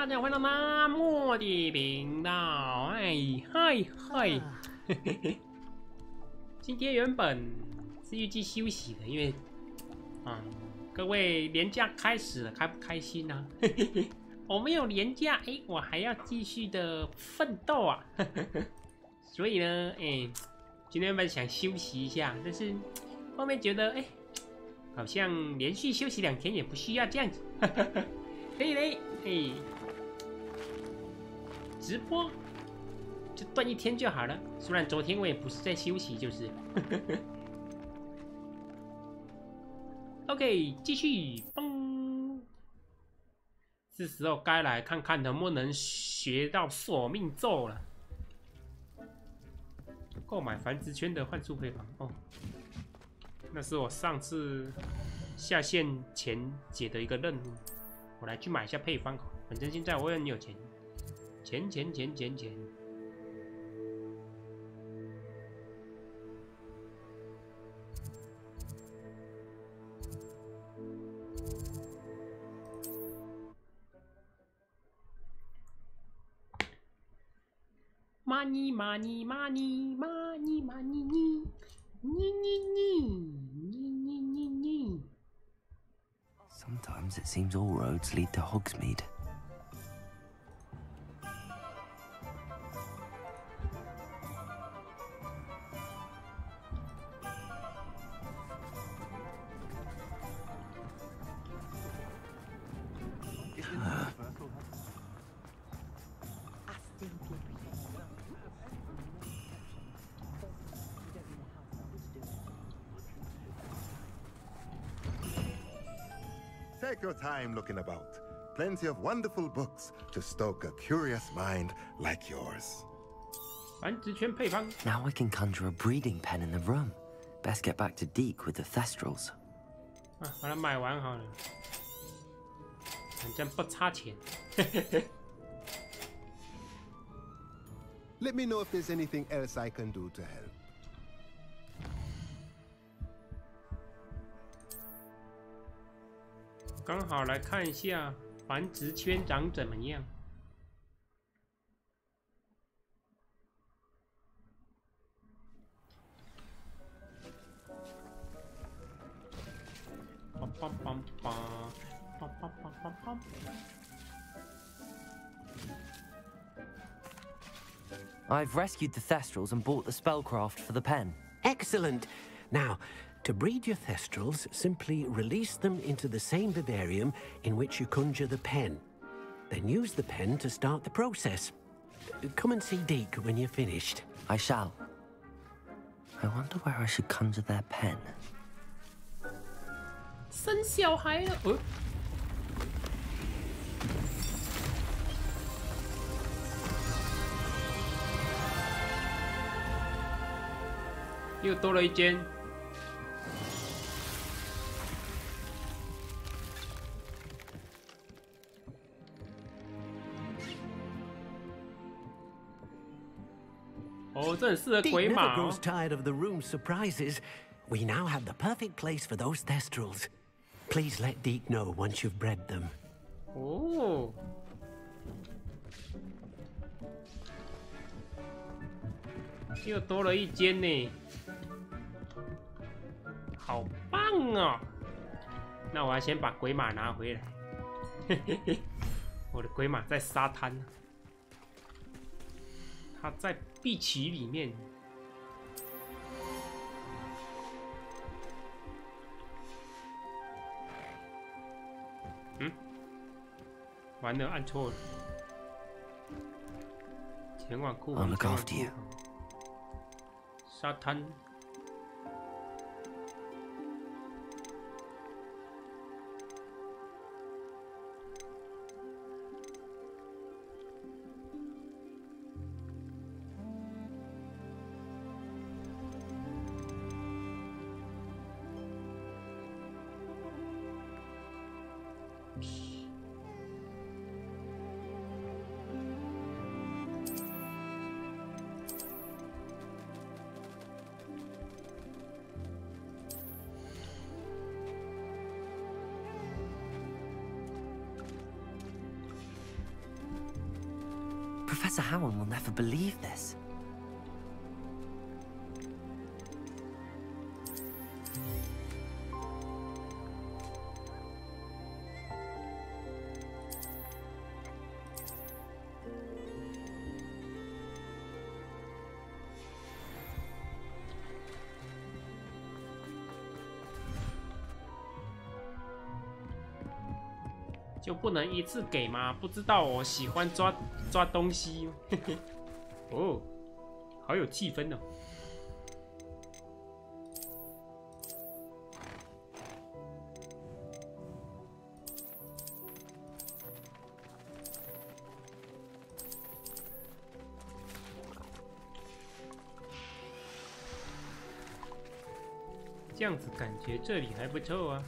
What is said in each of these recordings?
大家回到南牧的频道，嗨，今天原本是预计休息的，因为各位连假开始了，开不开心呢、我没有连假，我还要继续的奋斗啊，所以呢，今天原本想休息一下，但是后面觉得，好像连续休息2天也不需要这样子，可以嘞，直播就断1天就好了。虽然昨天我也不是在休息，就是。OK， 继续，嘣！是时候该来看看能不能学到索命咒了。购买繁殖圈的幻术配方哦，那是我上次下线前解的一个任务，我来去买一下配方。反正现在我很有钱。钱。money， Sometimes it seems all roads lead to Hogsmeade. Take your time looking about. Plenty of wonderful books to stoke a curious mind like yours. 繁殖圈配方。 Now I can conjure a breeding pen in the room. Best get back to Deke with the Thestrals. 把它买完好了，反正不差钱。Let me know if there's anything else I can do to help. 刚好来看一下繁殖圈长怎么样。I've rescued the Thestrals and bought the spellcraft for the pen. Excellent. Now, to breed your Thestrals, simply release them into the same vivarium in which you conjure the pen. Then use the pen to start the process. Come and see Deke when you're finished. I shall. I wonder where I should conjure their pen. 生小孩了，又多了一间。哦，这很适合 Deke 鬼 never 马 grows 哦。 tired of the room's surprises. We now have the perfect place for those Thestrals. Please let Deke know once you've bred them. 哦，又多了一间呢，好棒哦！那我要先把鬼马拿回来。我的鬼马在沙滩，它在碧琪里面。完了，按错了。前往库房。 I'll look after you. 沙滩。Professor Howard will never believe this. 就不能一次给吗？不知道我喜欢抓东西。哦，好有气氛哦。这样子感觉这里还不错啊。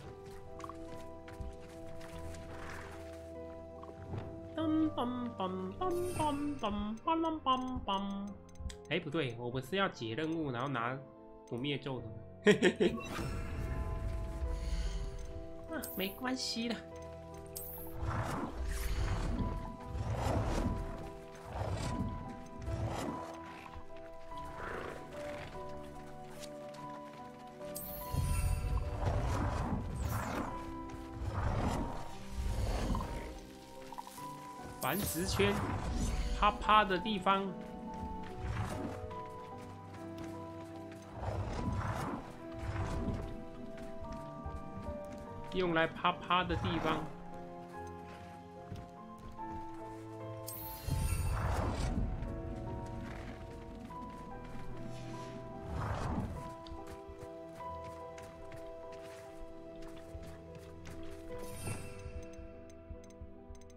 哎，不对，我们是要解任务，然后拿不灭咒的。啊，没关系的。繁殖圈，啪啪的地方，用来啪啪的地方。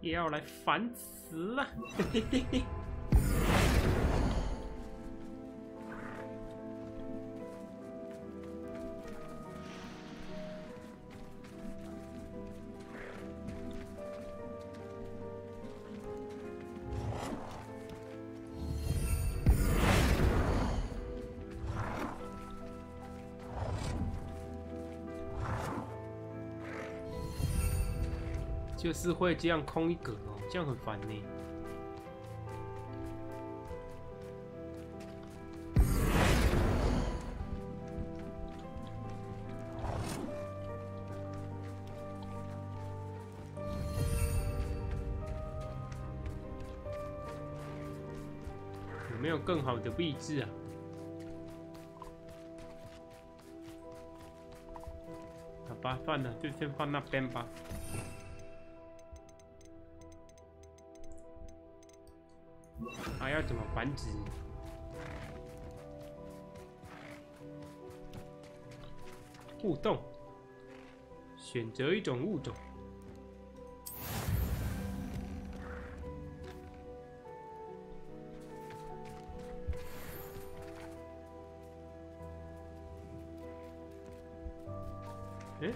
也要来繁殖了，嘿嘿嘿嘿。就是会这样空一格哦，这样很烦呢。有没有更好的位置啊？好吧，算了，就先放那边吧。还要怎么繁殖？互动，选择一种物种。嗯？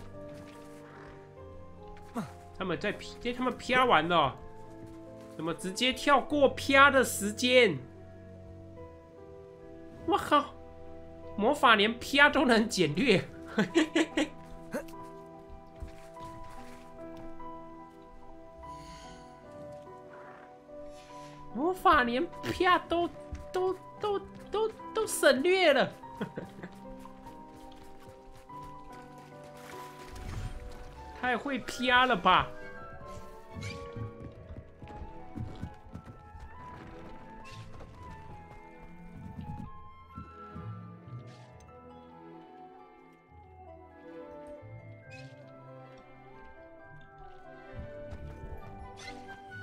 他们在啪，他们啪完了。怎么直接跳过啪的时间？我靠！魔法连啪都能简略，魔法连啪都省略了。太会啪了吧！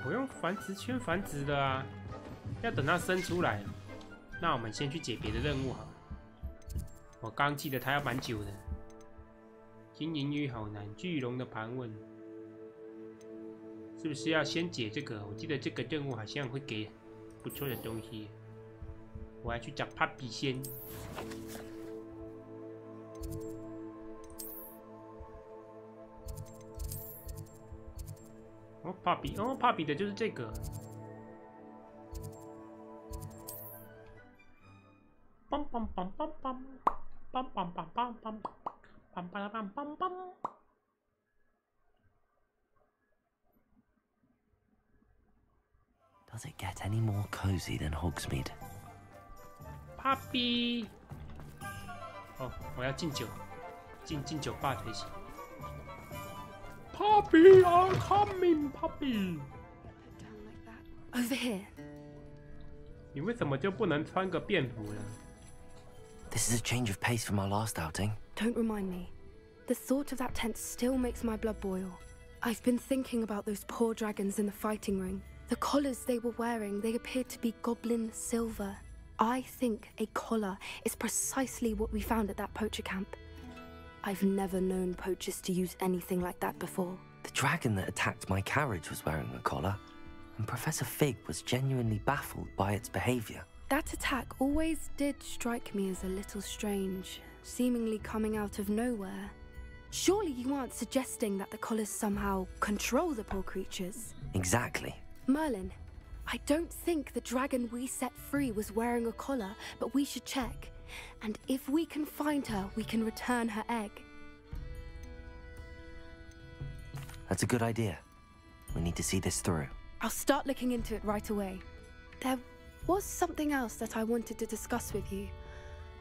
我用繁殖圈繁殖的啊，要等它生出来。那我们先去解别的任务好了。我刚记得它要蛮久的。金银鱼好难，巨龙的盘问，是不是要先解这个？我记得这个任务好像会给不错的东西。我还去找帕比先。哦，帕比，哦，帕比的就是这个。梆梆梆梆梆，梆梆梆梆梆，梆梆梆梆梆。Does it get any more cozy than Hogsmeade? Puppy。哦，我要敬酒，进酒吧才行。Puppy are coming, puppy。Over here。你为什么就不能穿个便服呢？ This is a change of pace from our last outing. Don't remind me. The thought of that tent still makes my blood boil. I've been thinking about those poor dragons in the fighting ring. The collars they were wearing, they appeared to be goblin silver. I think a collar is precisely what we found at that poacher camp. I've never known poachers to use anything like that before. The dragon that attacked my carriage was wearing a collar, and Professor Fig was genuinely baffled by its behavior. That attack always did strike me as a little strange, seemingly coming out of nowhere. Surely you aren't suggesting that the collars somehow control the poor creatures? Exactly. Merlin, I don't think the dragon we set free was wearing a collar, but we should check. And if we can find her, we can return her egg. That's a good idea. We need to see this through. I'll start looking into it right away. There was something else that I wanted to discuss with you.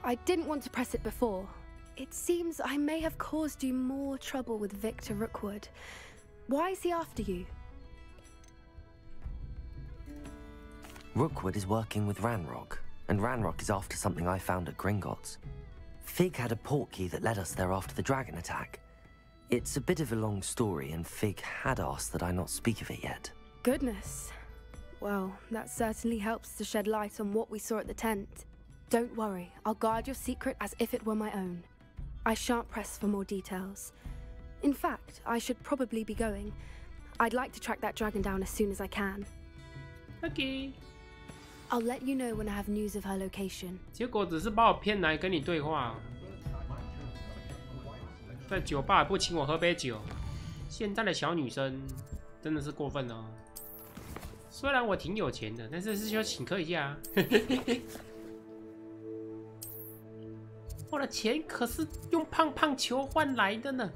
I didn't want to press it before. It seems I may have caused you more trouble with Victor Rookwood. Why is he after you? Rookwood is working with Ranrock, and Ranrock is after something I found at Gringotts. Fig had a portkey that led us there after the dragon attack. It's a bit of a long story, and Fig had asked that I not speak of it yet. Goodness. Well, that certainly helps to shed light on what we saw at the tent. Don't worry, I'll guard your secret as if it were my own. I shan't press for more details. In fact, I should probably be going. I'd like to track that dragon down as soon as I can. Okay. I'll let you know when I have news of her location. 结果只是把我骗来跟你对话，在酒吧不请我喝杯酒，现在的小女生真的是过分了。虽然我挺有钱的，但是是需要请客一下啊。我的钱可是用胖胖球换来的呢。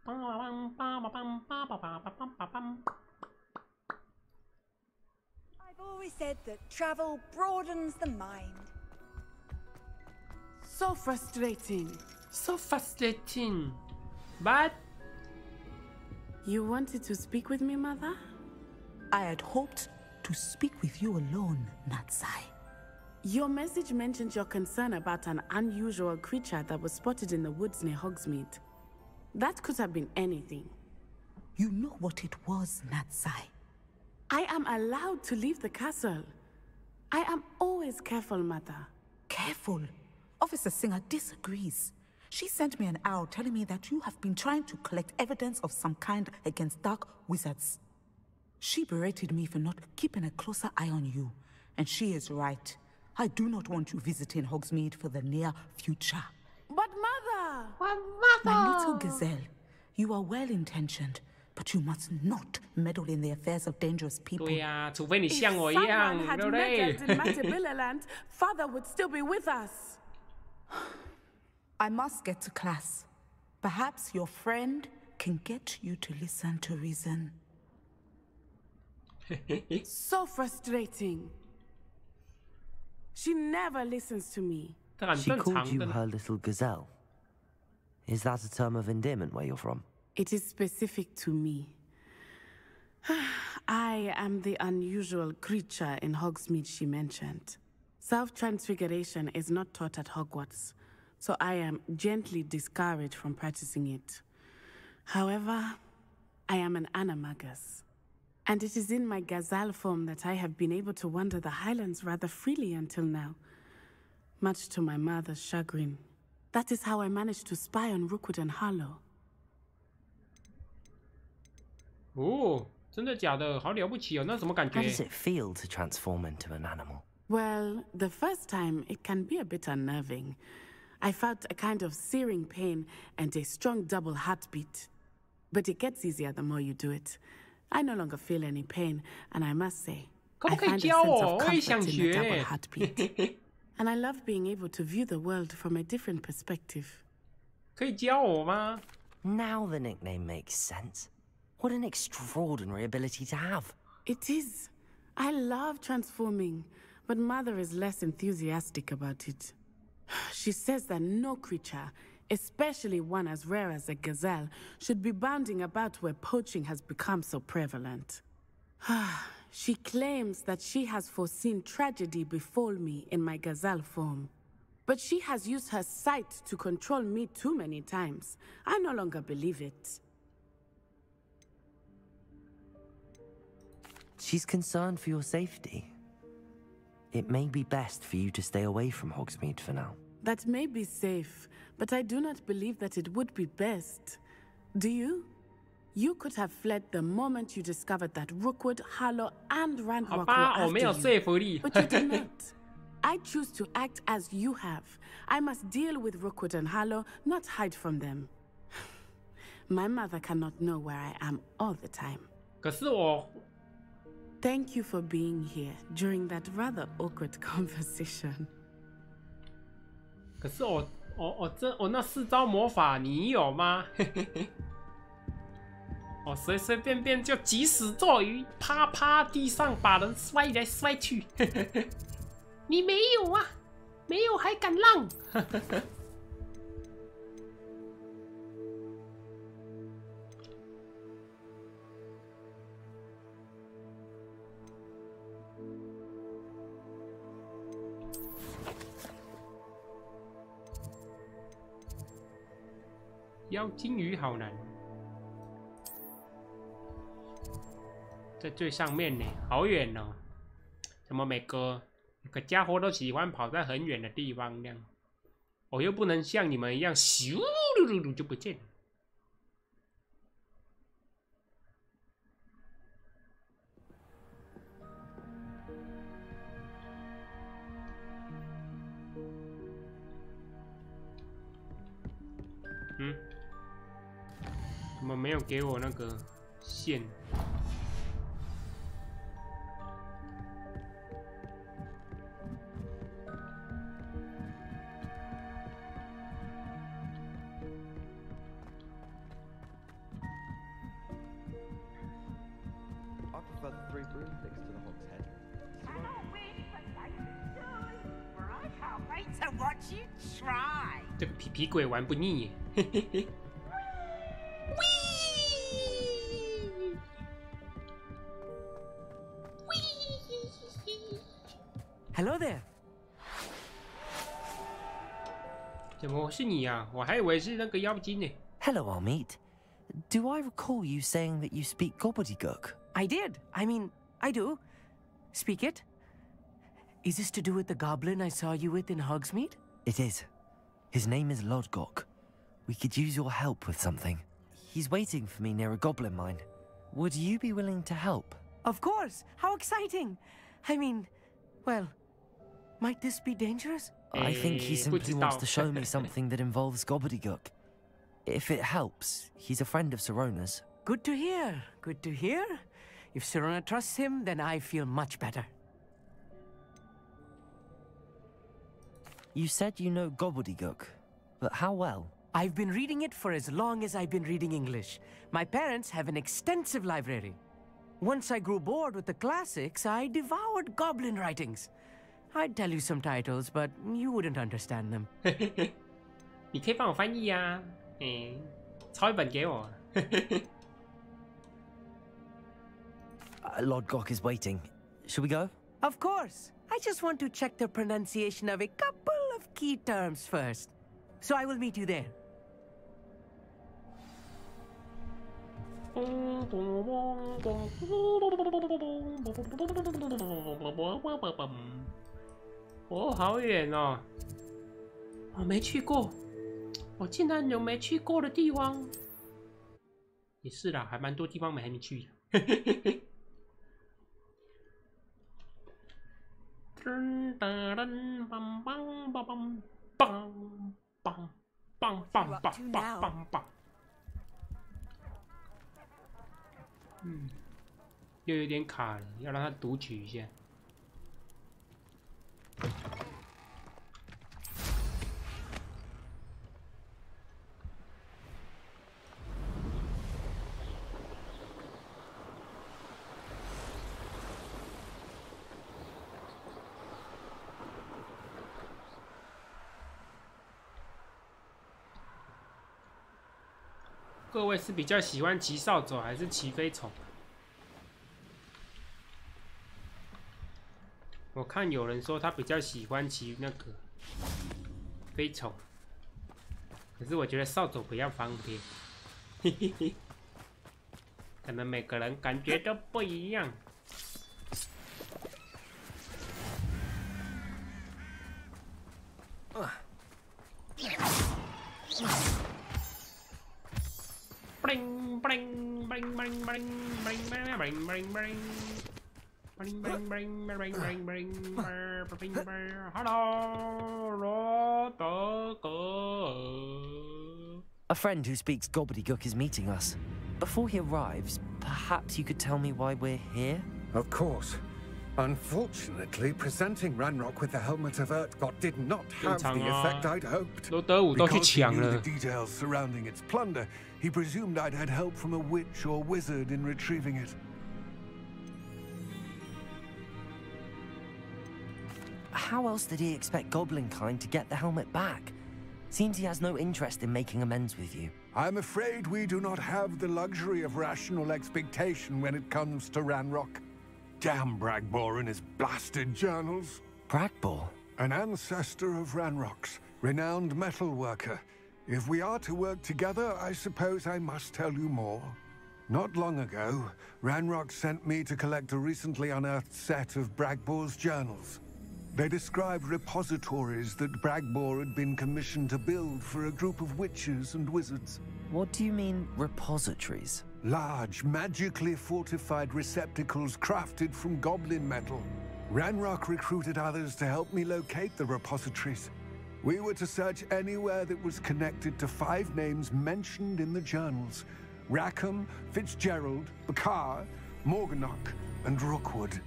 I've always said that travel broadens the mind. So frustrating. So frustrating. But You wanted to speak with me, Mother? I had hoped to speak with you alone, Natsai. Your message mentioned your concern about an unusual creature that was spotted in the woods near Hogsmeade. That could have been anything. You know what it was, Natsai. I am allowed to leave the castle. I am always careful, Mother. Careful. Officer Singer disagrees. She sent me an owl telling me that you have been trying to collect evidence of some kind against dark wizards. She berated me for not keeping a closer eye on you. And she is right. I do not want you visiting Hogsmeade for the near future. But Mother! My little gazelle, you are well-intentioned, but you must not meddle in the affairs of dangerous people. 对呀，除非你 If 像我一样， someone had 对不 met 对 us in Matabeleland, Father would still be with us. I must get to class. Perhaps your friend can get you to listen to reason. So frustrating. She never listens to me. 这很 She 正 called 常 you 的。 her little gazelle. Is that a term of endearment where you're from? It is specific to me. I am the unusual creature in Hogsmeade she mentioned. Self-transfiguration is not taught at Hogwarts, so I am gently discouraged from practicing it. However, I am an animagus, and it is in my gazelle form that I have been able to wander the Highlands rather freely until now, much to my mother's chagrin. That is how I managed to spy on Rookwood and Harlow. 哦，真的假的？好了不起哦！那什么感 How 觉？ does it feel to transform into an animal? Well, the first time, it can be a bit unnerving. I felt a kind of searing pain and a strong double heartbeat. But it gets easier the more you do it. I no longer feel any pain, and I must say, 可 I 不可以 find a 教 sense 我？ of 我也 comfort 想 in the 学 double。heartbeat. And I love being able to view the world from a different perspective. 可以教我吗？ Now the nickname makes sense. What an extraordinary ability to have. It is. I love transforming, but Mother is less enthusiastic about it. She says that no creature, especially one as rare as a gazelle, should be bounding about where poaching has become so prevalent. She claims that she has foreseen tragedy befall me in my gazelle form. But she has used her sight to control me too many times. I no longer believe it. She's concerned for your safety. It may be best for you to stay away from Hogsmeade for now. That may be safe, but I do not believe that it would be best. Do you? You could have fled the moment you discovered that Rookwood, Harlow, and Ranrock were after you, but you did not. I choose to act as you have. I must deal with Rookwood and Harlow, not hide from them. My mother cannot know where I am all the time. 可是我 Thank you for being here during that rather awkward conversation. 可是我那4招魔法你有吗？我随随便便就急死坐鱼，啪啪地上把人摔来摔去。你没有啊？没有还敢让？妖精鱼好难，在最上面呢，好远哦！怎么每个家伙都喜欢跑在很远的地方那样？我又不能像你们一样咻噜噜噜就不见了。嗯？怎么没有给我那个线？这个皮皮鬼玩不腻耶，嘿嘿嘿。Hello there. 怎么是你啊？我还以为是那个妖精呢。Hello, Armeet. Do I recall you saying that you speak gobbledygook? I did. I mean, I do. Speak it. Is this to do with the goblin I saw you with in Hogsmeade? It is. His name is Lodgok. We could use your help with something. He's waiting for me near a goblin mine. Would you be willing to help? Of course. How exciting. I mean, well, might this be dangerous? I think he simply wants to show me something that involves gobbledygook. If it helps, he's a friend of Sirona's. Good to hear. Good to hear. If Sirona trusts him, then I feel much better. You said you know gobbledygook, but how well? I've been reading it for as long as I've been reading English. My parents have an extensive library. Once I grew bored with the classics, I devoured goblin writings. I'd tell you some titles, but you wouldn't understand them. 你可以帮我翻译啊，抄一本给我。Lodgok is waiting. Should we go? Of course. I just want to check the pronunciation of a couple of key terms first. So I will meet you there. 哦，好远哦！我没去过，我竟然有没去过的地方。也是啦，还蛮多地方还没去的。噔噔噔，梆梆梆梆梆梆梆梆梆梆梆。又有点卡了，要让它读取一下。各位是比较喜欢骑扫帚还是骑飞虫？我看有人说他比较喜欢骑那个飞虫，可是我觉得扫帚比较方便。嘿嘿嘿，可能每个人感觉都不一样。bling bling bling bling bling bling bling bling bling bling bling bling bling bling Hello, A friend who speaks gobbledygook is meeting us. Before he arrives, perhaps you could tell me why we're here? Of course. Unfortunately, presenting Ranrock with the Helmet of Urtkot did not have the effect I'd hoped. Because he knew the details surrounding its plunder, he presumed I'd had help from a witch or wizard in retrieving it. How else did he expect Goblinkind to get the helmet back? Seems he has no interest in making amends with you. I'm afraid we do not have the luxury of rational expectation when it comes to Ranrock. Damn Bragbor and his blasted journals. Bragbor? An ancestor of Ranrock's, renowned metal worker. If we are to work together, I suppose I must tell you more. Not long ago, Ranrock sent me to collect a recently unearthed set of Bragbor's journals. They described repositories that Bragbor had been commissioned to build for a group of witches and wizards. What do you mean, repositories? Large, magically fortified receptacles crafted from goblin metal. Ranrock recruited others to help me locate the repositories. We were to search anywhere that was connected to 5 names mentioned in the journals. Rackham, Fitzgerald, Bakar, Morganach, and Rookwood.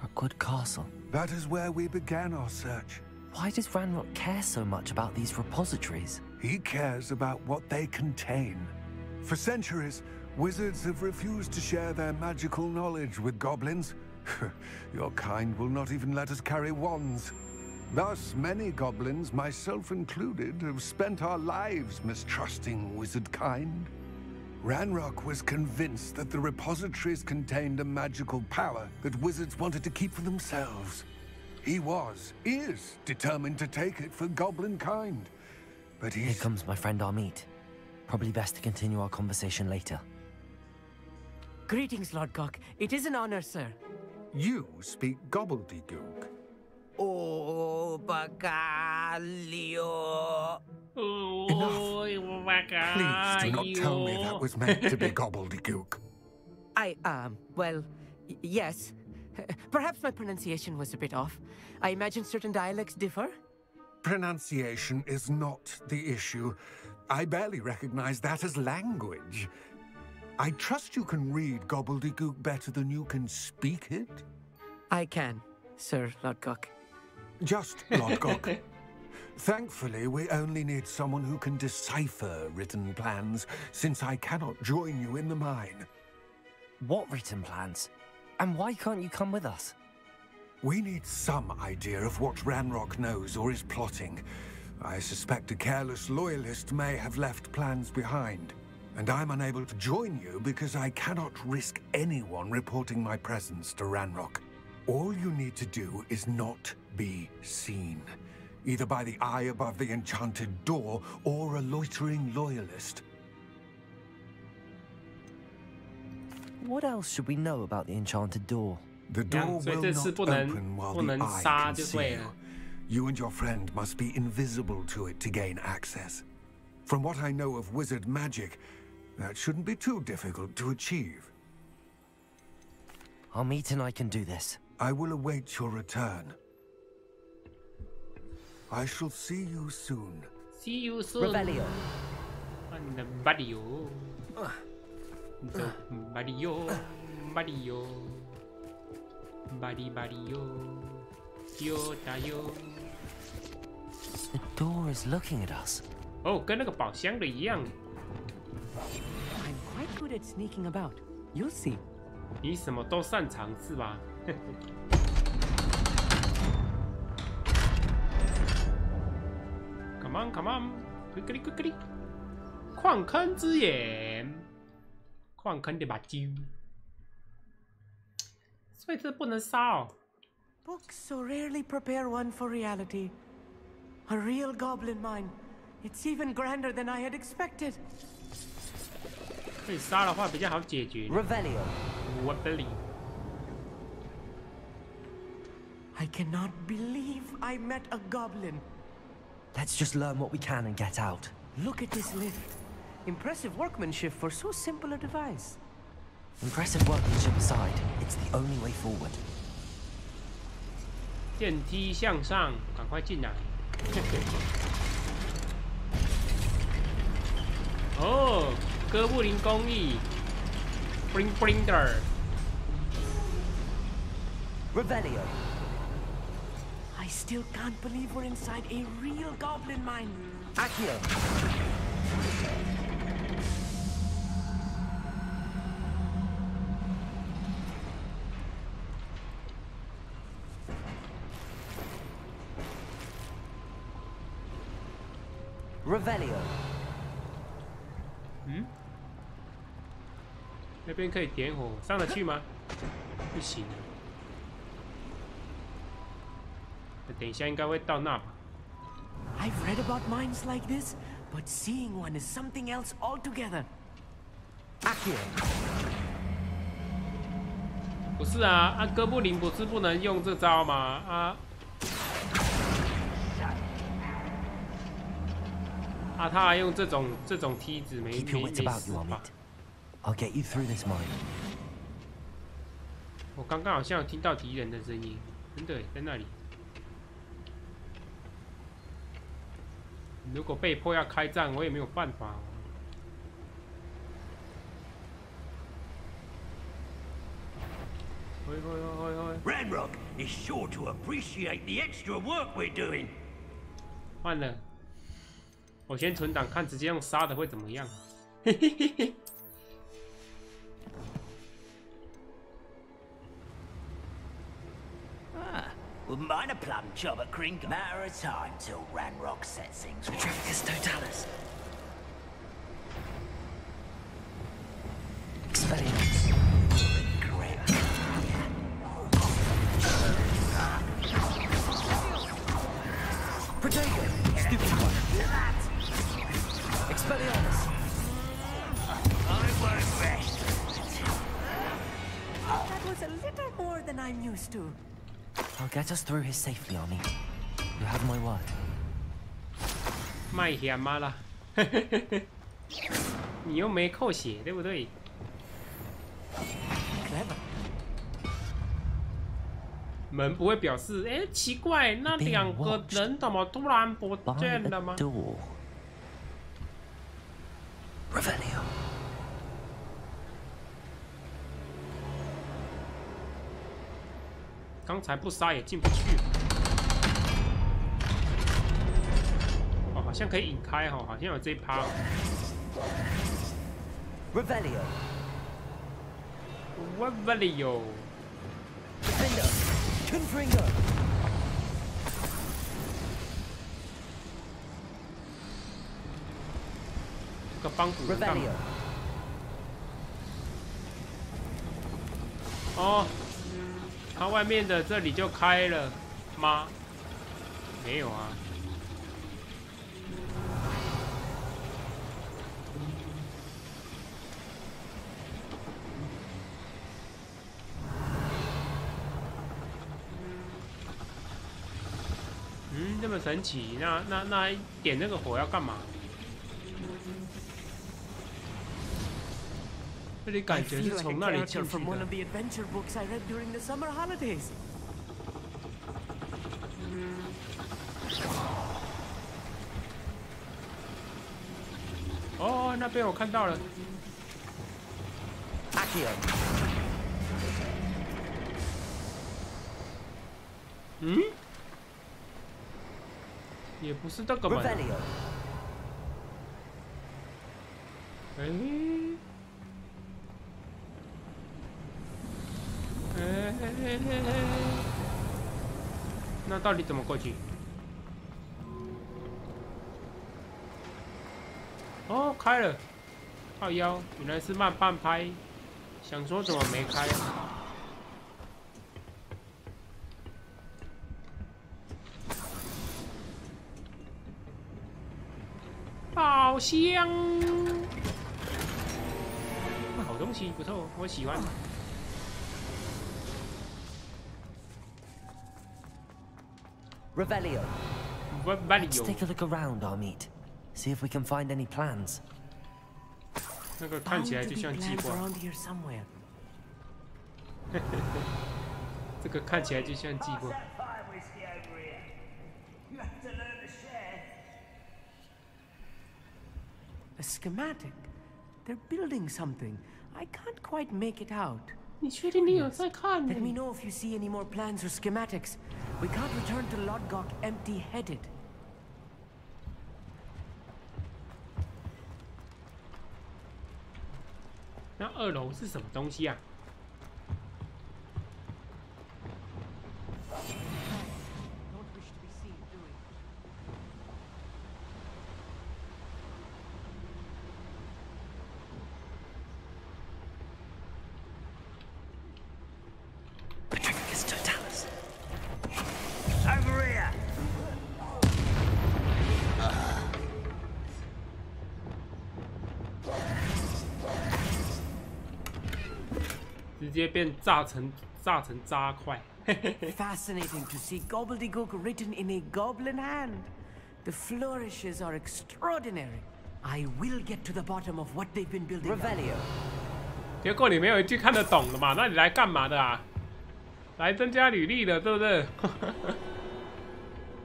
Rookwood Castle. That is where we began our search. Why does Ranrock care so much about these repositories? He cares about what they contain. For centuries, wizards have refused to share their magical knowledge with goblins. Your kind will not even let us carry wands. Thus, many goblins, myself included, have spent our lives mistrusting wizard kind. Ranrock was convinced that the repositories contained a magical power that wizards wanted to keep for themselves. He is determined to take it for goblin kind. But Here comes my friend Amit. Probably best to continue our conversation later. Greetings, Lord Cock. It is an honor, sir. You speak gobbledygook. Oh, Bacalio. Please do not tell me that was meant to be gobbledygook. Well, yes. Perhaps my pronunciation was a bit off. I imagine certain dialects differ. Pronunciation is not the issue. I barely recognize that as language. I trust you can read gobbledygook better than you can speak it? I can, Sir Lodgok. Just Lodgok. Thankfully, we only need someone who can decipher written plans, since I cannot join you in the mine. What written plans? And why can't you come with us? We need some idea of what Ranrock knows or is plotting. I suspect a careless loyalist may have left plans behind. And I'm unable to join you because I cannot risk anyone reporting my presence to Ranrock. All you need to do is not be seen, either by the eye above the enchanted door or a loitering loyalist. What else should we know about the enchanted door? The door will not open while the eye can see you. You and your friend must be invisible to it to gain access. From what I know of wizard magic, that shouldn't be too difficult to achieve. Amit and I can do this. I will await your return. I shall see you soon. See you soon. Revelio. On the barrio. The barrio. Barrio. Barrio. Yo, yo. The door is looking at us. Oh, 跟那个宝箱的一样。I'm quite good at sneaking about. You'll see. 你什么都擅长是吧？ Come on, come on. Quickly, quickly. 矿坑之眼，矿坑的把揪，所以这不能杀哦。 Books so rarely prepare one for reality. A real goblin mine. It's even grander than I had expected. 可以杀的话比较好解决。Revelio. Revelio. I cannot believe I met a goblin. Let's just learn what we can and get out. Look at this lift. Impressive workmanship for so simple a device. Impressive workmanship aside, it's the only way forward. 电梯向上，赶快进来！哦，哥布林工艺 ，bling blinger。Revelio. I still can't believe we're inside a real goblin mine. Accio. Revelio. 嗯？那边可以点火，上得去吗？不行。等一下应该会到那吧。 I've read about mines like this, but seeing one is something else altogether. Accio. 不是啊，哥布林不是不能用这招吗？啊！ 他还用这种梯子没 Keep your wits about you, Amit. I'll get you through this mine. 我刚刚好像有听到敌人的声音，真的在那里。如果被迫要开战，我也没有办法。Ranrock is sure to appreciate the extra work we're doing. 换了。 我先存档看，直接用杀的会怎么样？嘿嘿嘿嘿。Wouldn't mind a plum job at Kringle. Matter of time till Ranrock sets things right. Trafficus totalis. Expelliarmus. Correct. Protego. Stupid one. Expelliarmus. I won't rest. That was a little more than I'm used to. I'll get us through here safely, Army. You have my word. 卖险吗啦？你又没扣血，对不对？ Clever. 门不会表示，哎，奇怪，那两个人怎么突然不见了吗？ Revelio. 刚才不杀也进不去。哦，好像可以引开哦，好像有这一趴。Revelio. Revelio. Defender. Confringo. 这个帮主人干嘛？哦。 它外面的这里就开了吗？没有啊。嗯，这么神奇，那点那个火要干嘛？这里感觉是从那里进去的。 哦，那边我看到了。Accio. 嗯？也不是这个门。Revelio. 哎。 那到底怎么过去？哦，开了，靠腰，原来是慢半拍，想说怎么没开？宝箱，好东西不错，我喜欢。Revelio. Let's Revelio， take a look around our meet. See if we can find any plans. 那个看起来就像计划。这个看起来就像计划。A schematic? They're building something. I can't quite make it out. 你确定你有在看 Let me know if you see any more plans or schematics. We can't return to Lodgok empty-headed. 那2楼是什么东西啊？ 直接变炸成渣块。Fascinating to see gobbledygook written in a goblin hand. The flourishes are extraordinary. I will get to the bottom of what they've been building. Revelio. 结果你没有一句看得懂的嘛？那你来干嘛的啊？来增加履历的，对不对？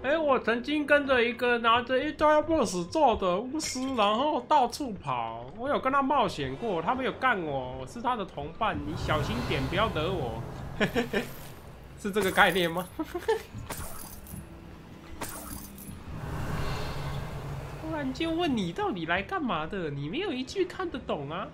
哎，我曾经跟着一个拿着一堆 boss 做的巫师，然后到处跑。我有跟他冒险过，他没有干我，我是他的同伴。你小心点，不要惹我。是这个概念吗？突然间问你到底来干嘛的，你没有一句看得懂啊。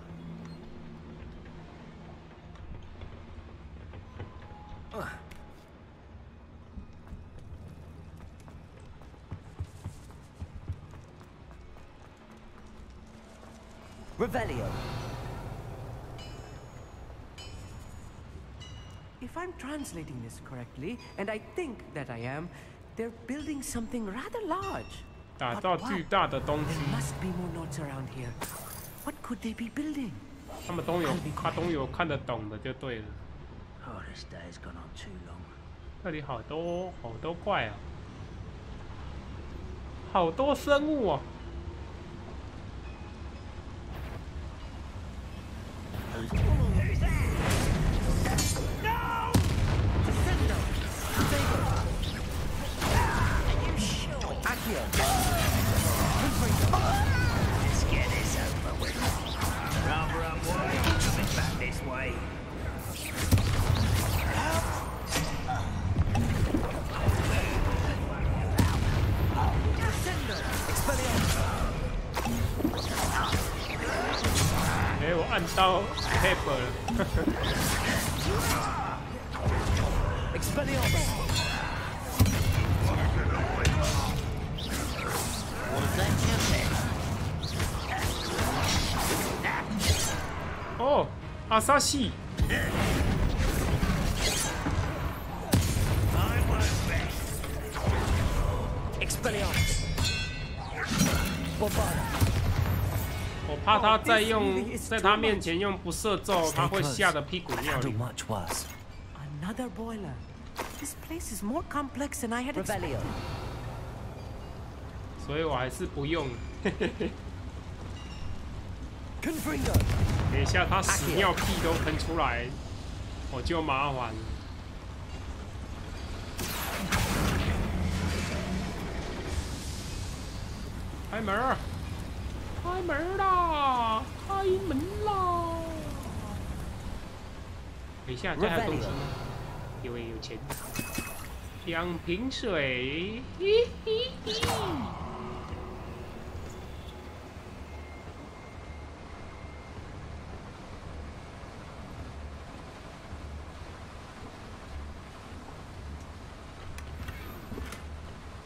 Revelio. If I'm translating this correctly, and I think that I am, they're building something rather large. 打造巨大的东西。 There must be more notes around here. What could they be building? 他都有看得懂的就对了。 Oh, this day's gone on too long. 这里好多怪啊，好多生物啊。 Let's get this over with. Rather unworthy coming back this way.哎，我按到 tab 了。哦，阿萨西。我怕他在他面前用不射咒，他会吓得屁滚尿流。 Another boiler. This place is more complex than I had expected. 所以我还是不用。等一下他屎尿屁都喷出来，我就麻烦了。开门儿！开门啦！开门啦！等一下，这还有东西吗？有钱。2瓶水，嘿嘿嘿。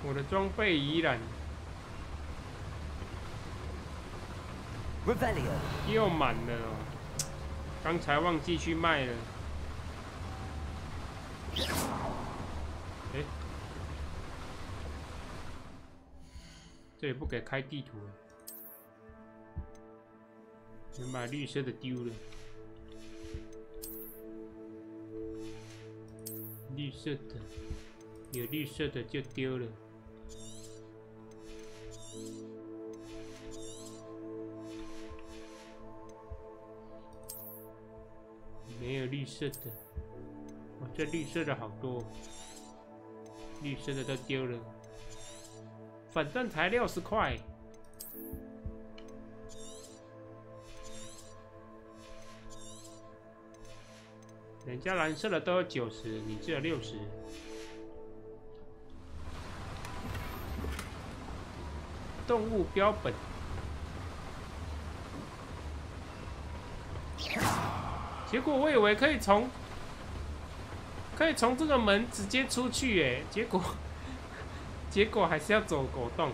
我的装备依然。Revelio 又满了哦，刚才忘记去卖了。哎，这也不给开地图了，先把绿色的丢了。绿色的，有绿色的就丢了。没有绿色的，哇，这绿色的好多，绿色的都丢了，反正才60块。人家蓝色的都有90，你只有60。动物标本。结果我以为可以从这个门直接出去，哎，结果还是要走狗洞，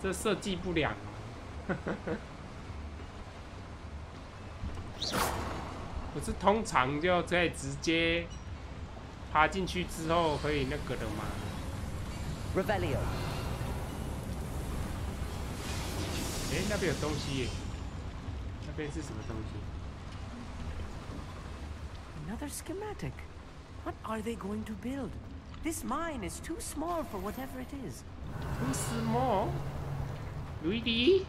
这设计不良。不是通常就可以直接爬进去之后可以那个的吗 Revelio 哎，那边有东西耶，那边是什么东西？ Another schematic. What are they going to build? This mine is too small for whatever it is. Too small? 卢迪，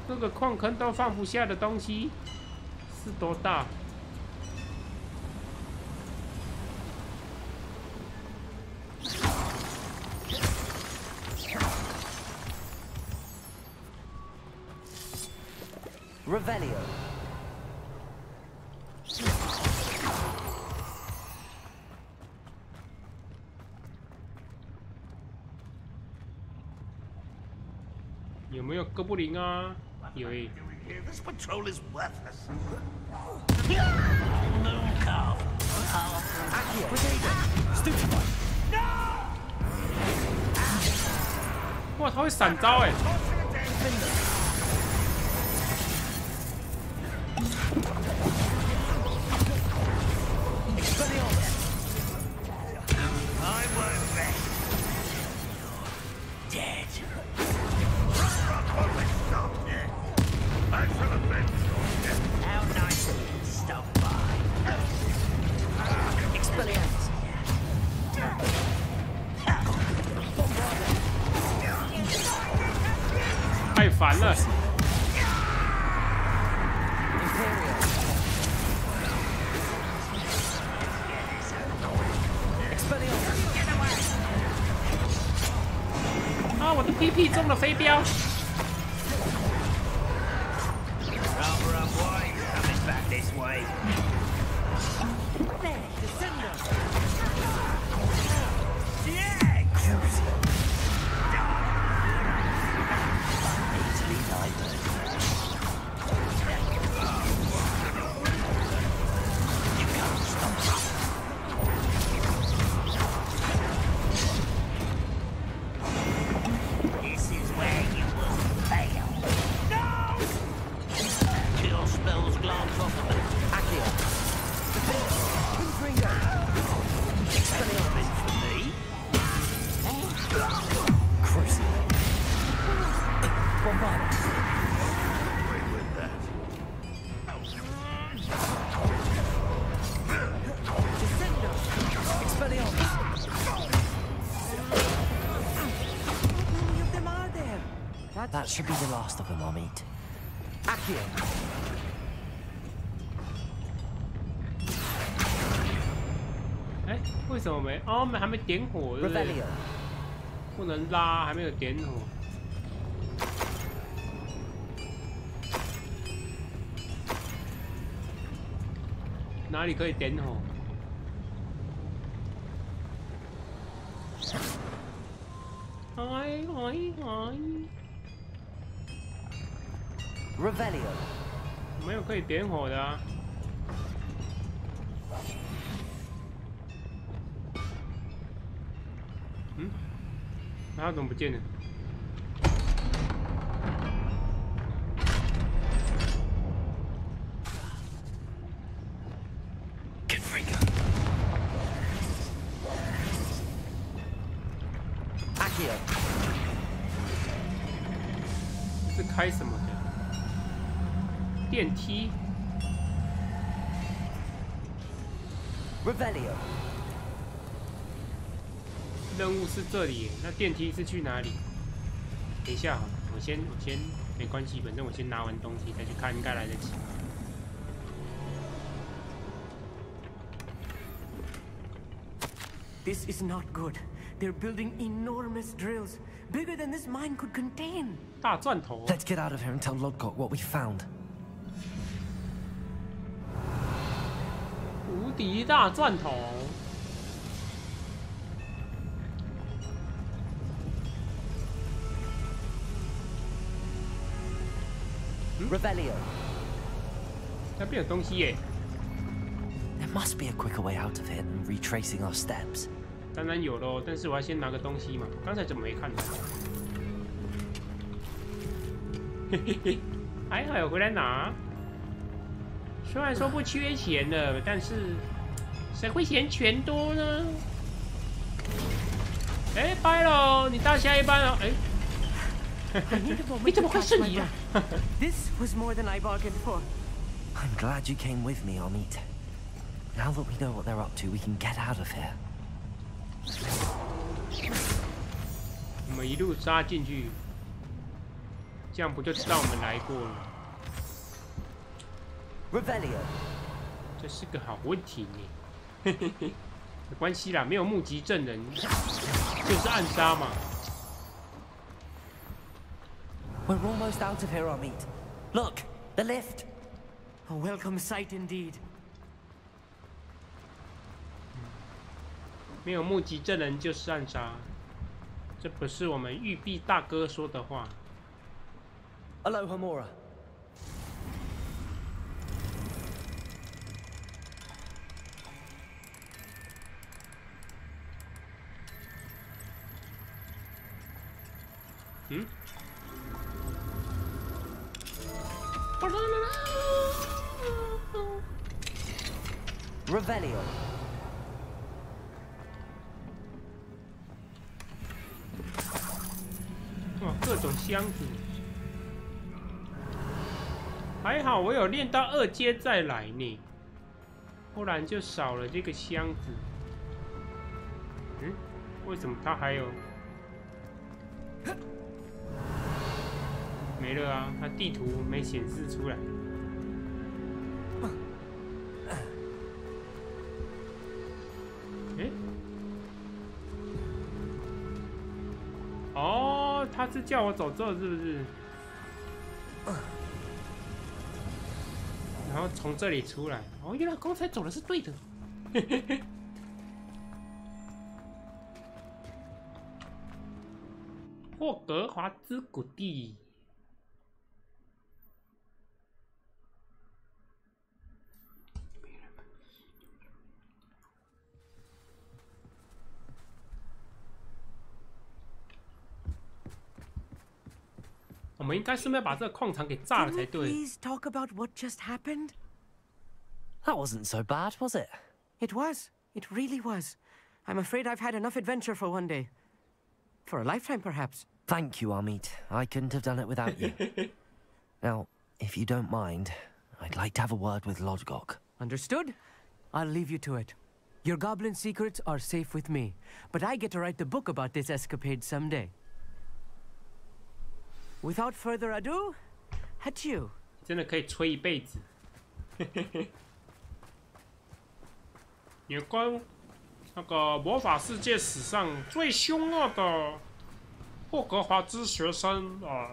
这个矿坑都放不下的东西是多大？ Revelio 有没有哥布林啊？有诶。 This patrol is worthless. Moon calf. Stupefy 哇，他会闪招哎！ I won't rest. Dead. I shall have been how nice of you to stop by. Expelliarmus 太烦了。 啊！我的 PP 中了飞镖。 Back this way. There, descender. Yeah, juicy. easily diverted. You can't stop us. This is where you will fail. No! Kill spells glance off of it. Accio Confringo Expelliarmus for me. Crucible Bombard Away with that. Descender Expelliarmus How many of them are there? That should be the last of them I'll meet. Accio 哎，为什么没？哦，我们还没点火，对不对？ Revelio 不能拉，还没有点火。哪里可以点火？哎！ Revelio 没有可以点火的啊。嗯？那它怎么不见了？开什么的？电梯。Revelio。任务是这里，那电梯是去哪里？等一下好了，我先没关系，反正我先拿完东西再去看，应该来得及。This is not good. They're building enormous drills, bigger than this mine could contain. 大钻头。Let's get out of here and tell Lodgok what we found. 无敌大钻头。Revelio. 那边有东西耶。There must be a quicker way out of here than retracing our steps. 当然有咯，但是我要先拿个东西嘛。刚才怎么没看到？嘿嘿嘿，还好有回来拿。虽然说不缺钱的，但是谁会嫌钱多呢？哎，拜喽，你到下一班了。哎。你怎么会是你啊 This was more than I bargained for. I'm glad you came with me, Amit. Now that we know what they're up to, we can get out of here. 我们一路杀进去，这样不就知道我们来过了 ？Revelio， 这是个好问题呢。嘿嘿嘿，没关系啦，没有目击证人，就是暗杀嘛。We're almost out of here, Amit. Look, the lift. A welcome sight indeed. 没有目击证人就是暗杀，这不是我们玉璧大哥说的话。Aloha Mora. 嗯。Revelio。哇，各种箱子，还好我有练到2阶再来呢，不然就少了这个箱子。嗯，为什么它还有？没了啊，它地图没显示出来。哦，他是叫我走这是不是？然后从这里出来。哦，原来刚才走的是对的。霍格华兹谷地。我们应该顺便把这个矿场给炸了才对。Please talk about what just happened. That wasn't so bad, was it? It was. It really was. I'm afraid I've had enough adventure for one day. For a lifetime, perhaps. Thank you, Amit. I couldn't have done it without you. Now, if you don't mind, I'd like to have a word with Lodgok. Understood? I'll leave you to it. Your goblin secrets are safe with me, but I get to write the book about this escapade someday. Without further ado, adieu. 真的可以吹一辈子。有关那个魔法世界史上最凶恶的霍格华兹学生啊，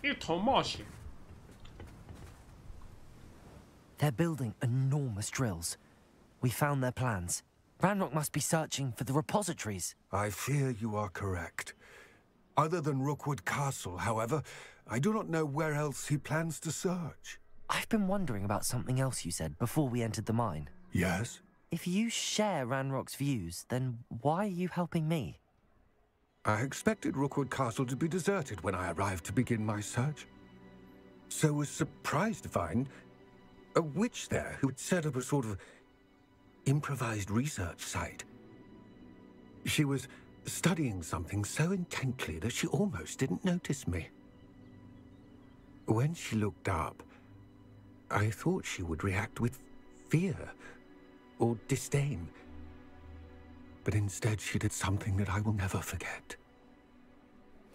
一同冒险。They're building enormous drills. We found their plans. Ranrock must be searching for the repositories. I fear you are correct. Other than Rookwood Castle, however, I do not know where else he plans to search. I've been wondering about something else you said before we entered the mine. Yes? If you share Ranrock's views, then why are you helping me? I expected Rookwood Castle to be deserted when I arrived to begin my search. So was surprised to find a witch there who had set up a sort of improvised research site. She was studying something so intently that she almost didn't notice me. When she looked up, I thought she would react with fear or disdain. But instead she did something that I will never forget.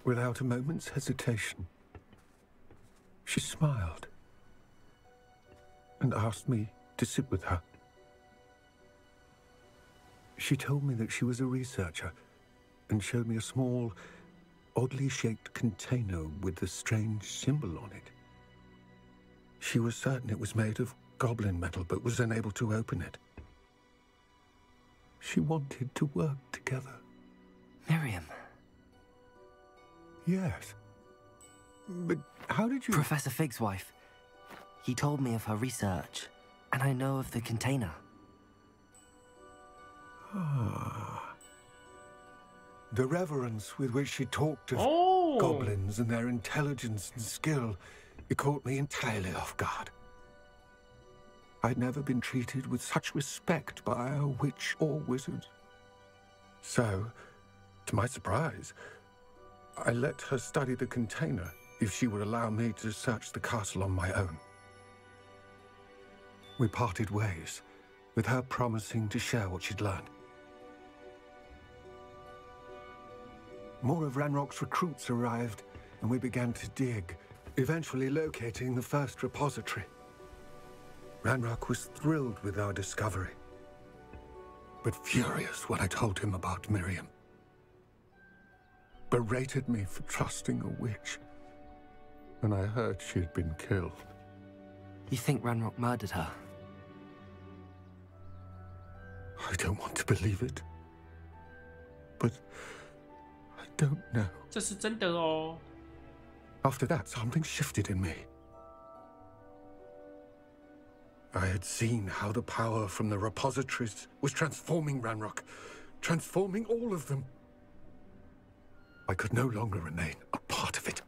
Without a moment's hesitation, she smiled and asked me to sit with her. She told me that she was a researcher and showed me a small, oddly shaped container with a strange symbol on it. She was certain it was made of goblin metal, but was unable to open it. She wanted to work together. Miriam. Yes. But how did you... Professor Fig's wife. He told me of her research, and I know of the container. Ah. The reverence with which she talked of goblins and their intelligence and skill, it caught me entirely off guard. I'd never been treated with such respect by a witch or wizard. So, to my surprise, I let her study the container if she would allow me to search the castle on my own. We parted ways, with her promising to share what she'd learned. More of Ranrock's recruits arrived, and we began to dig, eventually locating the first repository. Ranrock was thrilled with our discovery, but furious when I told him about Miriam. Berated me for trusting a witch, and I heard she had been killed. You think Ranrock murdered her? I don't want to believe it, but I don't know. 这是真的哦。After that, something shifted in me. I had seen how the power from the repositories was transforming Ranrock, transforming all of them. I could no longer remain a part of it.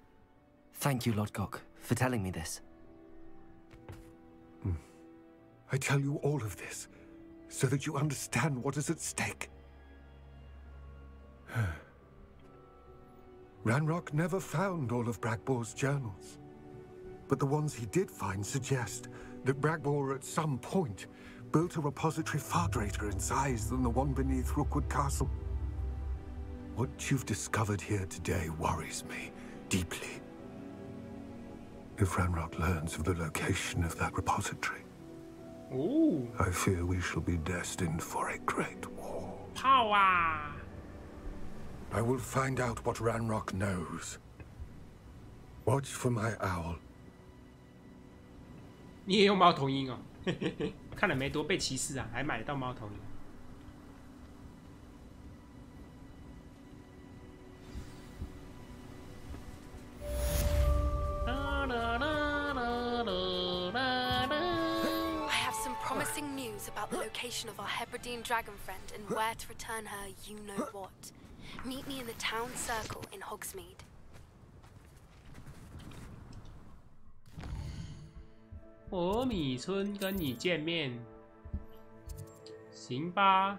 Thank you, Lodgok, for telling me this. I tell you all of this so that you understand what is at stake. Ranrock never found all of Bragbor's journals, but the ones he did find suggest that Bragbor at some point built a repository far greater in size than the one beneath Rookwood Castle. What you've discovered here today worries me deeply. If Ranrock learns of the location of that repository, I fear we shall be destined for a great war. Power! I will find out what Ranrock knows. Watch for my owl. 你也用猫头鹰哦，看了没多被歧视啊，还买得到猫头鹰。I have some promising news about the location of our Hebridean dragon friend and where to return her you-know-what. Meet me in the town circle in Hogsmeade. 我米村跟你见面，行吧。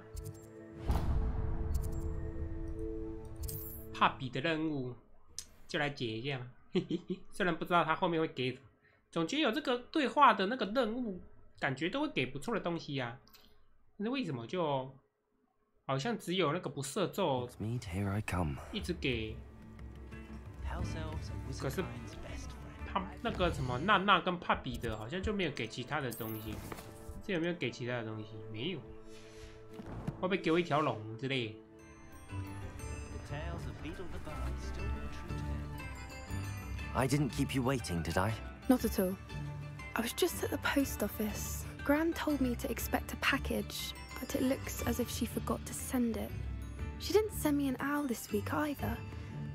怕比的任务就来解一下，虽然不知道他后面会给什么，总觉得有这个对话的那个任务，感觉都会给不错的东西呀、啊。但是为什么就好像只有那个不赦咒一直给？可是他那个什么娜娜跟帕比的，好像就没有给其他的东西。这有没有给其他的东西？没有。会不会给我一条龙之类的？ I didn't keep you waiting, did I? Not at all. I was just at the post office. Gran told me to expect a package, but it looks as if she forgot to send it. She didn't send me an owl this week either.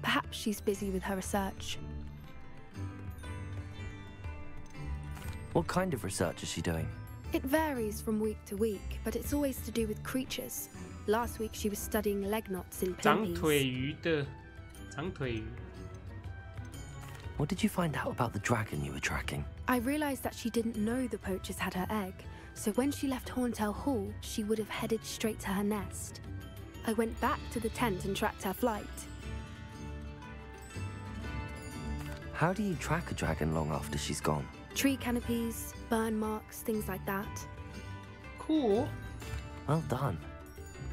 Perhaps she's busy with her research. What kind of research is she doing? It varies from week to week, but it's always to do with creatures. Last week she was studying leg knots in 长腿鱼的，长腿鱼。 What did you find out about the dragon you were tracking? I realized that she didn't know the poachers had her egg, so when she left Horntail Hall, she would have headed straight to her nest. I went back to the tent and tracked her flight. How do you track a dragon long after she's gone? Tree canopies, burn marks, things like that. Cool. Well done.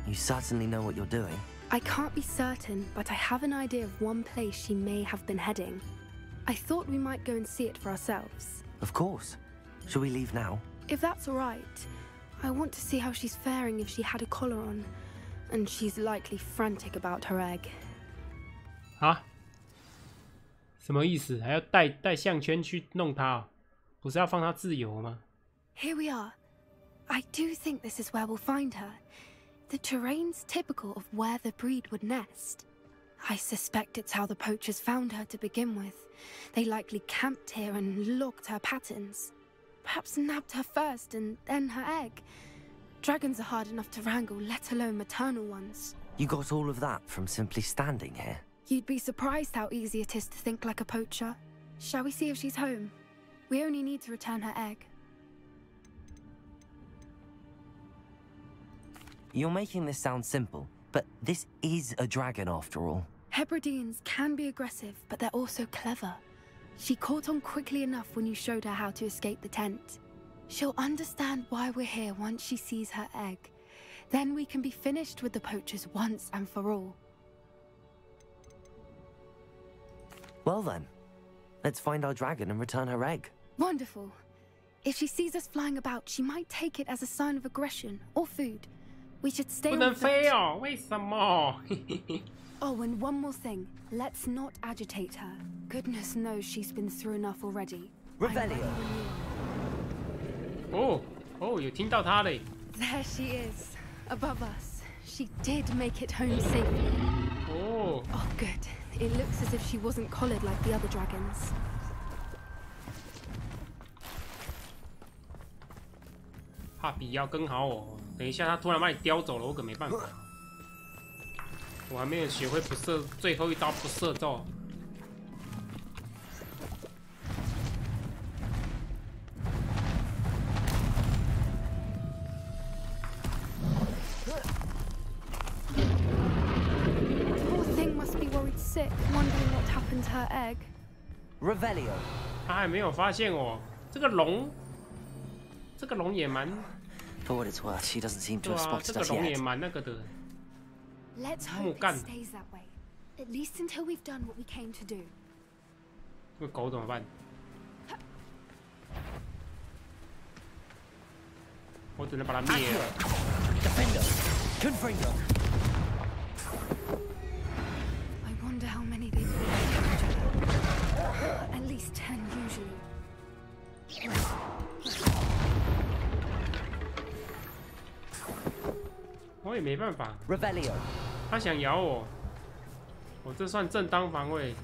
You certainly know what you're doing. I can't be certain, but I have an idea of one place she may have been heading. I thought we might go and see it for ourselves. Of course. Shall we leave now? If that's all right. I want to see how she's faring if she had a collar on. And she's likely frantic about her egg. 啊？什么意思？还要带项圈去弄它哦？不是要放它自由吗？ Here we are. I do think this is where we'll find her. The terrain's typical of where the breed would nest. I suspect it's how the poachers found her to begin with. They likely camped here and logged her patterns. Perhaps nabbed her first and then her egg. Dragons are hard enough to wrangle, let alone maternal ones. You got all of that from simply standing here? You'd be surprised how easy it is to think like a poacher. Shall we see if she's home? We only need to return her egg. You're making this sound simple, but this is a dragon after all. Hebrideans can be aggressive, but they're also clever. She caught on quickly enough when you showed her how to escape the tent. She'll understand why we're here once she sees her egg. Then we can be finished with the poachers once and for all. Well then, let's find our dragon and return her egg. Wonderful. If she sees us flying about, she might take it as a sign of aggression or food. We should stay on foot. 不能飞哦，为什么？ Oh, and one more thing. Let's not agitate her. Goodness knows she's been through enough already. Revelio. Oh, 有听到她嘞。 There she is, above us. She did make it home safely. Oh, good. It looks as if she wasn't collared like the other dragons. 怕比要更好哦。等一下，他突然把你叼走了，我可没办法。我还没有学会不射最后一刀不射咒。Poor thing must be worried sick, wondering what happened to her egg. Revelio. 他还没有发现我这个龙也蛮。 For what it's worth, she doesn't seem to 对 have 啊，这 spotted 个 us 龙也 yet. 蛮那个的。 Let's hope it stays that way. At least until we've done what we came to do. 这个狗怎么办？我只能把它灭了。Defender, Confringo. I wonder how many they've been. At least 10 usually. 我也没办法。 Revelio. 他想咬我，我这算正当防卫。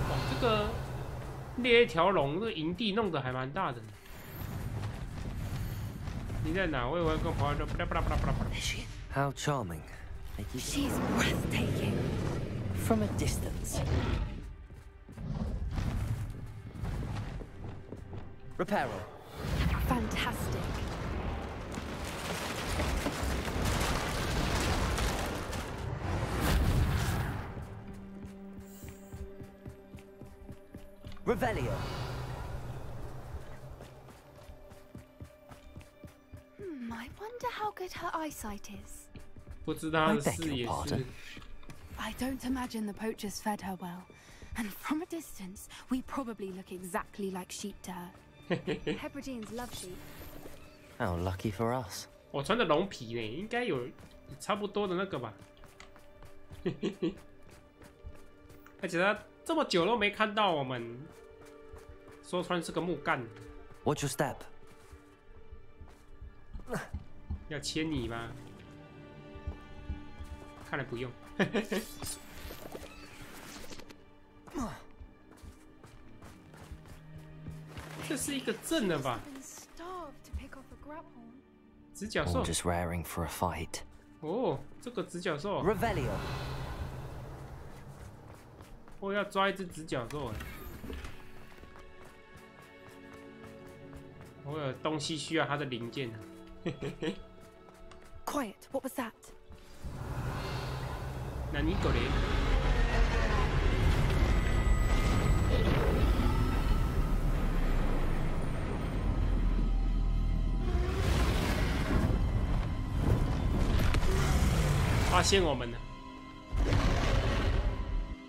哇，这个猎一条龙，这个营地弄得还蛮大的。你在哪？我以为跟朋友说，巴拉巴拉巴拉巴拉巴拉。 How charming. She's breathtaking. From a distance. Reparo. Fantastic. Revelio. I wonder how good her eyesight is. 不知道他的视野是。 I don't imagine the poachers fed her well. And from a distance, we probably look exactly like sheep to her. Hebrideans love sheep. How lucky for us. 我穿的龙皮呢，应该有差不多的那个吧。而且他这么久都没看到我们，说穿是个木干。 Watch your step. 要牵你吗？看来不用。这是一个阵了吧？直角兽。 All just raring for a fight. 哦，这个直角兽。 Revelio. 我要抓一只直角兽。我有东西需要它的零件。Quiet. What was that? 那你狗嘞？发现我们了。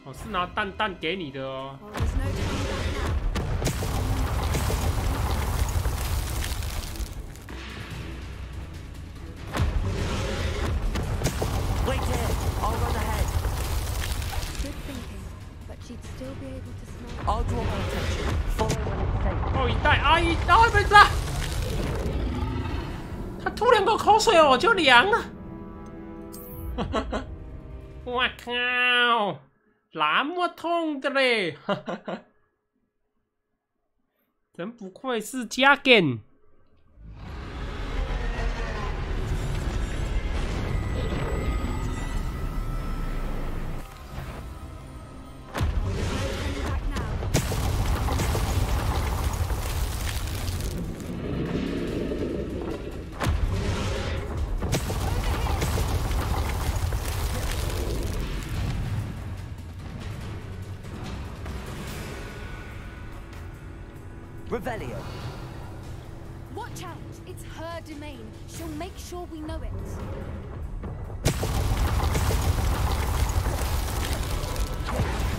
我是拿蛋给你的哦。Well, there's no turning back now. Wait here. I'll run ahead. Good thinking, but she'd still be able to smell. I'll draw my attention. Follow when it's safe. 哦，一袋啊，一袋没事。他吐2口口水，我就凉了。我靠，那么痛的嘞！真不愧是加根。Revelio. Watch out! It's her domain. She'll make sure we know it.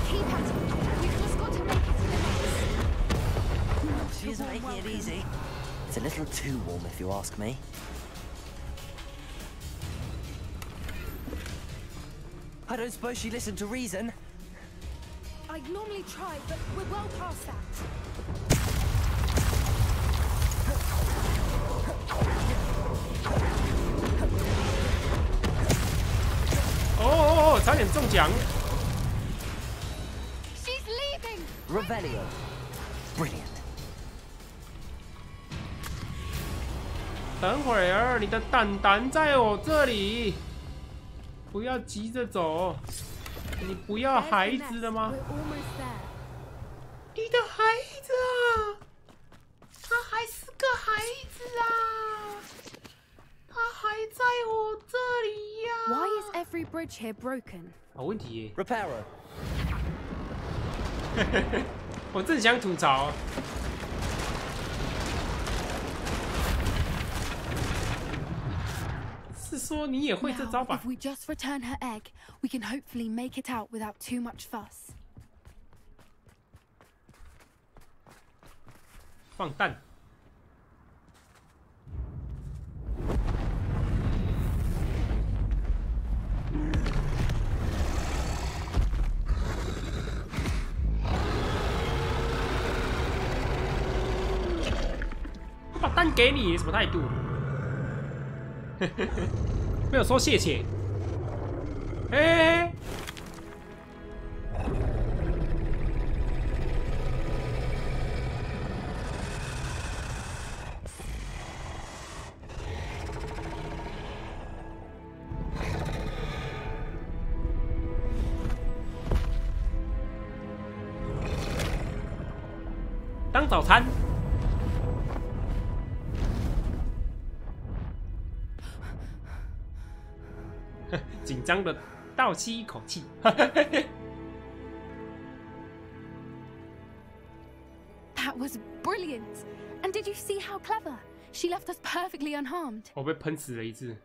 Keep at it. We've just got to make it to the next. She isn't making it easy. It's a little too warm, if you ask me. I don't suppose she listened to reason. I'd normally try, but we're well past that. Oh, 差点中奖。 She's leaving. Revelio. Brilliant. 等会儿，你的蛋在我这里，不要急着走。你不要孩子了吗？ We're almost there. 你的孩子啊，他还是个孩子啊，他还在我这里呀。Why is every bridge here broken? 好问题耶。 Reparo. 我正想吐槽。是说你也会这招 Now, 吧 if we just return her egg, we can hopefully make it out without too much fuss. 放蛋。把蛋给你，什么态度？没有说谢谢。哎、当早餐。紧张的倒吸一口气。That was brilliant. And did you see how clever? She left us perfectly unharmed. 我被喷死了一次。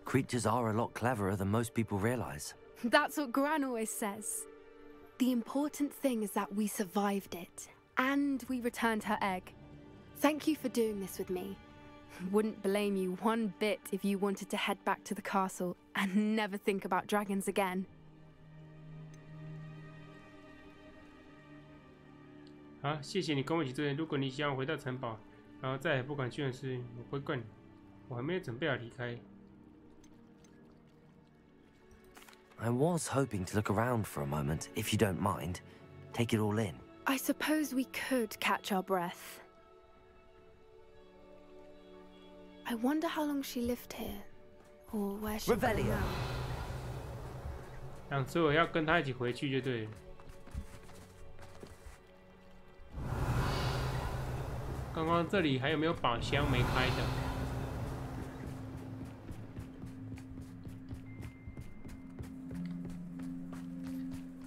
Creatures are a lot cleverer than most people realize. That's what Gran always says. The important thing is that we survived it. And we returned her egg. Thank you for doing this with me. Wouldn't blame you one bit if you wanted to head back to the castle and never think about dragons again. 好，谢谢你跟我一起作业。如果你想回到城堡，然后再也不管去的事，我会怪你。我还没有准备好离开。I was hoping to look around for a moment, if you don't mind. Take it all in. I suppose we could catch our breath. I wonder how long she lived here, or where she Revelio. now. 然后所以我要跟他一起回去就对了。刚刚这里还有没有宝箱没开的？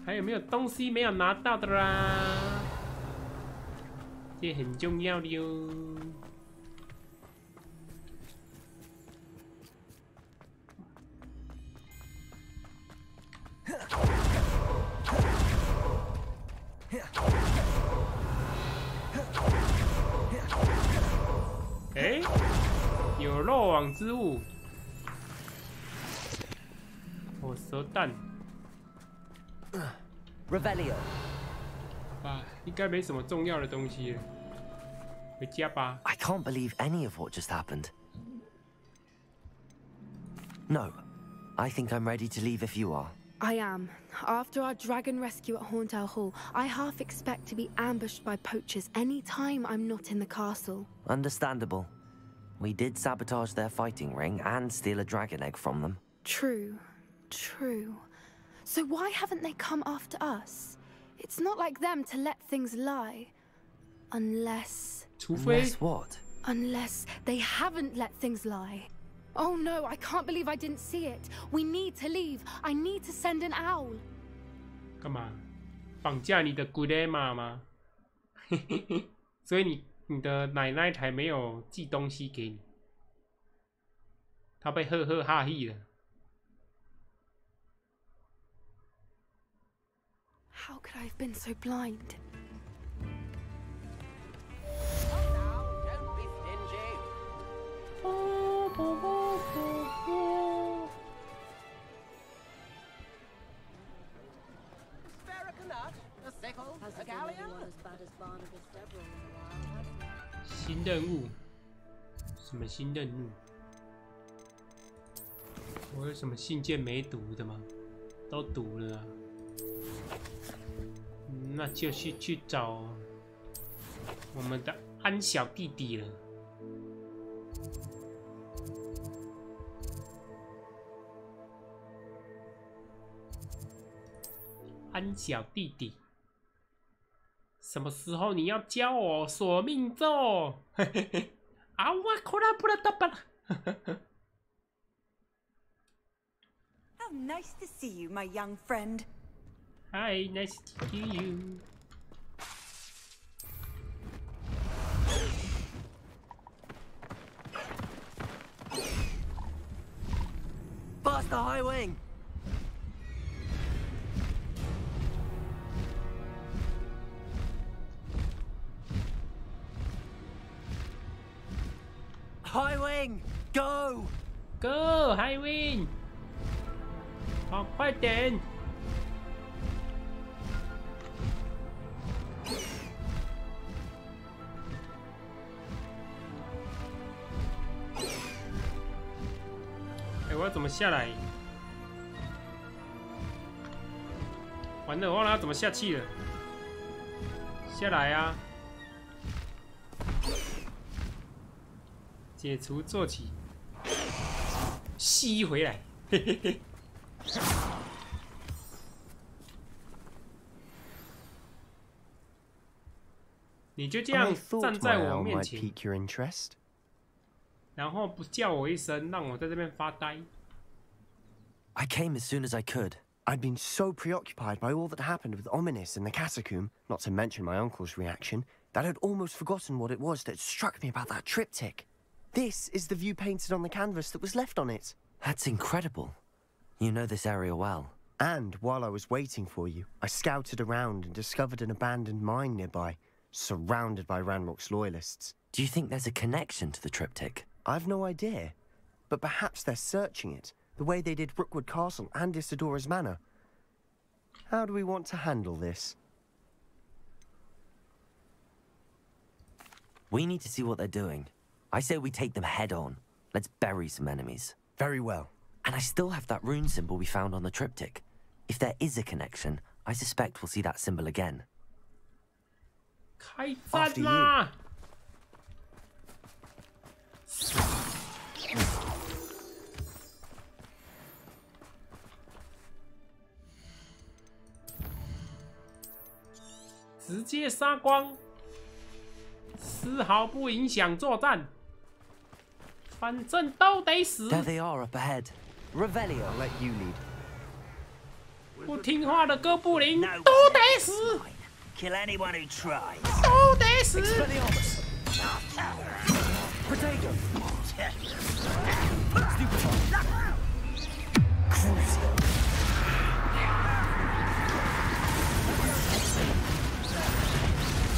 还有没有东西没有拿到的啦？这很重要的哟。哎，有漏网之物，火蛇蛋。Revelio。啊，应该没什么重要的东西了，回家吧。I can't believe any of what just happened. No, I think I'm ready to leave if you are. I am. After our dragon rescue at Hauntel Hall, I half expect to be ambushed by poachers any time I'm not in the castle. Understandable. We did sabotage their fighting ring and steal a dragon egg from them. True. So why haven't they come after us? It's not like them to let things lie. Unless... Unless what? Unless they haven't let things lie. Oh no, I can't believe I didn't see it. We need to leave. I need to send an owl. 干嘛？绑架你的 grandma 吗？所以你的奶奶才没有寄东西给你，她被呵呵哈嘿了。How could I have been so blind? A sickle, a galleon. 新任务？什么新任务？我有什么信件没读的吗？都读了啊。那就是去找我们的安小弟弟了。安小弟弟，什么时候你要教我索命咒？啊，我可拉不拉达巴拉。How nice to see you, my young friend. Hi, nice to see you. Bust the high wing! High wing! Go! Go, high wing! 好，快点！我要怎么下来？完了，我忘了要怎么下气了。下来啊！解除坐骑，吸回来，嘿嘿嘿。你就这样站在我面前，然后不叫我一声，让我在这边发呆。I came as soon as I could. I'd been so preoccupied by all that happened with Ominis and the catacomb, not to mention my uncle's reaction, that I'd almost forgotten what it was that struck me about that triptych. This is the view painted on the canvas that was left on it. That's incredible. You know this area well. And while I was waiting for you, I scouted around and discovered an abandoned mine nearby, surrounded by Ranrock's loyalists. Do you think there's a connection to the triptych? I've no idea, but perhaps they're searching it, the way they did Rookwood Castle and Isidora's Manor. How do we want to handle this? We need to see what they're doing. I say we take them head on. Let's bury some enemies. Very well. And I still have that rune symbol we found on the triptych. If there is a connection, I suspect we'll see that symbol again. 开战啦！直接杀光，丝毫不影响作战。反正都得死。 There they are up ahead. Revelio. I'll let you lead. 不听话的哥布林都得死， Kill anyone who tries. 都得死。 Potato.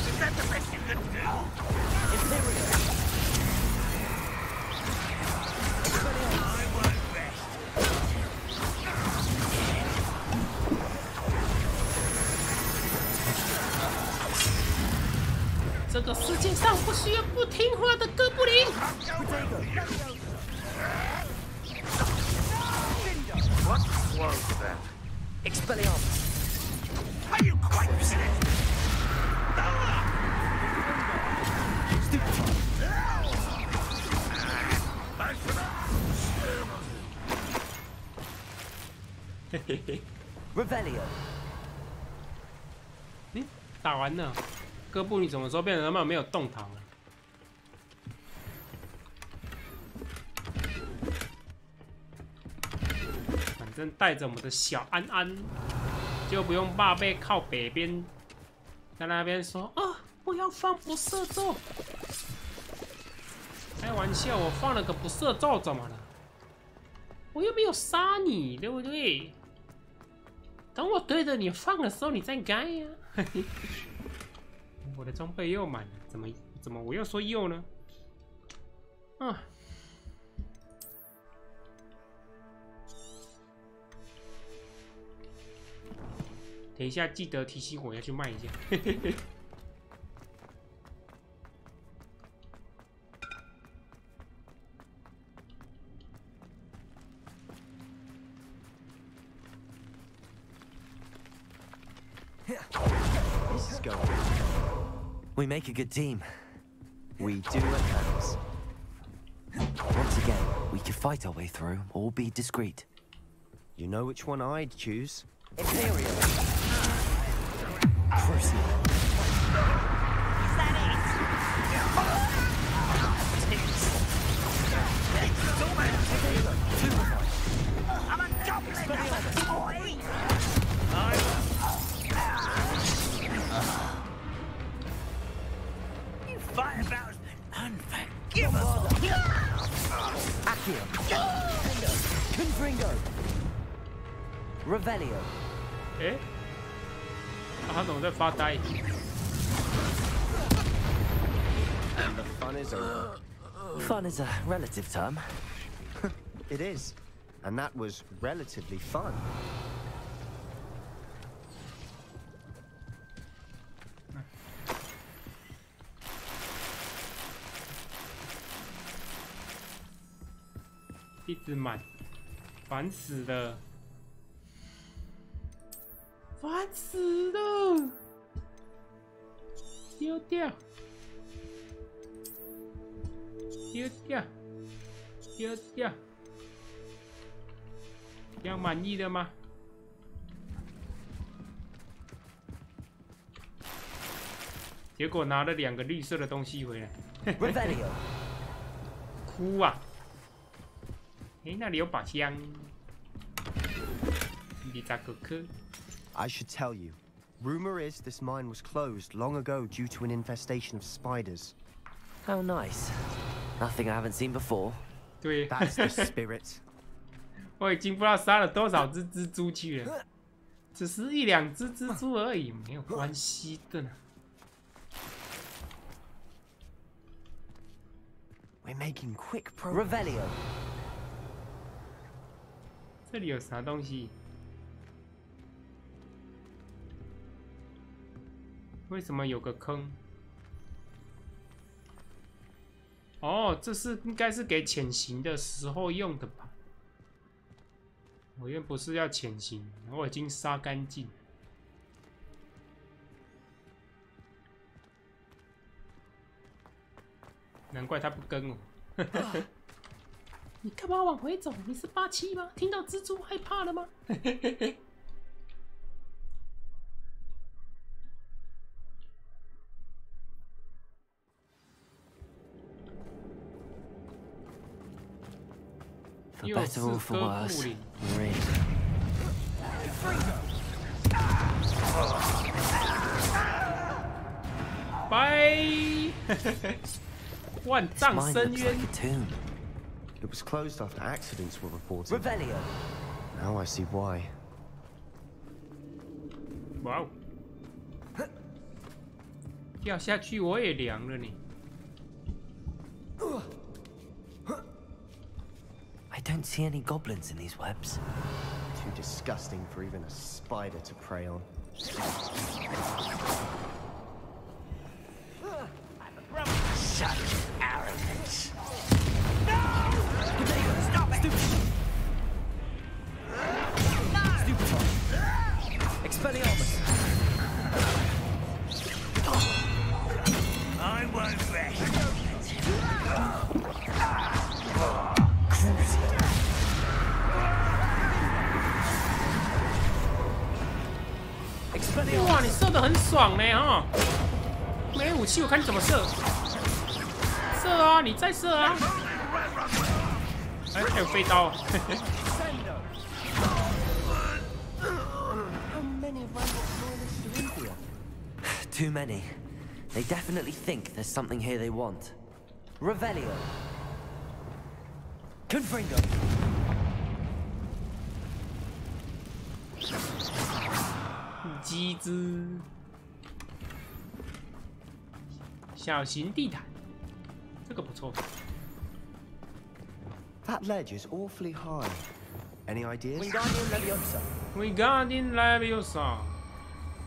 Is that the best you can do? I won't rest. 这个世界上不需要不听话的哥布林。 What was that? Expelliarmus. Are you quite sick? Revelio. 打完了，哥布林什么时候变成他们没有动弹了？反正带着我们的小安安，就不用怕被靠北边，在那边说啊，不要放不射咒。开玩笑，我放了个不射咒怎么了？我又没有杀你，对不对？等我对着你放的时候，你再改呀、啊。我的装备又满了，怎么我又说又呢？啊！等一下记得提醒我要去卖一下。This is going. We make a good team. We do at times. Once again, we could fight our way through or be discreet. You know which one I'd choose? Imperial. Crucial. Is that it? I'm a goblin, not a toy! You firebrowsmen, unforgivable! Accio. Confringo. Revelio. 哎，他怎么在发呆？ And the fun is over. Fun is a relative term. It is. And that was relatively fun. 一直满，烦死了，烦死了，丢掉，丢掉，丢掉，这样满意了吗？结果拿了2个绿色的东西回来，哭啊！ 哎，那里有把枪。你咋个磕？ I should tell you. Rumor is this mine was closed long ago due to an infestation of spiders. How nice. Nothing I haven't seen before. 对 That's the spirit. 我已经不知道杀了多少只蜘蛛去了，只是1、2只蜘蛛而已，没有关系的呢。 We're making quick progress. Revelio. 这里有啥东西？为什么有个坑？哦，这是应该是给潜行的时候用的吧？我又不是要潜行，我已经杀干净。难怪他不跟我。你干嘛往回走？你是87吗？听到蜘蛛害怕了吗？For better or for worse, we're in. 拜！万丈深渊。 It was closed after accidents were reported. Revelio. Now I see why. 哇哦！掉下去我也凉了你。 I don't see any goblins in these webs. Too disgusting for even a spider to prey on. Such arrogance. Stop it! Stupefy. Expelliarmus. I won't rest. Expelliarmus. 哇，你射得很爽呢哈！没武器，我看你怎么射。射啊，你再射啊！哎，还有飞刀。Too many. They definitely think there's something here they want. Revelio. Confringo. 机智。小型地毯，这个不错。 That ledge is awfully high. Any ideas? Wingardium Leviosa，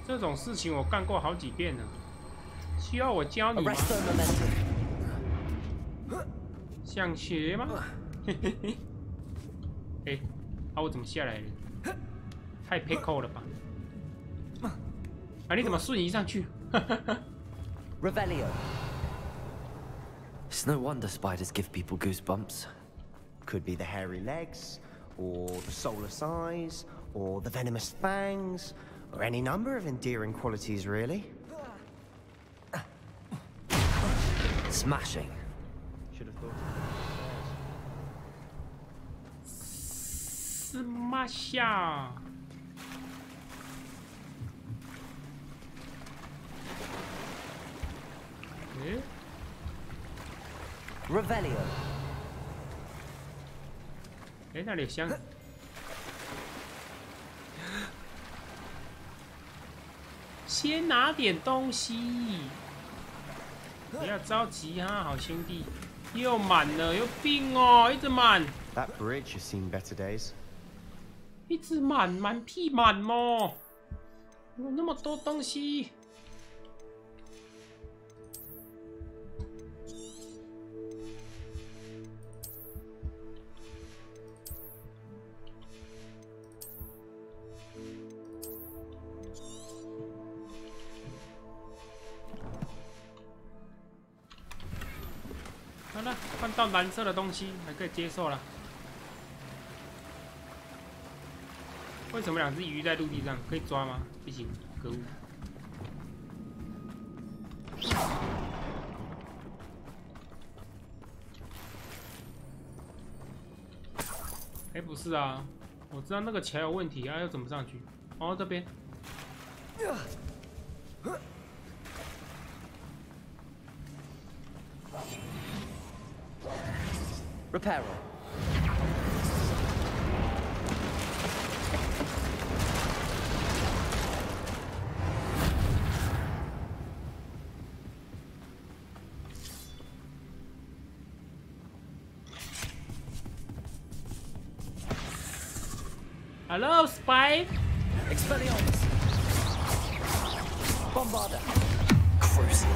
这种事情我干过好几遍了，需要我教你吗？想学吗？嘿嘿嘿。哎，啊，我怎么下来了？太 pickle 了吧！啊，你怎么瞬移上去？ Revelio. It's no wonder spiders give people goosebumps. Could be the hairy legs, or the soulless eyes, or the venomous fangs, or any number of endearing qualities, really. Smashing. Should have thought of Smash! 哎 Revelio. 哎，那里有箱。先拿点东西，不要着急哈，好兄弟。又满了，有病哦，一直满。 That bridge has seen better days. 一直满，满屁满哦！有那么多东西。好了，看到蓝色的东西还可以接受了。为什么两只鱼在陆地上？可以抓吗？不行，可恶！哎，不是啊，我知道那个桥有问题啊，要怎么上去？哦，这边。Reparo. Hello, Spy. Expelliarmus. Bombarda. Crucial.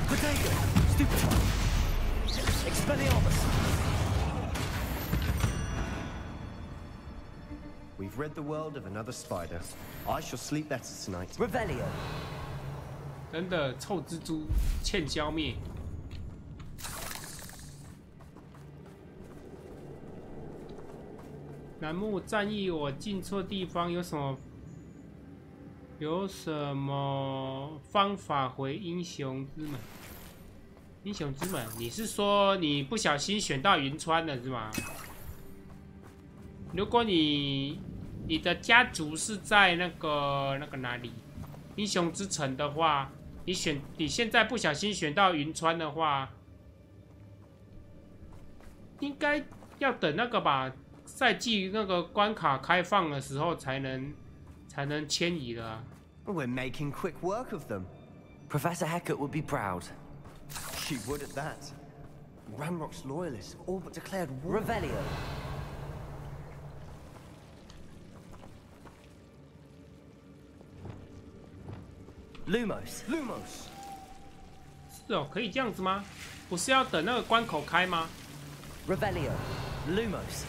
Potato. Stupefy. Expelliarmus. We've rid the world of another spider. I shall sleep better tonight. Revelio. 真的，臭蜘蛛欠消灭。楠木战役，我进错地方，有什么方法回英雄之门？英雄之门，你是说你不小心选到云川了是吗？如果你的家族是在那个哪里英雄之城的话，你现在不小心选到云川的话，应该要等那个吧，赛季那个关卡开放的时候才能迁移了啊。We're making quick work of them. Professor Hecat would be proud. She would at that. Ranrock's loyalists all but declared war. Revelio. Lumos. Lumos. 是哦，可以这样子吗？不是要等那个关口开吗 Revelio. Lumos.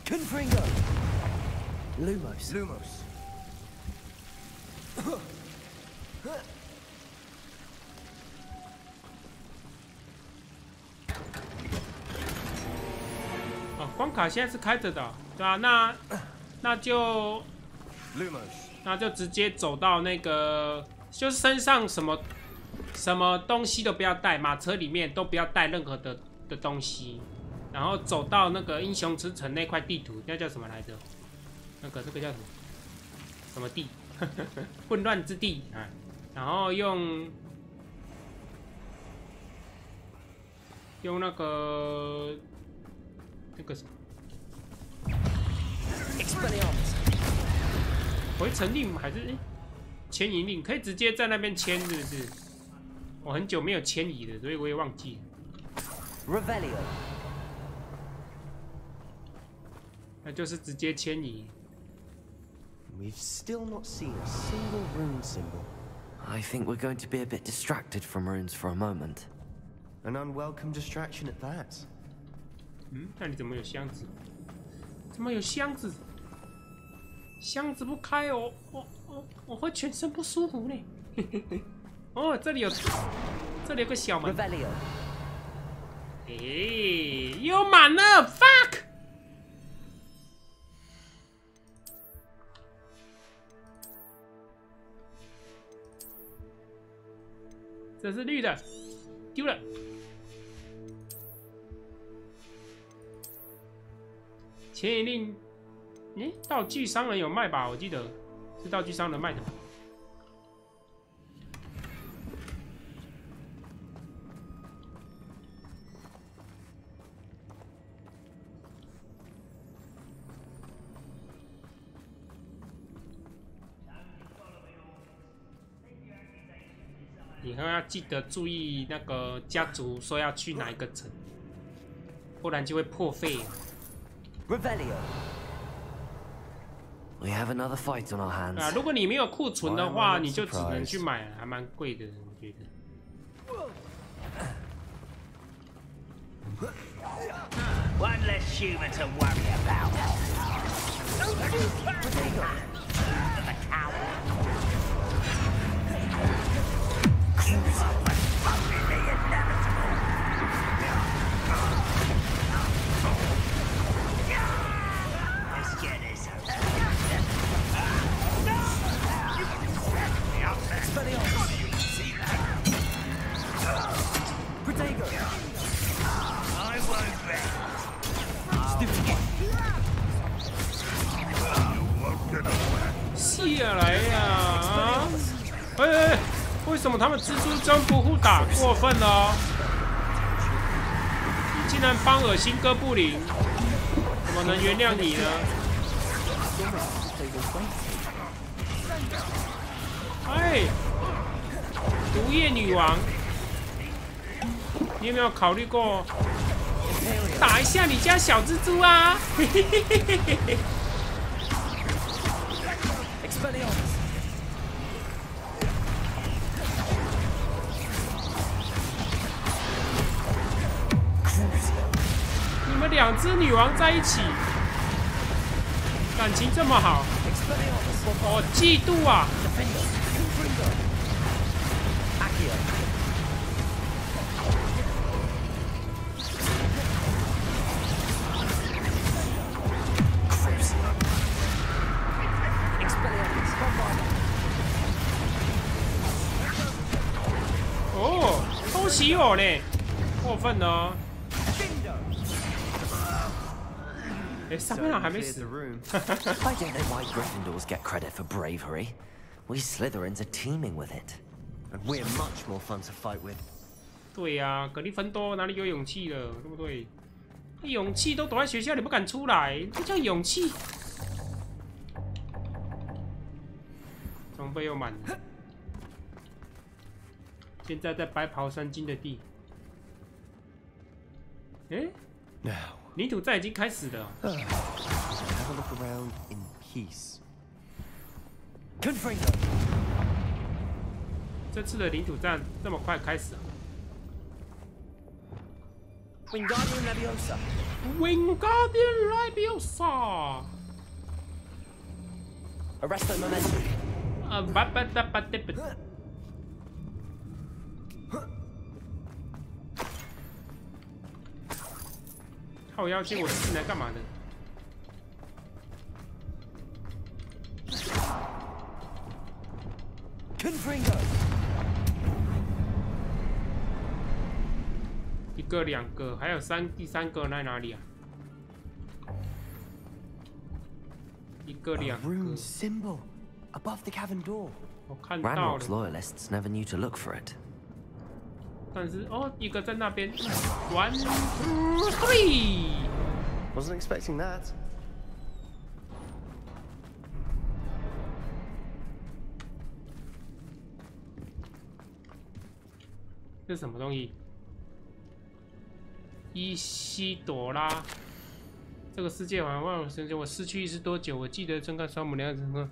Confringo. Lumos. Lumos. 哦，关卡现在是开着的，对啊，那就直接走到那个，就是身上什么东西都不要带，马车里面都不要带任何的东西，然后走到那个英雄之城那块地图，那叫什么来着？这个叫什么？什么地？混乱之地啊！然后用那个什么回城令还是迁移令？可以直接在那边迁，是不是？我很久没有迁移了，所以我也忘记了。Revelio. 那就是直接迁移。We've still not seen a single rune symbol. I think we're going to be a bit distracted from runes for a moment. An unwelcome distraction at that. 那你怎么有箱子？怎么有箱子？箱子不开哦，我会全身不舒服呢。哦，这里有个小门。Revelio. 又满了 ，fuck！ 这是绿的，丢了。迁移令，道具商人有卖吧？我记得是道具商人卖的吧。以后要记得注意那个家族说要去哪一个城，不然就会破费。Revelio. We have another fight on our hands. 啊，如果你没有库存的话，你就只能去买，还蛮贵的，我觉得。One less human to worry about. I won't bet. 下来呀！啊！为什么他们蜘蛛针不互打？过分了哦！你竟然帮恶心哥布林，怎么能原谅你呢？哎，毒液女王，你有没有考虑过打一下你家小蜘蛛啊？嘿嘿嘿嘿嘿嘿。你们两只女王在一起，感情这么好，我嫉妒啊！哦，偷袭我嘞，过分了哦！哎，上面还没 Cleared 死 the。room. I don't know why Gryffindors get credit for bravery. We Slytherins are teeming with it. And we're much more fun to fight with. 对呀、格里芬多哪里有勇气了，对不对？勇气都躲在学校里不敢出来，这叫勇气。装备又满了，现在在白袍山金的地。哎， Now, 领土战已经开始了。 have a look around in peace. Confringo! 这次的领土战这么快开始啊 Wingardium Leviosa!！Wingardium Leviosa！ Arresto Momentum! 靠腰接我进来干嘛的？ Confringo! 一个、两个，还有第三个在哪里啊？一个、两 A 个， rune symbol above the cavern door. 我看到 Ranrock's 了。 loyalists never knew to look for it. 但是哦，一个在那边。One, two, three。 Wasn't expecting that. 这是什么东西？伊西朵拉。这个世界好像忘了神经，我失去意识多久？我记得睁开双目两眼后，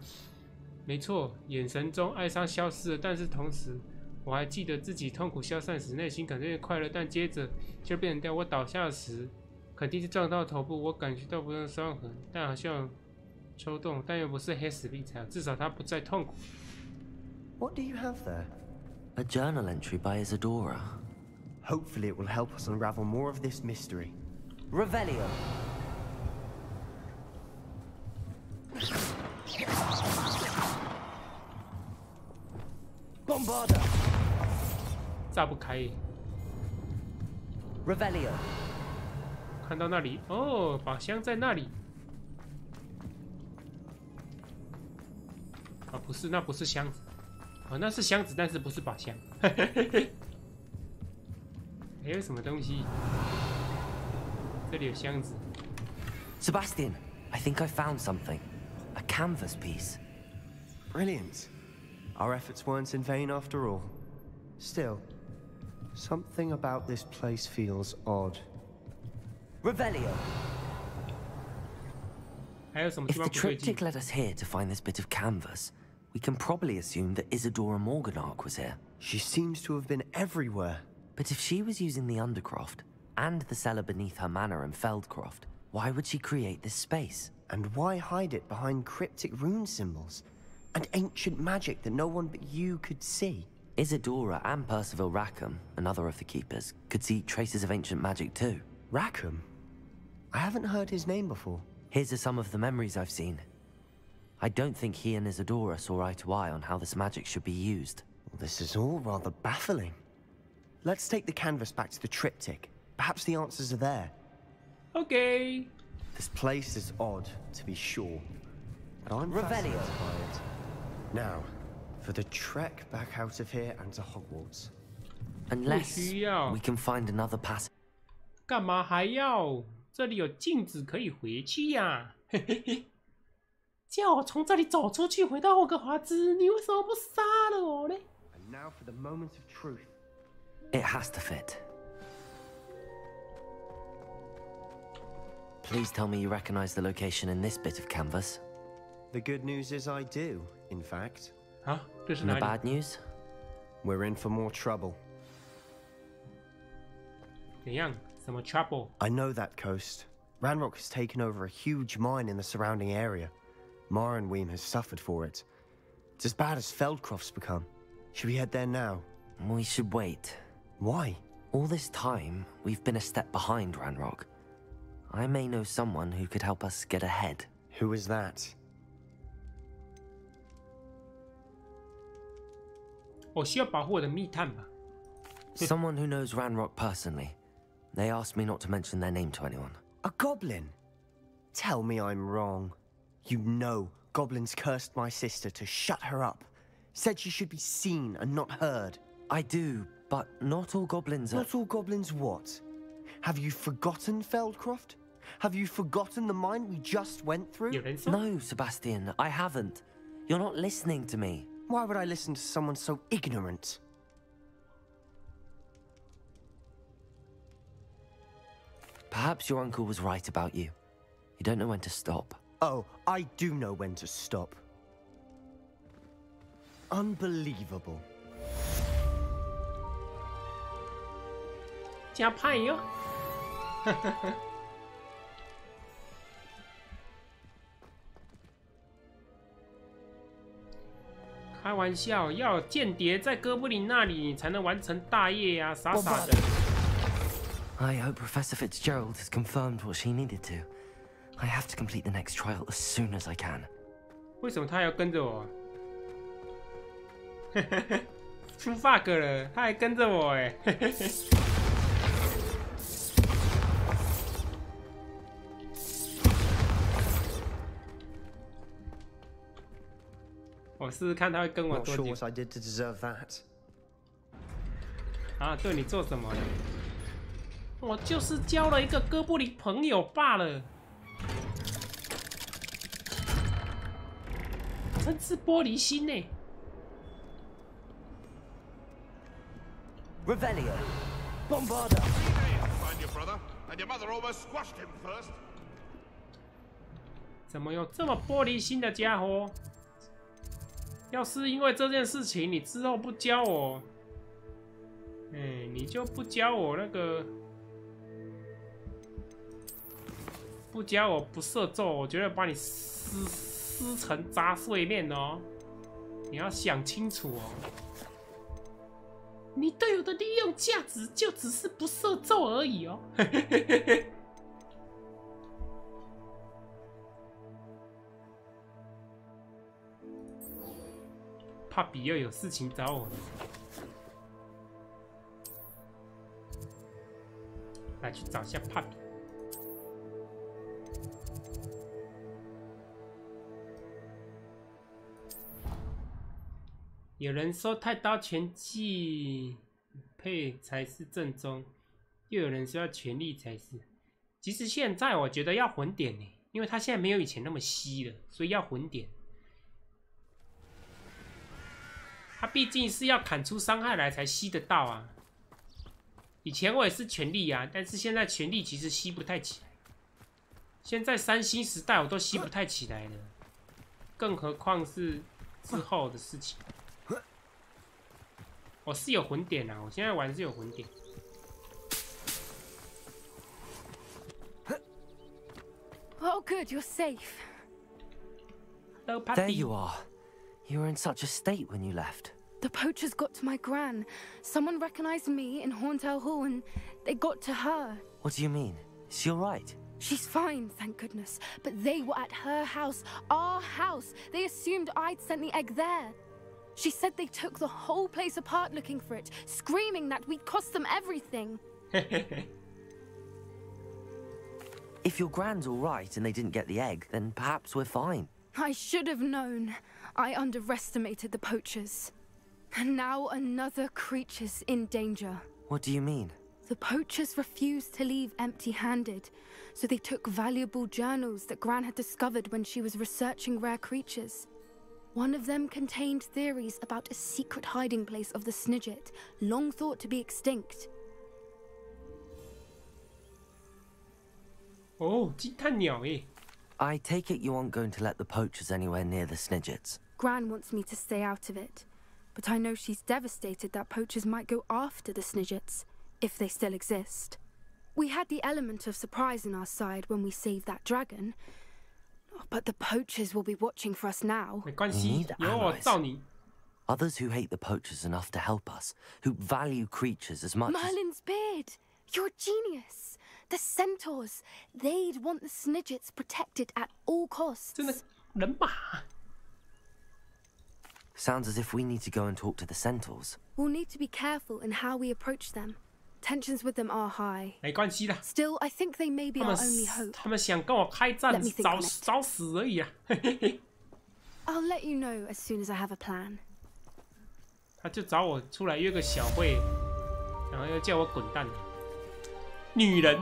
没错，眼神中哀伤消失了，但是同时我还记得自己痛苦消散时内心感觉快乐，但接着就变成掉。我倒下时肯定是撞到头部，我感觉到不同伤痕，但好像抽动，但又不是黑死病才好，至少他不再痛苦。 What do you have there? A journal entry by Isadora. Hopefully, it will help us unravel more of this mystery. Revelio. Bombarda. 炸不开耶。 Revelio. 看到那里哦，宝箱在那里。啊，不是，那不是箱子。哦，那是箱子，但是不是宝箱。还有什么东西？这里有箱子。 Sebastian, I think I found something. A canvas piece. Brilliant. Our efforts weren't in vain after all. Still, something about this place feels odd. Revelio. 还有什么地 If 方 the 不对劲？ triptych led us here to find this bit of canvas, we can probably assume that Isadora Morganach was here. She seems to have been everywhere. But if she was using the Undercroft and the cellar beneath her manor in Feldcroft, why would she create this space? And why hide it behind cryptic rune symbols? And ancient magic that no one but you could see? Isadora and Percival Rackham, another of the keepers, could see traces of ancient magic too. Rackham? I haven't heard his name before. Here's are some of the memories I've seen. I don't think he and Isadora saw eye to eye on how this magic should be used. Well, this is all rather baffling. Let's take the canvas back to the triptych. Perhaps the answers are there. Okay. This place is odd, to be sure. But I'm fascinated by it. Now, for the trek back out of here and to Hogwarts. Unless 不需要。 we can find another passage. 干嘛还要？这里有镜子可以回去呀、嘿嘿嘿。叫我从这里走出去，回到霍格华兹，你为什么不杀了我呢？ And now for the moment of truth. It has to fit. Please tell me you recognize the location in this bit of canvas. The good news is I do, in fact. 啊，这是 And 哪 the 里？ bad news? We're in for more trouble. 怎样？什么 trouble？ I know that coast. Ranrock has taken over a huge mine in the surrounding area. Marrenweem has suffered for it. It's as bad as Feldcroft's become. Should we head there now? We should wait. Why? All this time, we've been a step behind Ranrock. I may know someone who could help us get ahead. Who is that? 我需要保护我的密探吧。 Someone who knows Ranrock personally. They asked me not to mention their name to anyone. A goblin? Tell me I'm wrong. You know goblins cursed my sister to shut her up. Said she should be seen and not heard. I do, but not all goblins are... Not all goblins what? Have you forgotten Feldcroft? Have you forgotten the mine we just went through? No, Sebastian, I haven't. You're not listening to me. Why would I listen to someone so ignorant? Perhaps your uncle was right about you. You don't know when to stop. Oh, I do know when to stop. Unbelievable. 加派哟！开玩笑，要有间谍在哥布林那里，你才能完成大业呀、啊！傻傻的。I hope Professor Fitzgerald has confirmed what she needed to. I have to complete the next trial as soon as I can. 为什么他还要跟着我？出 bug 了，他还跟着我哎！我试试看他会跟我多久。啊，对你做什么了？我就是交了一个哥布林朋友罢了。真是玻璃心呢。Revelio, Bombarda. Find your brother, and your mother almost squashed him first. 怎么有这么玻璃心的家伙？要是因为这件事情你之后不教我，你就不教我那个，不教我不射咒，我绝对把你撕成杂碎面哦！你要想清楚哦。你对我的利用价值就只是不射咒而已哦。怕比又有事情找我了，来去找一下帕比。有人说太刀拳技配才是正宗，又有人说要全力才是。其实现在我觉得要混点呢，因为他现在没有以前那么稀了，所以要混点。他毕竟是要砍出伤害来才吸得到啊。以前我也是全力啊，但是现在全力其实吸不太起来。现在3星时代我都吸不太起来了，更何况是之后的事情。我是有混点啊，我现在玩是有混点。Oh, good, you're safe. Hello, Patty. There you are. You were in such a state when you left. The poachers got to my gran. Someone recognized me in Horntail Hall and they got to her. What do you mean? Is she alright? She's fine, thank goodness. But they were at her house, our house. They assumed I'd sent the egg there. She said they took the whole place apart looking for it, screaming that we'd cost them everything. If your gran's alright and they didn't get the egg, then perhaps we're fine. I should have known. I underestimated the poachers. And now another creature's in danger. What do you mean? The poachers refused to leave empty-handed, so they took valuable journals that Gran had discovered when she was researching rare creatures. One of them contained theories about a secret hiding place of the Snidget, long thought to be extinct. Oh, 惊叹鸟耶! I take it you aren't going to let the poachers anywhere near the Snidgets. Gran wants me to stay out of it, but I know she's devastated that poachers might go after the Snidgets, if they still exist. We had the element of surprise on our side when we saved that dragon, but the poachers will be watching for us now. We need allies. Others who hate the poachers enough to help us, who value creatures as much Merlin's beard! You're a genius! The centaurs! They'd want the Snidgets protected at all costs. Sounds as if we need to go and talk to the centaurs. We'll need to be careful in how we approach them. Tensions with them are high. 没关系啦。 Still, I think they may be our only hope. 他们想跟我开战， Let me think on it. 找死而已啊！ I'll let you know as soon as I have a plan. 他就找我出来约个小会，然后又叫我滚蛋。女人。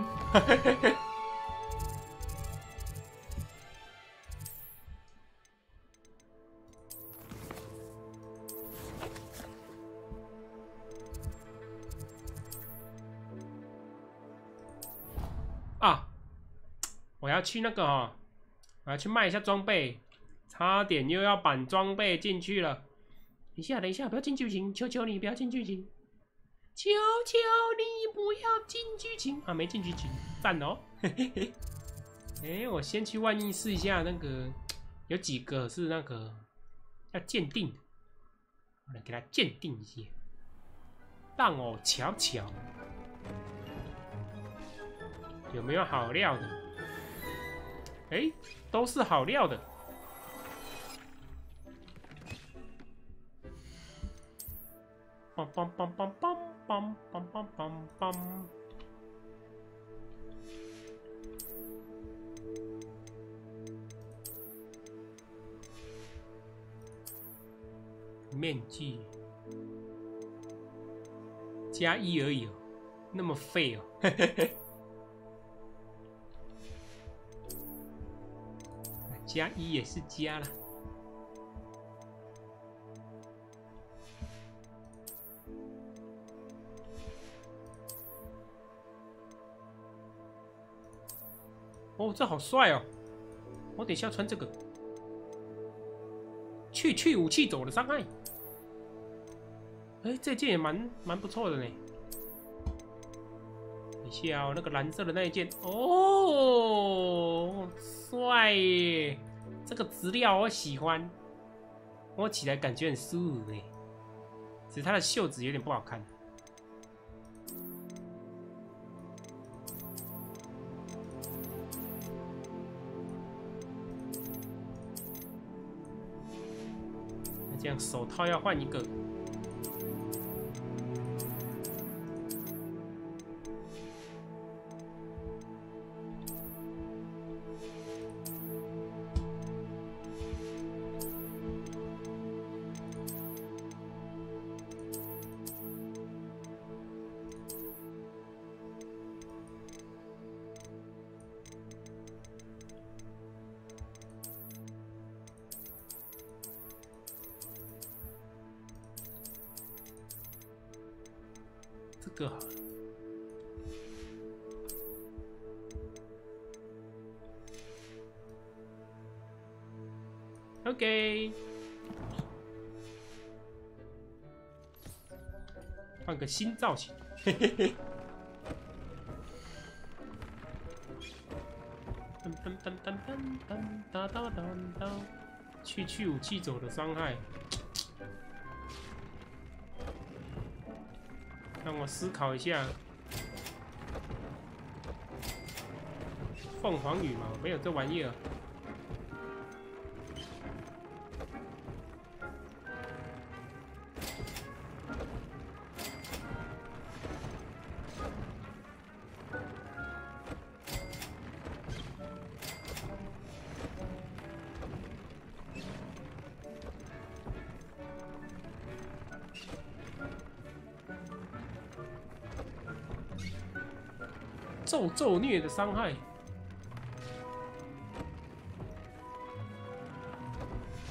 啊！我要去那个哦，我要去卖一下装备，差点又要绑装备进去了。等一下，不要进剧情，求求你不要进剧情，求求你不要进剧情啊！没进剧情，赞哦！哎，我先去万一试一下那个，有几个是那个要鉴定，我来给他鉴定一下，让我瞧瞧。 有没有好料的？哎，都是好料的。梆梆梆梆梆梆梆梆梆梆。面具加1而已哦，那么废哦。加1也是加了。哦，这好帅哦！我等一下穿这个，去武器走的伤害。哎，这件也蛮不错的呢。等一下哦，那个蓝色的那一件，哦，帅耶！这个质料我喜欢，摸起来感觉很舒服哎。只是它的袖子有点不好看。那这样手套要换一个。 这个好了。OK， 换个新造型，嘿嘿嘿。去武器走的伤害。 让我思考一下，凤凰羽毛没有这玩意儿。咒虐的伤害，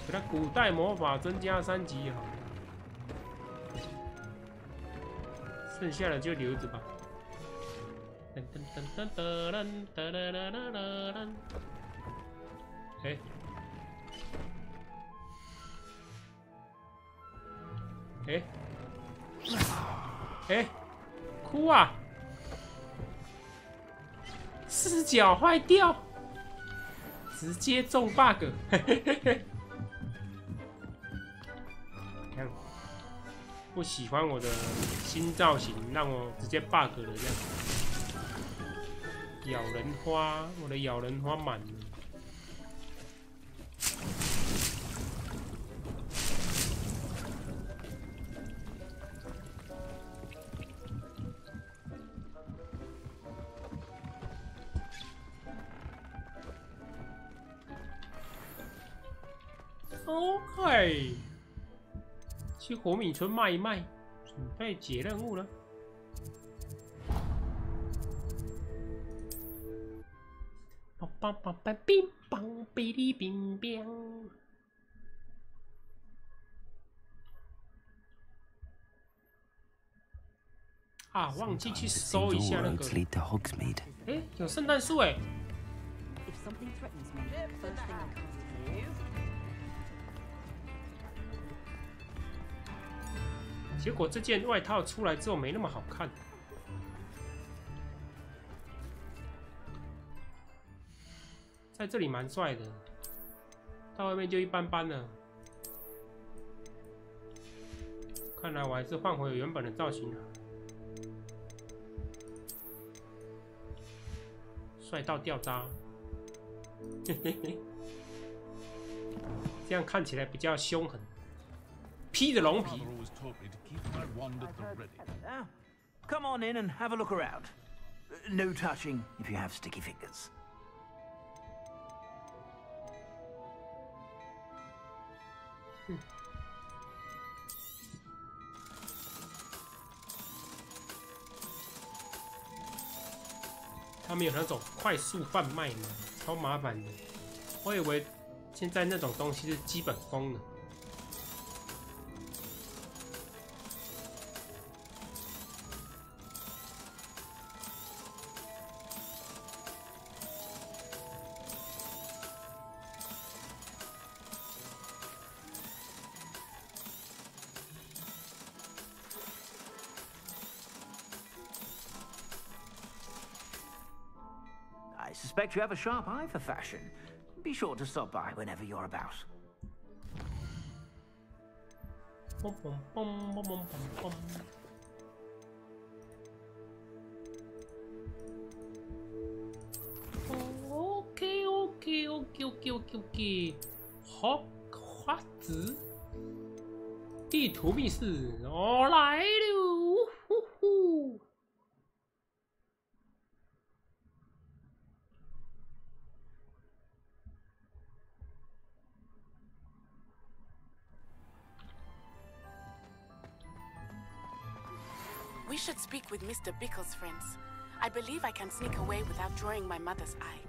给他古代魔法增加3级好了，剩下的就留着吧。哎，哭啊！ 视角坏掉，直接中 bug， 看，不喜欢我的新造型，让我直接 bug 了这样。咬人花，我的咬人花满了。哎，去火米村卖一卖，准备解任务了。梆梆梆梆乒乓哔哩乒乓。啊，忘记去搜一下那个。哎，有圣诞树哎。结果这件外套出来之后没那么好看。在这里蛮帅的，到外面就一般般了。看来我还是换回原本的造型了。帅到掉渣，嘿嘿嘿，这样看起来比较凶狠。披着龙皮。Come on in and have a look around. No touching if you have sticky fingers. 他们有那种快速贩卖吗？超麻烦的。我以为现在那种东西是基本功能。I suspect you have a sharp eye for fashion. Be sure to stop by whenever you're about. OK。Hogwarts地图密室，我来了！呼呼。We should speak with Mr. Bickle's friends. I believe I can sneak away without drawing my mother's eye.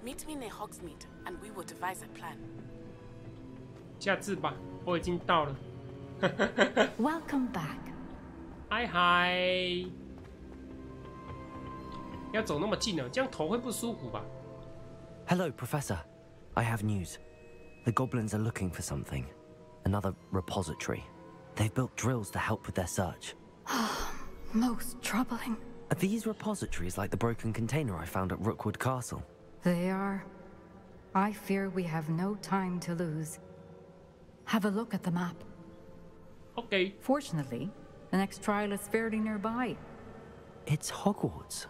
Meet me near Hogsmeade, and we will devise a plan. 下次吧，我已经到了。Welcome back. 嗨嗨！要走那么近呢，这样头会不舒服吧 ？Hello, Professor. I have news. The goblins are looking for something. Another repository. They've built drills to help with their search. Most troubling. Are these repositories like the broken container I found at Rookwood Castle? They are. I fear we have no time to lose. Have a look at the map. Okay. Fortunately, the next trial is fairly nearby. It's Hogwarts.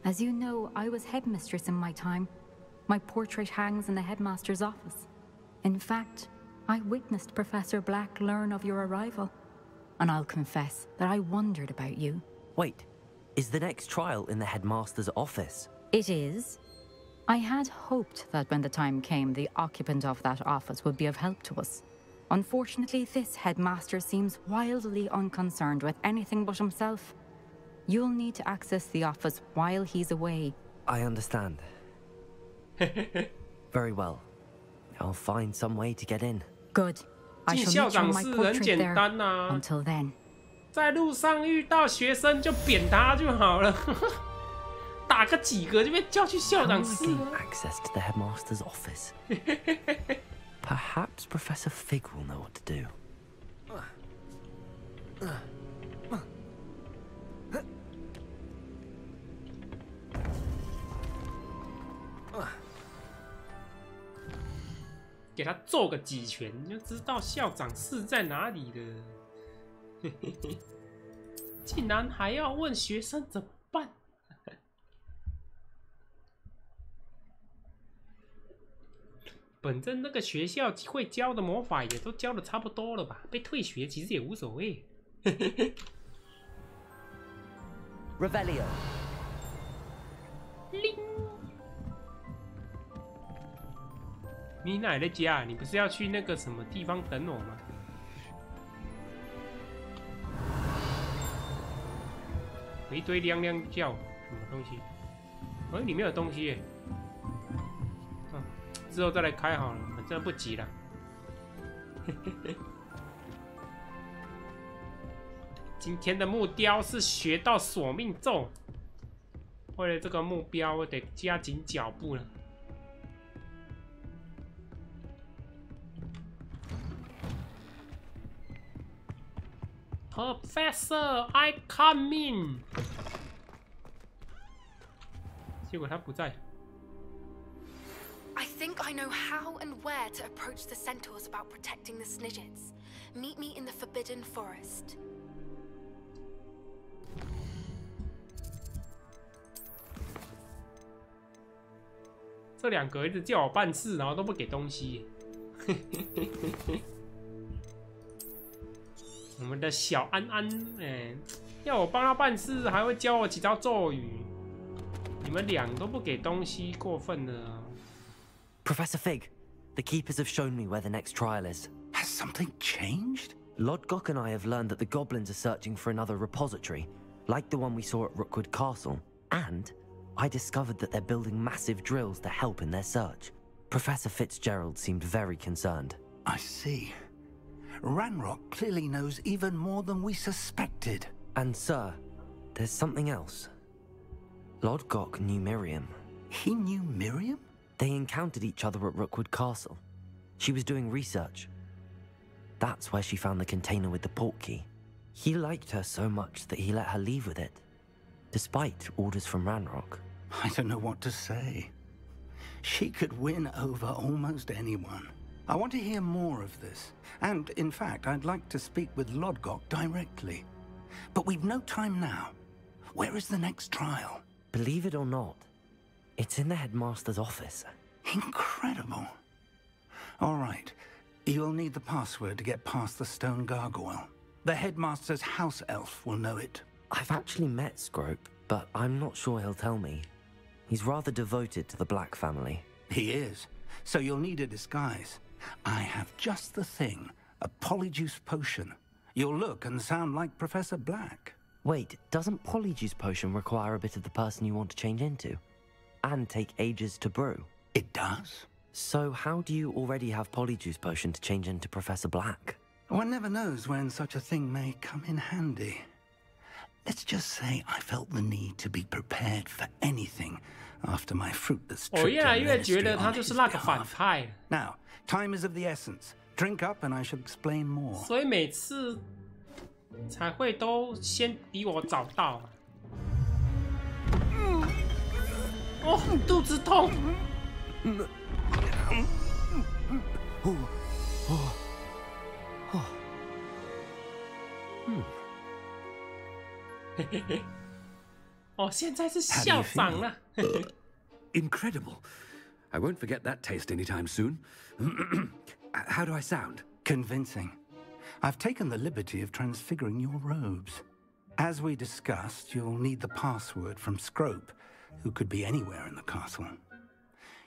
As you know, I was headmistress in my time. My portrait hangs in the headmaster's office. In fact, I witnessed Professor Black learn of your arrival. And I'll confess that I wondered about you. Wait, is the next trial in the headmaster's office? It is. I had hoped that when the time came, the occupant of that office would be of help to us. Unfortunately, this headmaster seems wildly unconcerned with anything but himself. You'll need to access the office while he's away. I understand. Very well. I'll find some way to get in. Good. 进校长室很简单呐、Until then. 在路上遇到学生就扁他就好了，打个几个就被叫去校长室了。Access to the headmaster's office. Perhaps Professor Fig will know what to do. 给他揍个几拳，你就知道校长室在哪里了。竟然还要问学生怎么办？本身那个学校会教的魔法也都教的差不多了吧？被退学其实也无所谓。Revelio。你哪来的家？你不是要去那个什么地方等我吗？有一堆亮亮叫什么东西？哎，里面有东西耶。嗯，之后再来开好了，反正不急了。今天的目标是学到索命咒。为了这个目标，我得加紧脚步了。Professor, I come in。结果他不在。I think I know how and where to approach the centaurs about protecting the Snidgets. Meet me in the Forbidden Forest. 这两个一直叫我办事，然后都不给东西。我们的小安安，要我帮他办事，还会教我几招咒语。你们俩都不给东西，过分了啊。Professor Fig, the keepers have shown me where the next trial is. Has something changed? Lodgok and I have learned that the goblins are searching for another repository, like the one we saw at Rookwood Castle, and I discovered that they're building massive drills to help in their search. Professor Fitzgerald seemed very concerned. I see. Ranrock clearly knows even more than we suspected. And sir, there's something else. Lodgok knew Miriam. He knew Miriam? They encountered each other at Rookwood Castle. She was doing research. That's where she found the container with the portkey. He liked her so much that he let her leave with it, despite orders from Ranrock. I don't know what to say. She could win over almost anyone. I want to hear more of this. And, in fact, I'd like to speak with Lodgok directly. But we've no time now. Where is the next trial? Believe it or not, it's in the headmaster's office. Incredible. All right. You'll need the password to get past the stone gargoyle. The headmaster's house elf will know it. I've actually met Scrope, but I'm not sure he'll tell me. He's rather devoted to the Black family. He is. So you'll need a disguise. I have just the thing. A polyjuice potion. You'll look and sound like Professor Black. Wait, doesn't polyjuice potion require a bit of the person you want to change into? And take ages to brew? It does. So how do you already have polyjuice potion to change into Professor Black? One never knows when such a thing may come in handy. Let's just say I felt the need to be prepared for anything after my fruitless trip to ministry on his behalf. Now, time is of the essence. Drink up and I shall explain more. 所以每次才会都先比我早到。哦，肚子痛。哦，现在是校长了。Incredible. I won't forget that taste anytime soon. How do I sound? Convincing. I've taken the liberty of transfiguring your robes. As we discussed, you'll need the password from Scrope, who could be anywhere in the castle.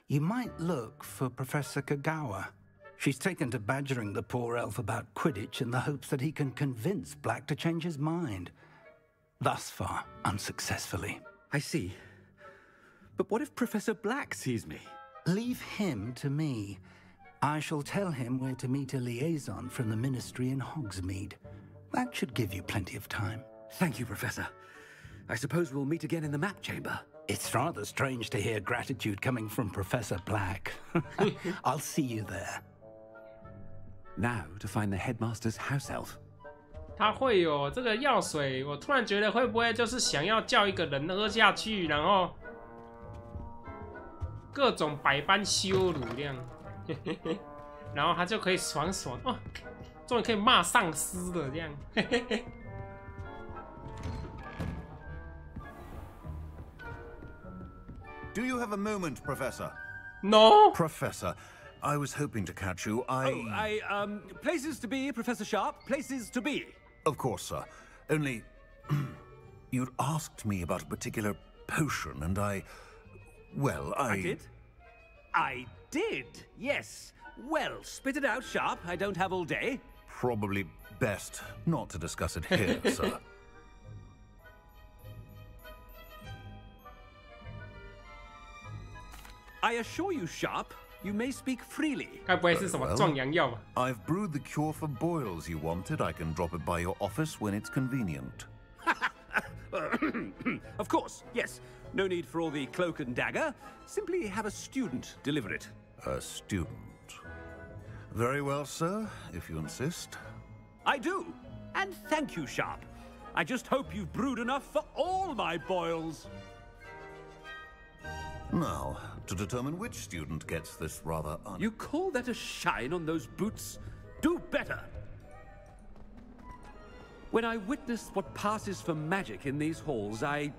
You might look for Professor Kagawa. She's taken to badgering the poor elf about Quidditch in the hopes that he can convince Black to change his mind. Thus far, unsuccessfully. I see. But what if Professor Black sees me? Leave him to me. I shall tell him where to meet a liaison from the Ministry in Hogsmeade. That should give you plenty of time. Thank you, Professor. I suppose we'll meet again in the map chamber. It's rather strange to hear gratitude coming from Professor Black. I'll see you there. Now to find the headmaster's house elf. 他会有这个药水，我突然觉得会不会就是想要叫一个人喝下去，然后各种百般羞辱这样，然后他就可以爽爽哦，终于可以骂上司了这样。Do you have a moment, Professor? No. Professor, I was hoping to catch you. Places to be, Professor Sharp. Places to be. Of course, sir. Only, you'd asked me about a particular potion, and I did? I did, yes. Well, spit it out, Sharp. I don't have all day. Probably best not to discuss it here, sir. I assure you, Sharp, you may speak freely. 该不会是什么壮阳药吧？ I've brewed the cure for boils you wanted. I can drop it by your office when it's convenient. Of course, yes. No need for all the cloak and dagger. Simply have a student deliver it. A student. Very well, sir, if you insist. I do. And thank you, Sharp. I just hope you've brewed enough for all my boils. Now, to determine which student gets this rather You call that a shine on those boots? Do better. When I witness what passes for magic in these halls, I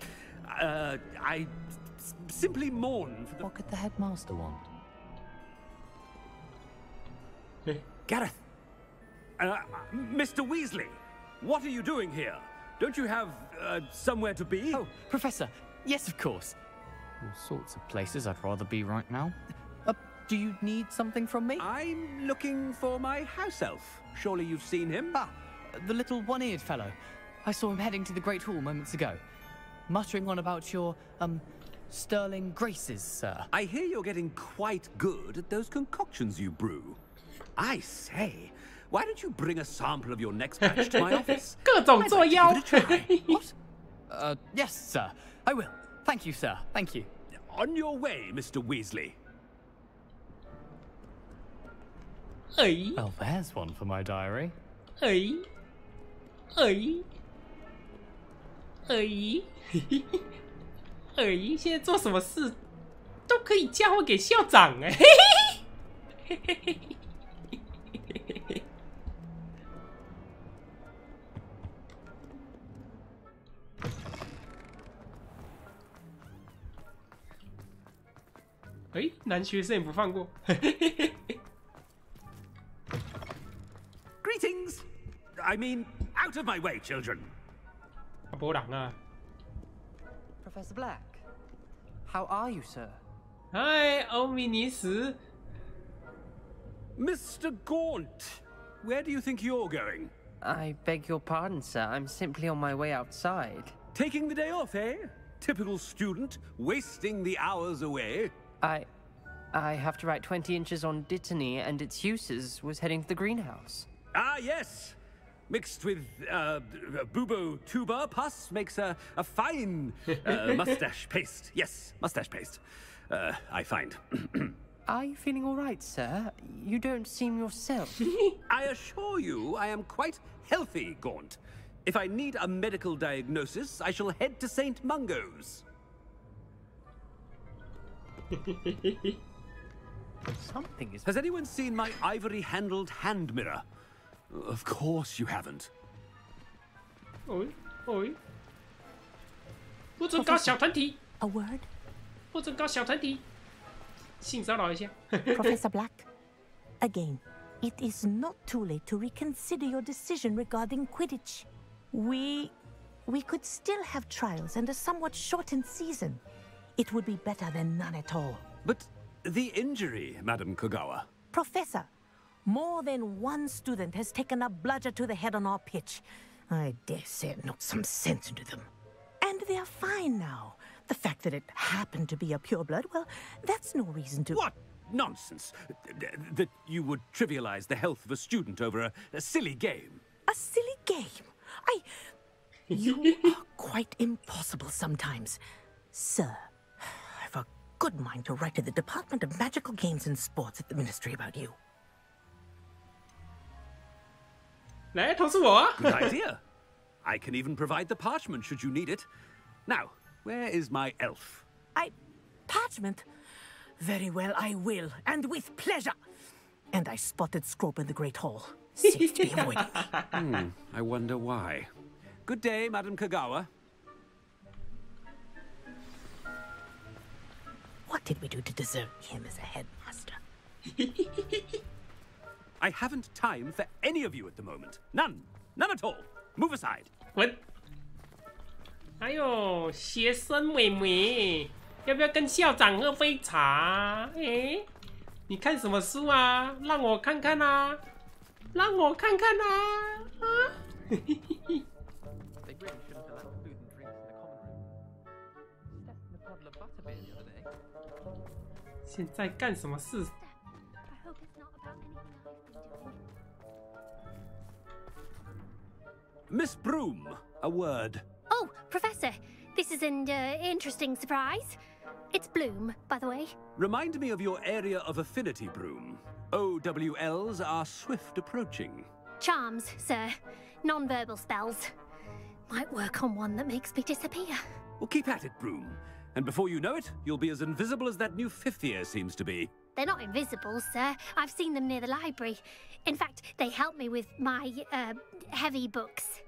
simply mourn for the... What could the headmaster want? Gareth! Mr. Weasley, what are you doing here? Don't you have, somewhere to be? Oh, Professor, yes, of course. All sorts of places I'd rather be right now. Do you need something from me? I'm looking for my house elf. Surely you've seen him? Ah, the little one-eared fellow. I saw him heading to the Great Hall moments ago, muttering on about your, sterling graces, sir. I hear you're getting quite good at those concoctions you brew. I say, why don't you bring a sample of your next batch to my office? 各种作妖。 What? Yes, sir. I will. Thank you, sir. Thank you. On your way, Mr. Weasley. Well, there's one for my diary. 现在做什么事都可以嫁祸给校长哎。哎，男学生也不放过。Greetings! I mean, out of my way, children. 没人啊。 Professor Black, how are you, sir? 嗨，欧米尼斯。 Mr. Gaunt, where do you think you're going? I beg your pardon, sir. I'm simply on my way outside. Taking the day off, eh? Typical student, wasting the hours away. I have to write 20 inches on Dittany and its uses. Was heading to the greenhouse. Ah, yes. Mixed with bubo tuber pus makes a fine mustache paste. Yes, mustache paste. I find. Are you feeling all right, sir? You don't seem yourself. I assure you, I am quite healthy, Gaunt. If I need a medical diagnosis, I shall head to St. Mungo's. Something is... Has anyone seen my ivory-handled hand mirror? Of course you haven't. 不准搞小团体。 A word? 不准搞小团体。性骚扰一下。Professor Black, again, it is not too late to reconsider your decision regarding Quidditch. We could still have trials and a somewhat shortened season. It would be better than none at all. But the injury, Madam Kogawa. Professor, more than one student has taken a bludger to the head on our pitch. I dare say it knocked some sense into them. And they are fine now. The fact that it happened to be a pureblood, well, that's no reason to... What nonsense! That you would trivialize the health of a student over a silly game. A silly game? You are quite impossible sometimes. Sir, I've a good mind to write to the Department of Magical Games and Sports at the Ministry about you. 来，投诉我啊 Good idea. I can even provide the parchment should you need it. Now, where is my elf? Parchment? Very well, I will, and with pleasure. And I spotted Scrope in the Great Hall. Seems to be avoiding me. I wonder why. Good day, Madam Kogawa. What did we do to deserve him as a headmaster? I haven't time for any of you at the moment. None. None at all. Move aside. 滚！哎呦，学生妹妹，要不要跟校长喝杯茶？哎，你看什么书啊？让我看看啊！让我看看啊！啊！现在干什么事？ Miss Broom, a word. Oh, Professor, this is an interesting surprise. It's Bloom, by the way. Remind me of your area of affinity, Broom. OWLs are swift approaching. Charms, sir. Non-verbal spells. Might work on one that makes me disappear. Well, keep at it, Broom. And before you know it, you'll be as invisible as that new 5th year seems to be. They're not invisible, sir. I've seen them near the library. In fact, they help me with my, heavy books.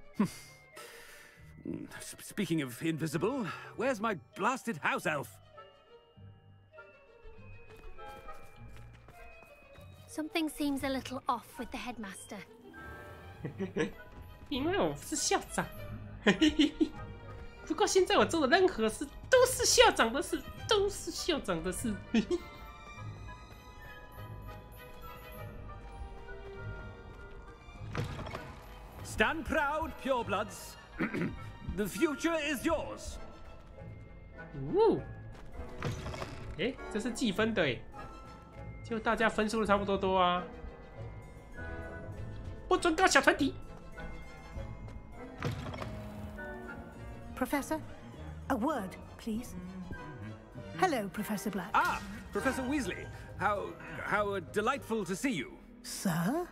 Speaking of invisible, where's my blasted house elf? Something seems a little off with the headmaster. 因为我是校长。不过现在我做的任何事都是校长的事，都是校长的事。Stand proud, purebloods. The future is yours. 哦，哎，这是计分的哎，就大家分数都差不多多啊。不准搞小团体。 Professor, a word, please. Hello, Professor Black. Ah, Professor Weasley. How delightful to see you. Sir?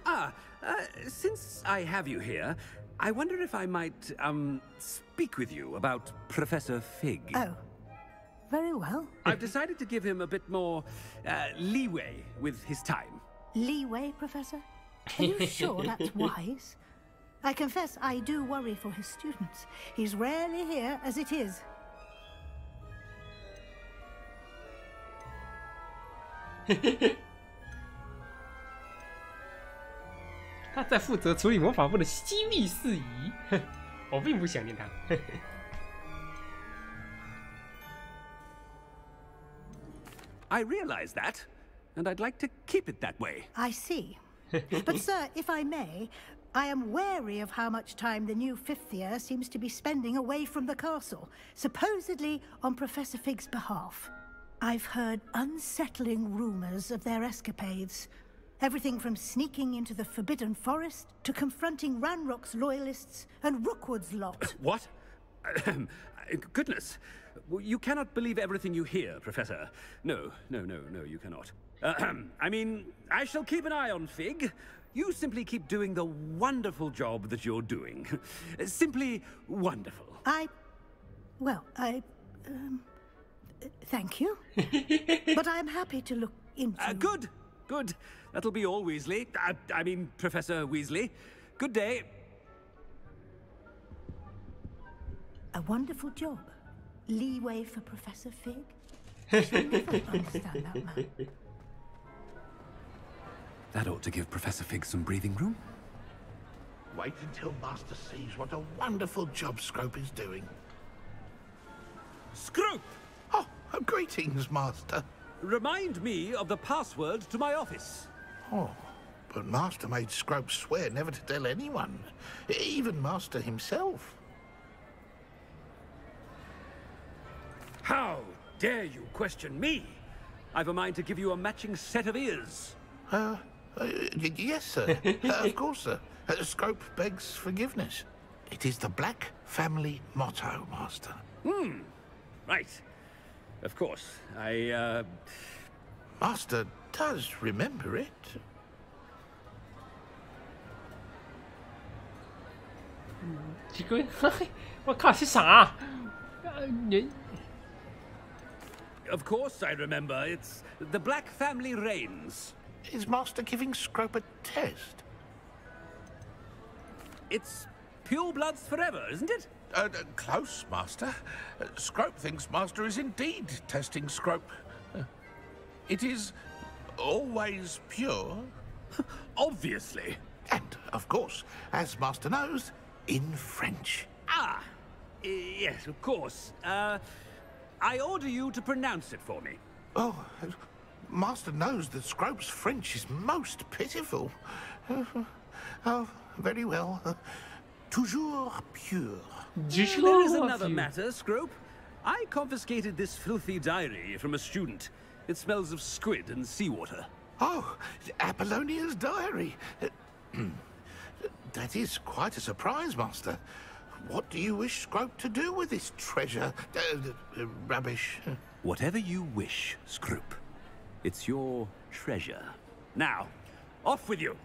Since I have you here, I wonder if I might, speak with you about Professor Fig. Oh, very well. I've decided to give him a bit more, leeway with his time. Leeway, Professor? Are you sure that's wise? I confess I do worry for his students. He's rarely here as it is. 他在负责处理魔法部的机密事宜，我并不想念他。I realize that, and I'd like to keep it that way. I see. But, sir, if I may, I am wary of how much time the new 5th year seems to be spending away from the castle, supposedly on Professor Fig's behalf. I've heard unsettling rumors of their escapades. Everything from sneaking into the Forbidden Forest to confronting Ranrock's loyalists and Rookwood's lot. What? Goodness. You cannot believe everything you hear, Professor. No, you cannot. I mean, I shall keep an eye on Fig. You simply keep doing the wonderful job that you're doing. Simply wonderful. Thank you. But I'm happy to look into... Good. That'll be all, Weasley. I mean, Professor Weasley. Good day. A wonderful job. Leeway for Professor Fig. I shall never understand that man. That ought to give Professor Fig some breathing room. Wait until Master sees what a wonderful job Scrope is doing. Scrope! Oh, greetings, Master. Remind me of the password to my office. Oh, but Master made Scrope swear never to tell anyone, even Master himself. How dare you question me? I've a mind to give you a matching set of ears. Yes, sir. Of course, sir. Scrope begs forgiveness. It is the Black family motto, Master. Right. Of course. Master does remember it. Of course I remember. It's the Black family reigns. Is Master giving Scrope a test? It's purebloods forever, isn't it? Close, Master. Scrope thinks Master is indeed testing Scrope. It is always pure. Obviously. And, of course, as Master knows, in French. Yes, of course. I order you to pronounce it for me. Oh, Master knows that Scrope's French is most pitiful. Oh, very well. Toujours pure. There is another matter, Scrope. I confiscated this filthy diary from a student. It smells of squid and seawater. Oh, Apollonia's diary. That is quite a surprise, Master. What do you wish Scrope to do with this treasure? Rubbish. Whatever you wish, Scrope. It's your treasure. Now, off with you.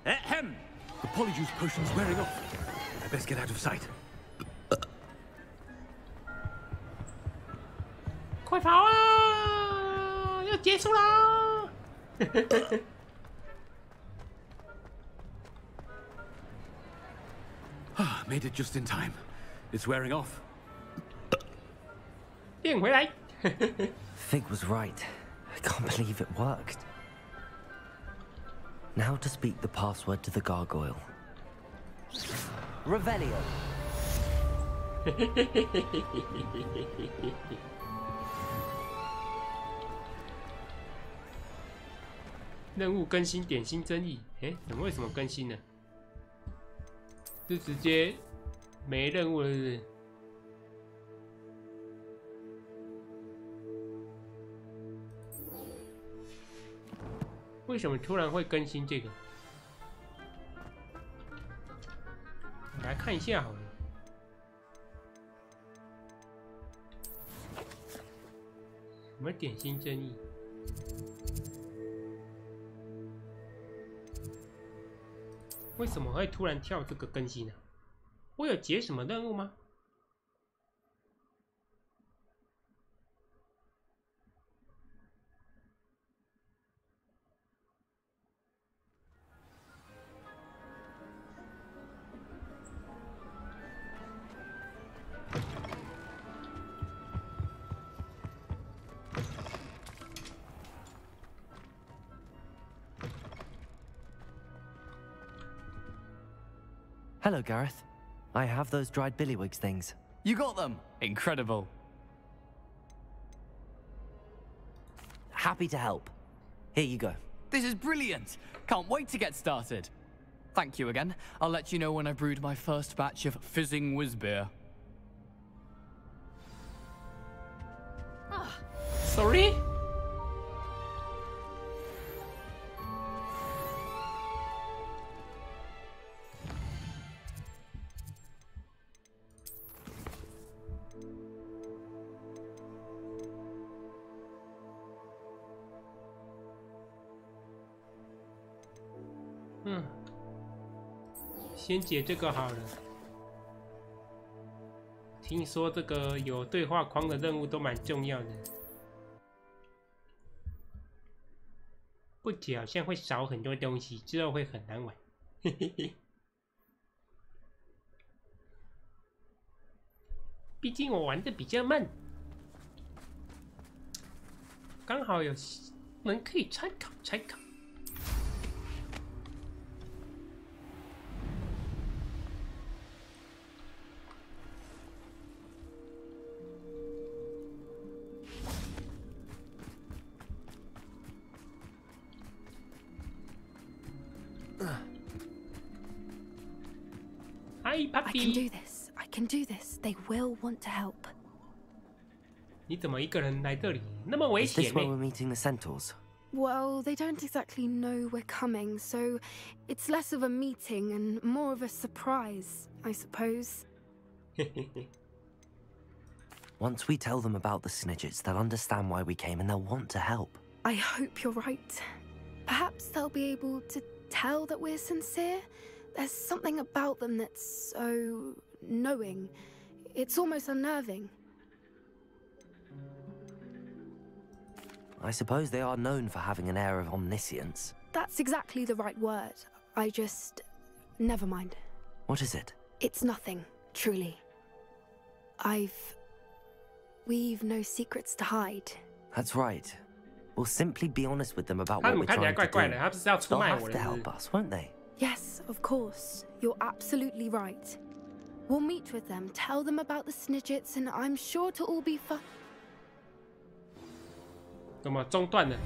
Ahem! The polyjuice potion's wearing off. I best get out of sight. 快跑啊！要结束啦！Made it just in time. It's wearing off. 变回来。Fig was right. I can't believe it worked. Now to speak the password to the gargoyle. Revelio. 任务更新点心争议，为什么更新呢？就直接没任务了，是不是？为什么突然会更新这个？来看一下好了。什么点心争议？为什么会突然跳这个更新呢？我有解什么任务吗？Hello, Gareth. I have those dried billywigs things. You got them? Incredible. Happy to help. Here you go. This is brilliant. Can't wait to get started. Thank you again. I'll let you know when I brewed my first batch of fizzing whiz beer. Sorry? Hmm. 先解这个好了。听说这个有对话框的任务都蛮重要的，不解好像会少很多东西，之后会很难玩。嘿嘿嘿。毕竟我玩的比较慢，刚好有人可以参考参考。Hi, puppy. I can do this. I can do this. They will want to help. 你怎么一个人来这里？那么危 Is 险 this 呢 where we're meeting the centaurs? Well, they don't exactly know we're coming, so it's less of a meeting and more of a surprise, I suppose. Once we tell them about the snidgets, they'll understand why we came and they'll want to help. I hope you're right. Perhaps they'll be able to tell that we're sincere. There's something about them that's so knowing. It's almost unnerving. I suppose they are known for having an air of omniscience. That's exactly the right word. I just... never mind. What is it? It's nothing, truly. We've no secrets to hide. That's right. We'll simply be honest with them about 他 what 们 we're 看起来 trying 怪 to 怪的， do. 他不是要出 They'll 卖 have 我 to 的是不 help 是 us, won't they? Yes, of course. You're absolutely right. We'll meet with them, tell them about the Snidgets, and I'm sure to all be fun. 怎么中断了？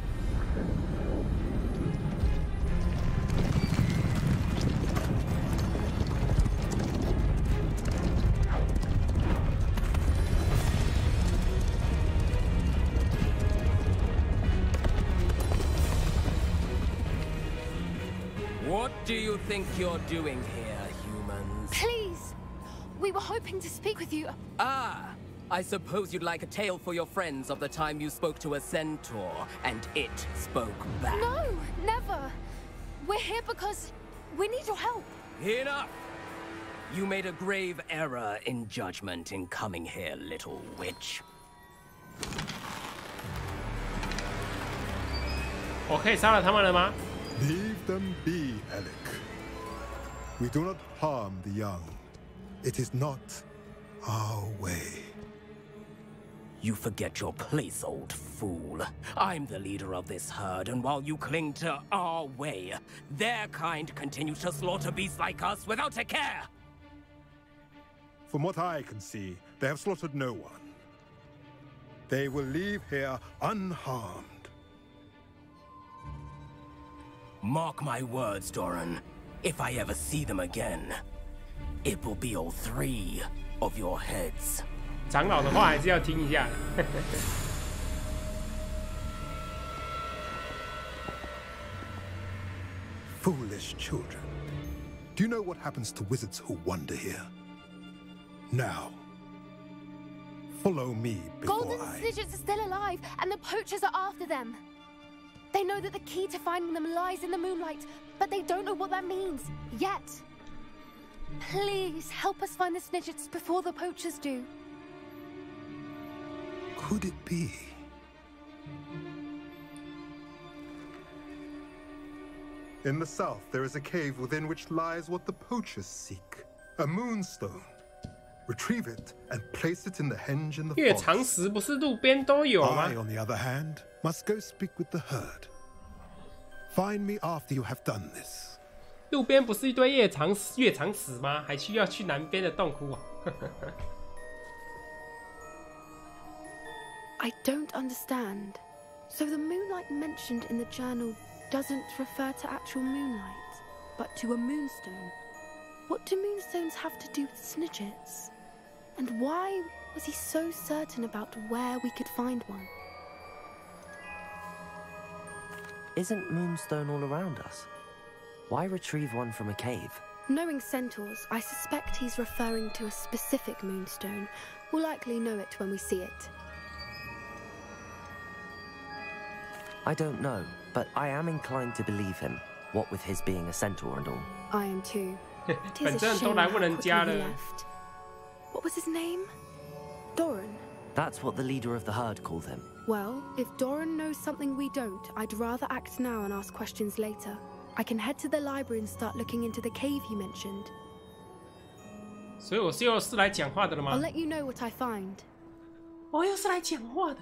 What do you think you're doing here, humans? Please! We were hoping to speak with you. Ah! I suppose you'd like a tale for your friends of the time you spoke to a centaur, and it spoke back. No! Never! We're here because we need your help. Enough! You made a grave error in judgment in coming here, little witch. 我可以杀了他们了吗？ Leave them be, Alec. We do not harm the young. It is not our way. You forget your place, old fool. I'm the leader of this herd, and while you cling to our way, their kind continues to slaughter beasts like us without a care. From what I can see, they have slaughtered no one. They will leave here unharmed. Mark my words, Doran. If I ever see them again, it will be all 3 of your heads. 长老的话还是要听一下。Foolish children. Do you know what happens to wizards who wander here? Now, follow me before Golden Snidgets are still alive, and the poachers are after them. They know that the key to finding them lies in the moonlight, but they don't know what that means yet. Please help us find the Snidgets before the poachers do. Could it be? In the south, there is a cave within which lies what the poachers seek. A moonstone. Retrieve it and place it in the henge in the 月长石不是路边都有吗 I, on the other hand, must go speak with the herd. Find me after you have done this. 路边不是一堆月长石吗？还需要去南边的洞窟啊？ I don't understand. So the moonlight mentioned in the journal doesn't refer to actual moonlight, but to a moonstone. What do moonstones have to do with Snidgets? And why was he so certain about where we could find one? Isn't Moonstone all around us? Why retrieve one from a cave? Knowing centaurs, I suspect he's referring to a specific moonstone. We'll likely know it when we see it. I don't know, but I am inclined to believe him, what with his being a centaur and all. I am too. It is 反 a 正 shame 都来 how 问人 quickly 家 he 了。 left. What was his name? Doran. That's what the leader of the herd called him. Well, if Doran knows something we don't, I'd rather act now and ask questions later. I can head to the library and start looking into the cave he mentioned. 所以我是又是来讲话的了吗 I'll let you know what I find. 我又是来讲话的。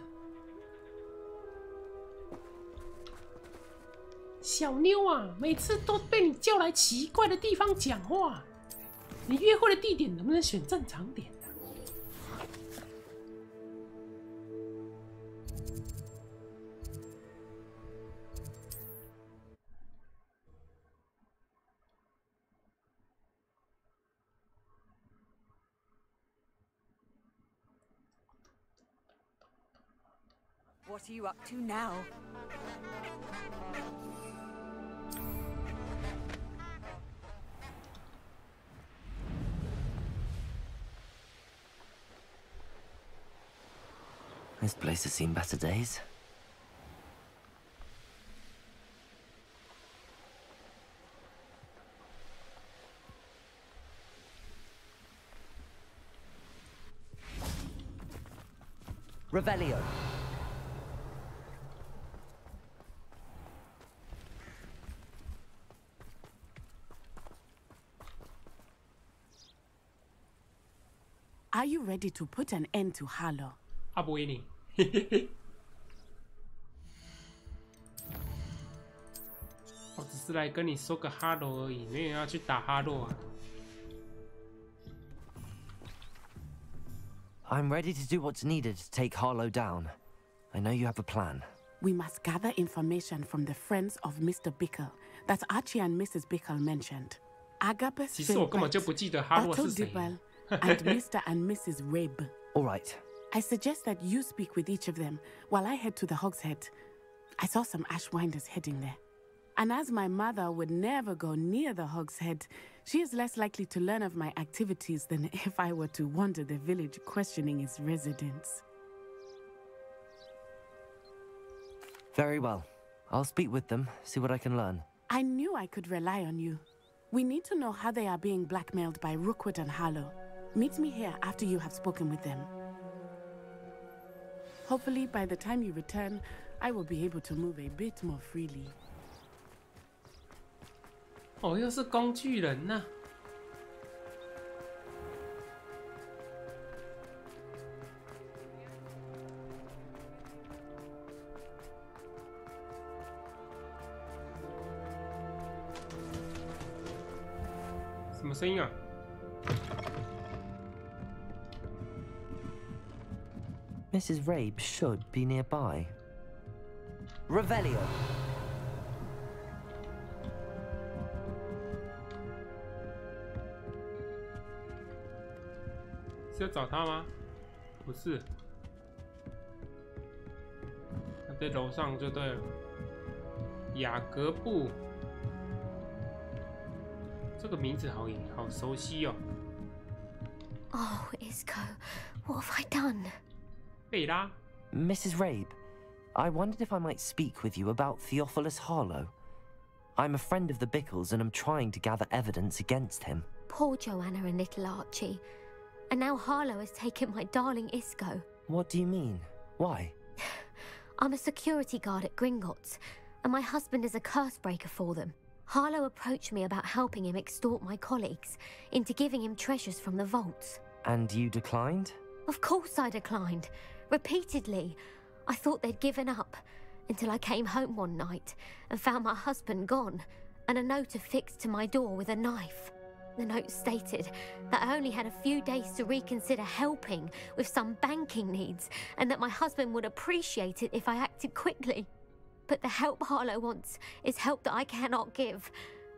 小妞啊，每次都被你叫来奇怪的地方讲话。你约会的地点能不能选正常点啊？ What are you up to now? This place has seen better days. Revelio. Are you ready to put an end to Harlow? 阿不维尼，我只是来跟你说个哈喽而已，没有要去打哈喽啊。I'm ready to do what's needed to take Harlow down. I know you have a plan. We must gather information from the friends of Mr. Bickle that Archie and Mrs. Bickle mentioned. Agabus 其实我根本就不记得哈洛 Otto 是谁。 Dibble, and Mr. and Mrs. Rabe. All right. I suggest that you speak with each of them while I head to the Hogshead. I saw some Ashwinders heading there. And as my mother would never go near the Hogshead, she is less likely to learn of my activities than if I were to wander the village questioning its residents. Very well. I'll speak with them, see what I can learn. I knew I could rely on you. We need to know how they are being blackmailed by Rookwood and Harlow. Meet me here after you have spoken with them. Hopefully, by the time you return, I will be able to move a bit more freely. 哦，又是工具人呐、什么声音啊？ Mrs. Rabe should be nearby. Revelio. 是要找他吗？不是，他在楼上就对了。雅各布，这个名字好熟悉哦。 Oh, Isco, what have I done? 贝拉 Mrs. Rabe, I wondered if I might speak with you about Theophilus Harlow. I'm a friend of the Bickles and I'm trying to gather evidence against him. Poor Joanna and little Archie. And now Harlow has taken my darling Isco. What do you mean? Why? I'm a security guard at Gringotts, and my husband is a curse breaker for them. Harlow approached me about helping him extort my colleagues into giving him treasures from the vaults. And you declined? Of course I declined. Repeatedly. I thought they'd given up, until I came home one night and found my husband gone, and a note affixed to my door with a knife. The note stated that I only had a few days to reconsider helping with some banking needs, and that my husband would appreciate it if I acted quickly. But the help Harlow wants is help that I cannot give,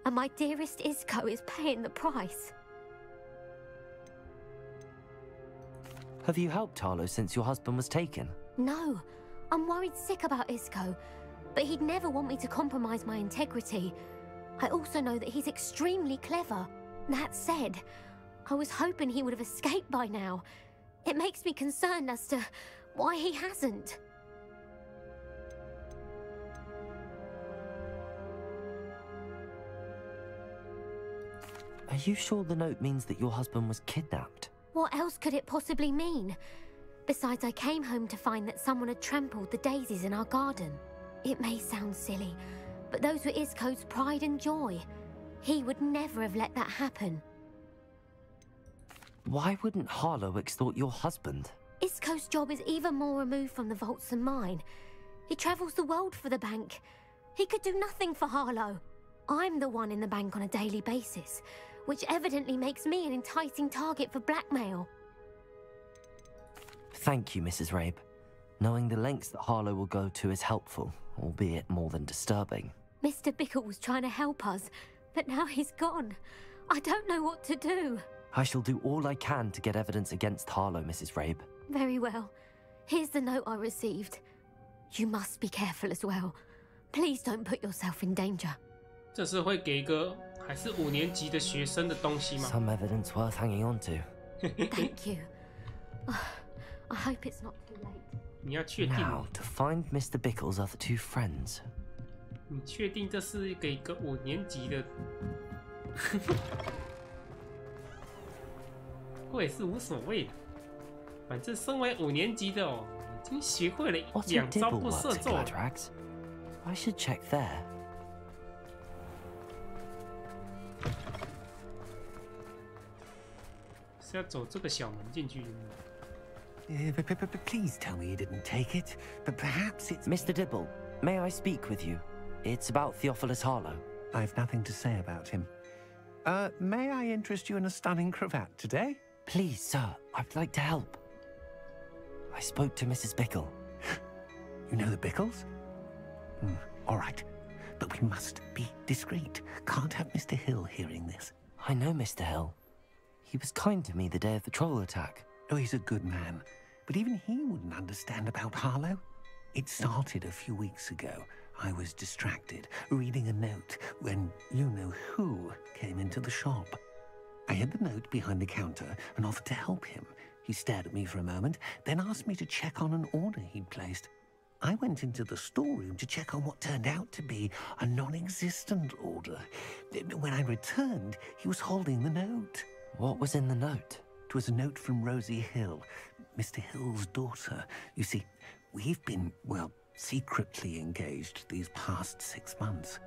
and my dearest Isco is paying the price. Have you helped Harlow since your husband was taken? No, I'm worried sick about Isco, but he'd never want me to compromise my integrity. I also know that he's extremely clever. That said, I was hoping he would have escaped by now. It makes me concerned as to why he hasn't. Are you sure the note means that your husband was kidnapped? What else could it possibly mean? Besides, I came home to find that someone had trampled the daisies in our garden. It may sound silly, but those were Isco's pride and joy. He would never have let that happen. Why wouldn't Harlow extort your husband? Isco's job is even more removed from the vaults than mine. He travels the world for the bank. He could do nothing for Harlow. I'm the one in the bank on a daily basis, which evidently makes me an enticing target for blackmail. Thank you, Mrs. Rabe. Knowing the lengths that Harlow will go to is helpful, albeit more than disturbing. Mr. Bickle was trying to help us, but now he's gone. I don't know what to do. I shall do all I can to get evidence against Harlow, Mrs. Rabe. Very well. Here's the note I received. You must be careful as well. Please don't put yourself in danger. 这是会给一个还是5年级的学生的东西吗？ Some evidence worth hanging on to. Thank you. I hope it's not too late. 你要确定 Now, to find Mr. Bickle's other two friends. 你确定这是给一个5年级的？我也是无所谓的，反正身为5年级的哦，已经学会了2招不射咒了。 I should check there. 是要走这个小门进去。 Please tell me you didn't take it. But perhaps it's... Mr. Dibble, may I speak with you? It's about Theophilus Harlow. I've nothing to say about him. May I interest you in a stunning cravat today? Please, sir. I'd like to help. I spoke to Mrs. Bickle. You know the Bickles? All right. But we must be discreet. Can't have Mr. Hill hearing this. I know Mr. Hill. He was kind to me the day of the troll attack. Oh, he's a good man. But even he wouldn't understand about Harlow. It started a few weeks ago. I was distracted, reading a note, when you-know-who came into the shop. I hid the note behind the counter and offered to help him. He stared at me for a moment, then asked me to check on an order he'd placed. I went into the storeroom to check on what turned out to be a non-existent order. When I returned, he was holding the note. What was in the note? It was a note from Rosie Hill, Mr. Hill's daughter. You see, we've been, well, secretly engaged these past 6 months.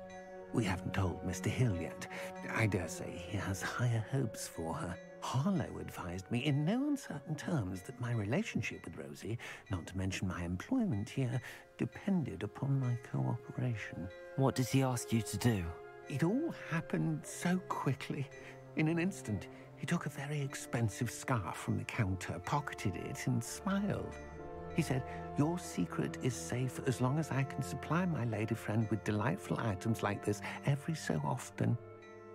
We haven't told Mr. Hill yet. I dare say he has higher hopes for her. Harlow advised me in no uncertain terms that my relationship with Rosie, not to mention my employment here, depended upon my cooperation. What did he ask you to do? It all happened so quickly. In an instant, he took a very expensive scarf from the counter, pocketed it, and smiled. He said, "Your secret is safe as long as I can supply my lady friend with delightful items like this every so often."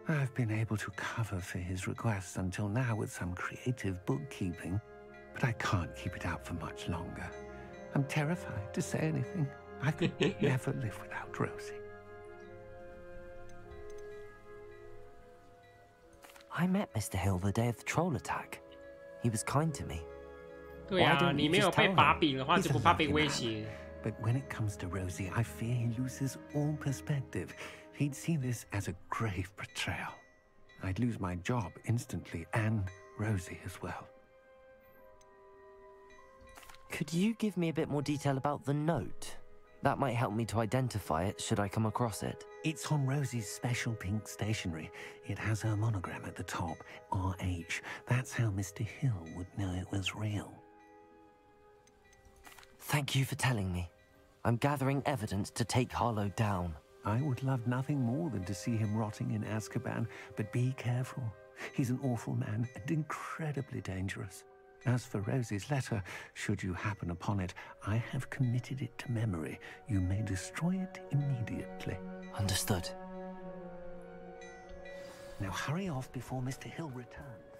I've been able to cover for his requests until now with some creative bookkeeping, but I can't keep it out for much longer. I'm terrified to say anything. I could never live without Rosie. I met Mr. Hill the day of the troll attack. He was kind to me. 对啊，你没有被把柄的话，就不怕被威胁。 But when it comes to Rosie, I fear he loses all perspective. He'd see this as a grave betrayal. I'd lose my job instantly, and Rosie as well. Could you give me a bit more detail about the note? That might help me to identify it should I come across it. It's on Rosie's special pink stationery. It has her monogram at the top, RH. That's how Mr. Hill would know it was real. Thank you for telling me. I'm gathering evidence to take Harlow down. I would love nothing more than to see him rotting in Azkaban, but be careful. He's an awful man and incredibly dangerous. As for Rosie's letter, should you happen upon it, I have committed it to memory. You may destroy it immediately. Understood. Now hurry off before Mr. Hill returns.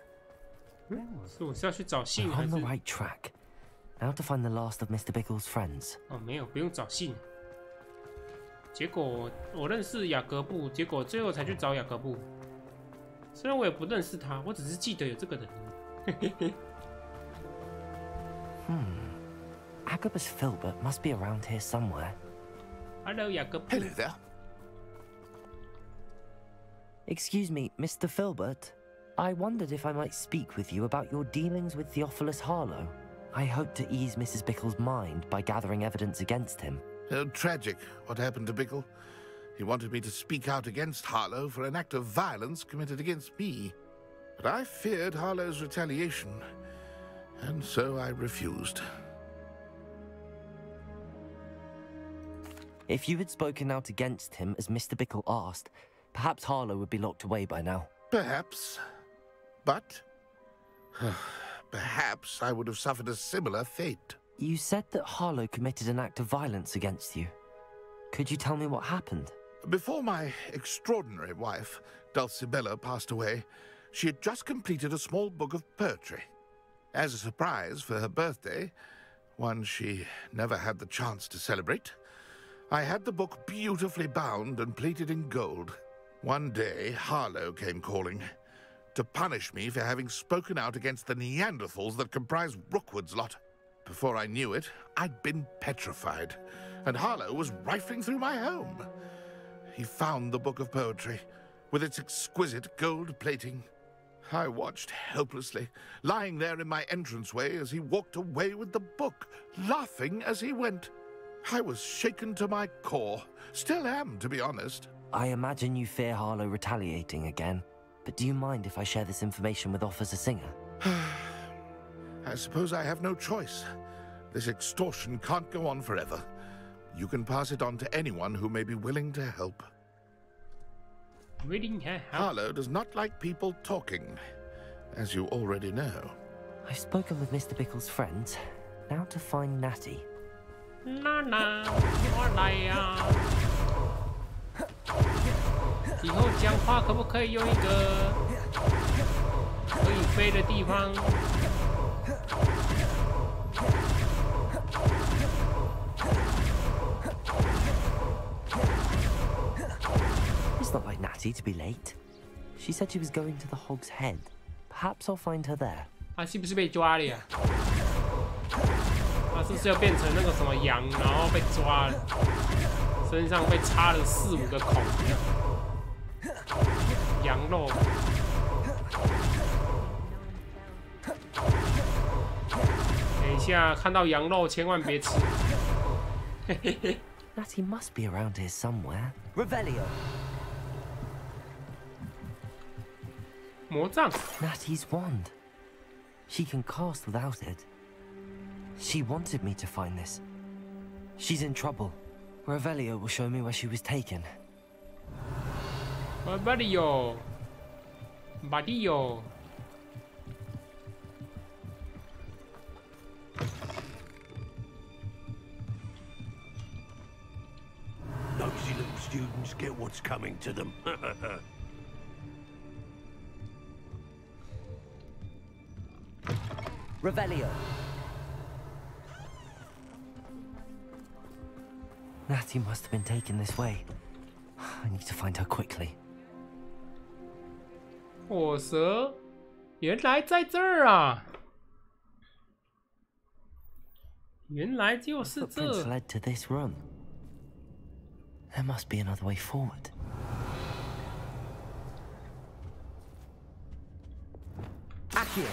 I'm on the right track. Now to find the last of Mr. Bickle's friends. 哦，没有，不用找信。结果我认识雅各布，结果最后才去找雅各布。虽然我也不认识他，我只是记得有这个人。Agabus Filbert must be around here somewhere. Hello, Jacob. Hello there. Excuse me, Mr. Filbert. I wondered if I might speak with you about your dealings with Theophilus Harlow. I hope to ease Mrs. Bickle's mind by gathering evidence against him. Tragic what happened to Bickle. He wanted me to speak out against Harlow for an act of violence committed against me. But I feared Harlow's retaliation, and so I refused. If you had spoken out against him as Mr. Bickle asked, perhaps Harlow would be locked away by now. Perhaps. But perhaps I would have suffered a similar fate. You said that Harlow committed an act of violence against you. Could you tell me what happened? Before my extraordinary wife, Dulcibella, passed away, she had just completed a small book of poetry. As a surprise for her birthday, one she never had the chance to celebrate, I had the book beautifully bound and plated in gold. One day, Harlow came calling to punish me for having spoken out against the Neanderthals that comprise Rookwood's lot. Before I knew it, I'd been petrified, and Harlow was rifling through my home. He found the book of poetry, with its exquisite gold plating. I watched helplessly, lying there in my entranceway as he walked away with the book, laughing as he went. I was shaken to my core. Still am, to be honest. I imagine you fear Harlow retaliating again, but do you mind if I share this information with Officer Singer? I suppose I have no choice. This extortion can't go on forever. You can pass it on to anyone who may be willing to help. Harlow does not like people talking, as you already know. I've spoken with Mr. Bickle's friends. Now to find Natty. 娜娜，我来呀！以后讲话可不可以用一个可以飞的地方？ It's not like Natty to be late. She said she was going to the Hog's Head. Perhaps I'll find her there. 她是不是被抓了呀？她是不是要变成那个什么羊，然后被抓了，身上被插了4、5个孔？羊肉。等一下，看到羊肉千万别吃。嘿嘿嘿。 Natty must be around here somewhere. Revelio. 魔杖 Natty's wand. She can cast without it. She wanted me to find this. She's in trouble. Revelio will show me where she was taken. Revelio. Badio. Nosy little students get what's coming to them. Revelio. Natty must have been taken this way. I need to find her quickly. 火蛇，原来在这儿啊！原来就是这。 Footprints led to this room. There must be another way forward. Accio.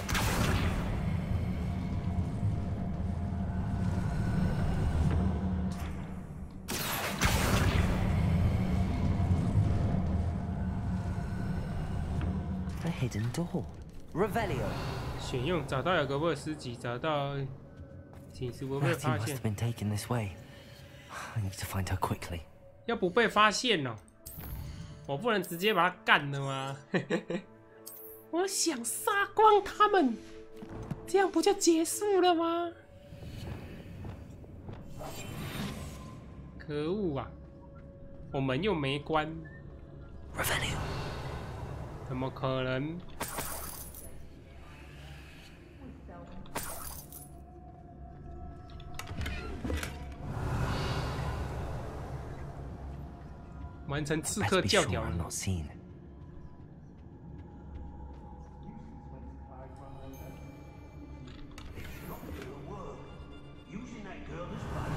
A hidden door. Revelio. 选用找到雅各布的尸体，找到请示不被 Natty 发 must 现 have。been taken this way. I need to find her quickly. 要不被发现哦，我不能直接把他干了吗？我想杀光他们，这样不就结束了吗？可恶啊！我门又没关， Revelio. 怎么可能？完成刺客 Best be 教 sure 条 I'm not seen. Using that girl as bait.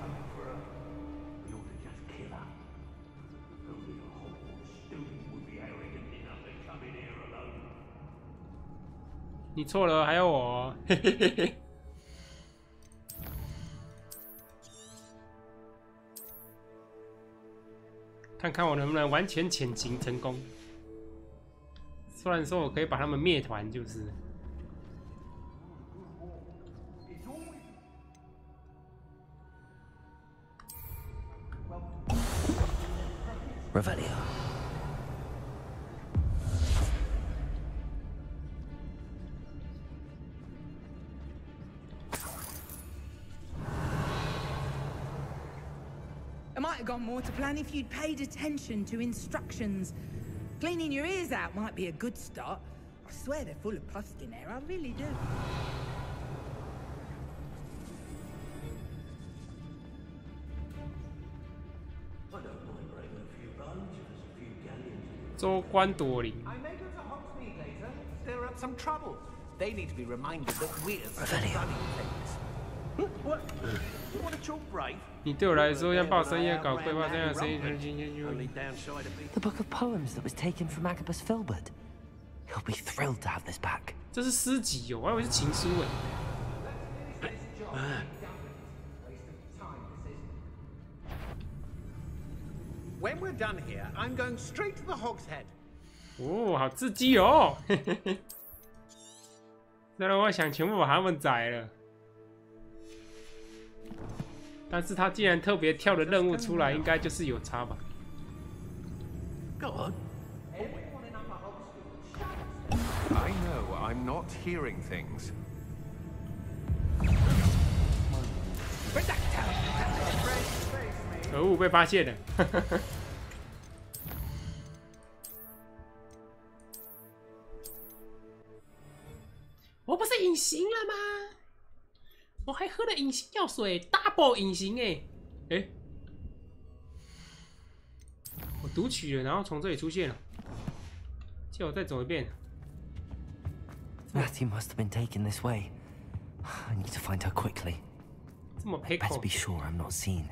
Coming for her. We ought to just kill her. Only a Hogwarts student would be arrogant enough to come in here alone. 你错了，还有我。嘿嘿嘿嘿。看看我能不能完全潜行成功。虽然说我可以把他们灭团，就是。 Revelio. It might have gone more to plan if you'd paid attention to instructions. Cleaning your ears out might be a good start. I swear they're full of pus in there, I really do. 州官朵林。 I may go to Hogsmeade later, stir up some trouble. They need to be reminded that we're still running things. What? You want to talk brave? 你对我来说像报生意搞规划这样的生意， The book of poems that was taken from Agabus Filbert. He'll be thrilled to have this back. 这是诗集哦，我还以为是情书哎。 When we're done here, I'm going straight to the Hog's Head. 哦，好刺激哦！虽然我想全部把他们宰了，但是他既然特别跳的任务出来，应该就是有差吧 Go on. I know I'm not hearing things. 可恶，被发现了。我不是隐形了吗？我还喝了隐形药水 ，double 隐形哎。我读取了，然后从这里出现了，叫我再走一遍。Matthew must have been taken this way. I need to find her quickly. 这么 Better be sure I'm not seen.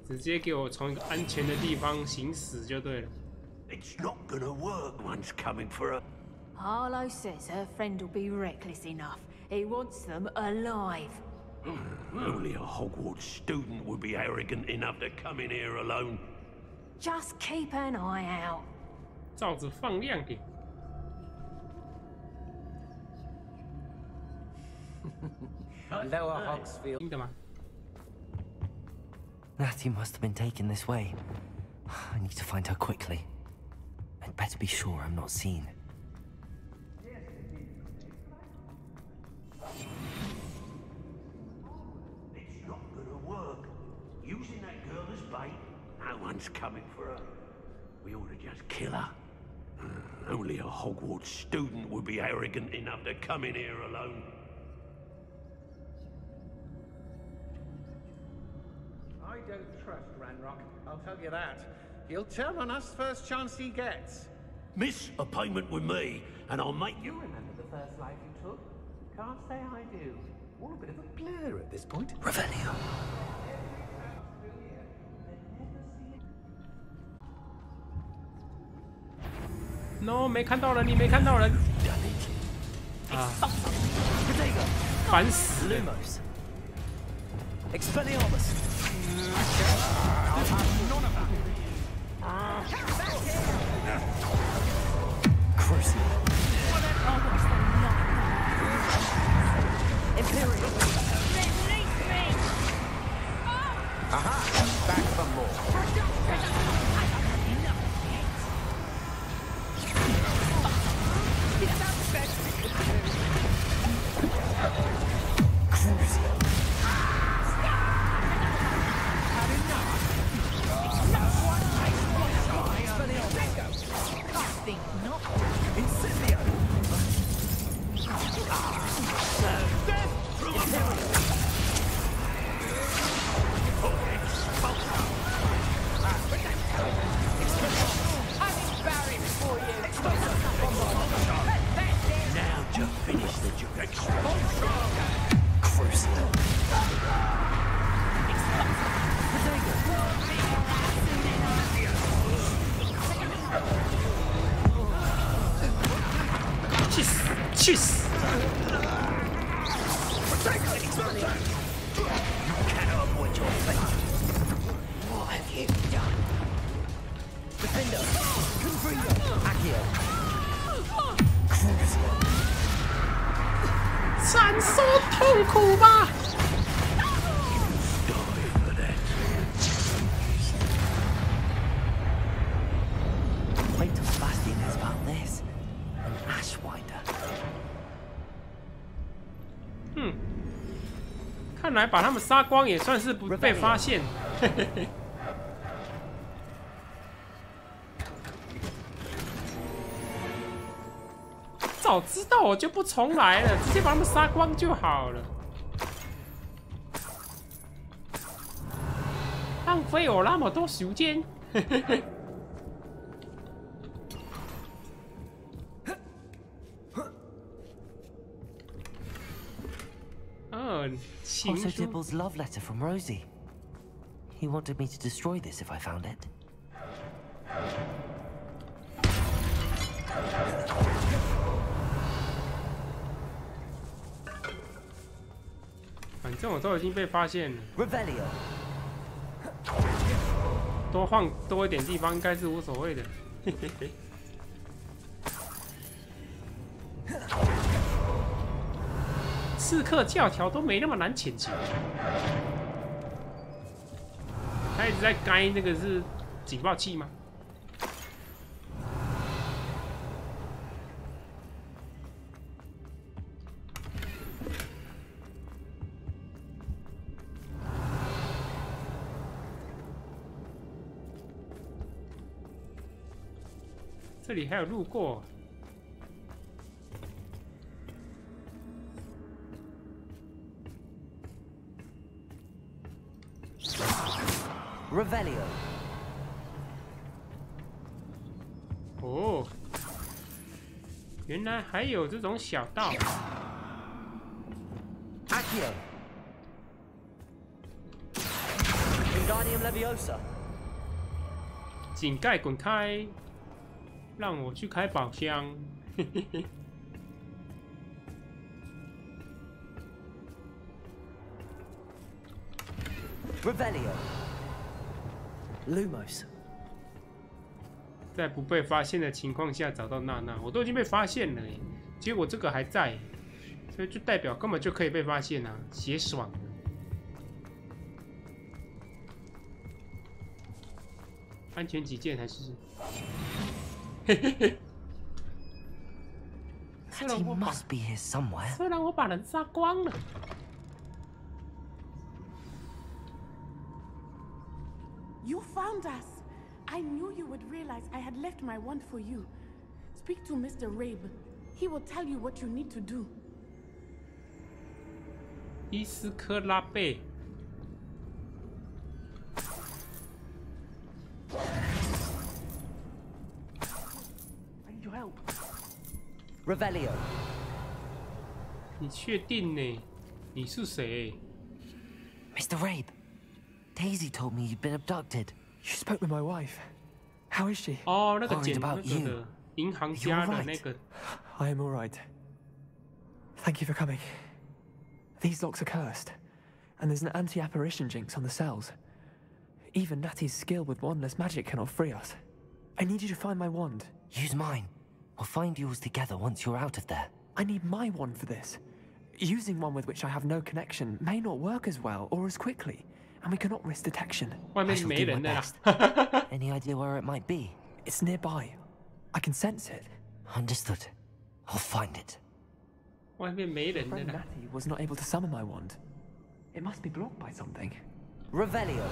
直接给我从一个安全的地方行驶就对了。It's not gonna work once coming for her. Harlow says her friend will be reckless enough. He wants them alive. Only a Hogwarts student would be arrogant enough to come in here alone. Just keep an eye out. 罩子放亮点。Lower Hogsfield. 听的吗？ Matthew must have been taken this way. I need to find her quickly. I'd better be sure I'm not seen. It's not gonna work. Using that girl as bait, no one's coming for her. We ought to just kill her. Only a Hogwarts student would be arrogant enough to come in here alone. I don't trust Ranrock, I'll tell you that. He'll turn on us first chance he gets. Miss a payment with me, and I'll make you... You remember the first life you took? Can't say I do. All a bit of a blur at this point. Revelio. No， 没看到人，你没看到人。啊！烦死了。Expelliarmus. Crucial. Imperial. Aha! Back for more. Defender. Confringo. Accio. 闪烁痛苦吧！ Wait till Sebastian knows about this. An Ashwinder. 看来把他们杀光也算是不被发现。嘿嘿嘿。早知道我就不重来了，直接把他们杀光就好了。浪费我那么多时间。嘿嘿嘿。Also Dibble's love letter from Rosie. He wanted me to destroy this if I found it. 反正我都已经被发现了。Revelio. 多晃多一点地方应该是无所谓的。嘿嘿嘿。刺客教条都没那么难潜行。他一直在该那个是警报器吗？这里还有路过。Revelio。哦，原来还有这种小道。Accio。Wingardium Leviosa。井盖滚开！让我去开宝箱。嘿嘿嘿。Revelio。Lumos。在不被发现的情况下找到娜娜，我都已经被发现了耶，结果这个还在，所以就代表根本就可以被发现啊，邪爽的。安全起见还是，嘿嘿嘿。虽然我把人杀光了。You found us. I knew you would realize I had left my wand for you. Speak to Mr. Rabe. He will tell you what you need to do. 伊斯科拉贝。I need your help. Revelio. 你确定呢？你是谁 ？Mr. Rabe, Daisy told me you'd been abducted. You spoke with my wife. How is she? 哦，那个捡那个的银行家的那个。I am all right. Thank you for coming. These locks are cursed, and there's an anti-apparition jinx on the cells. Even Natty's skill with wandless magic cannot free us. I need you to find my wand. Use mine. We'll find yours together once you're out of there. I need my wand for this. Using one with which I have no connection may not work as well or as quickly, and we cannot risk detection. I shall do my best. Any idea where it might be? It's nearby. I can sense it. Understood. I'll find it. 外面没人的啦。 Natty was not able to summon my wand. It must be blocked by something. Revelio.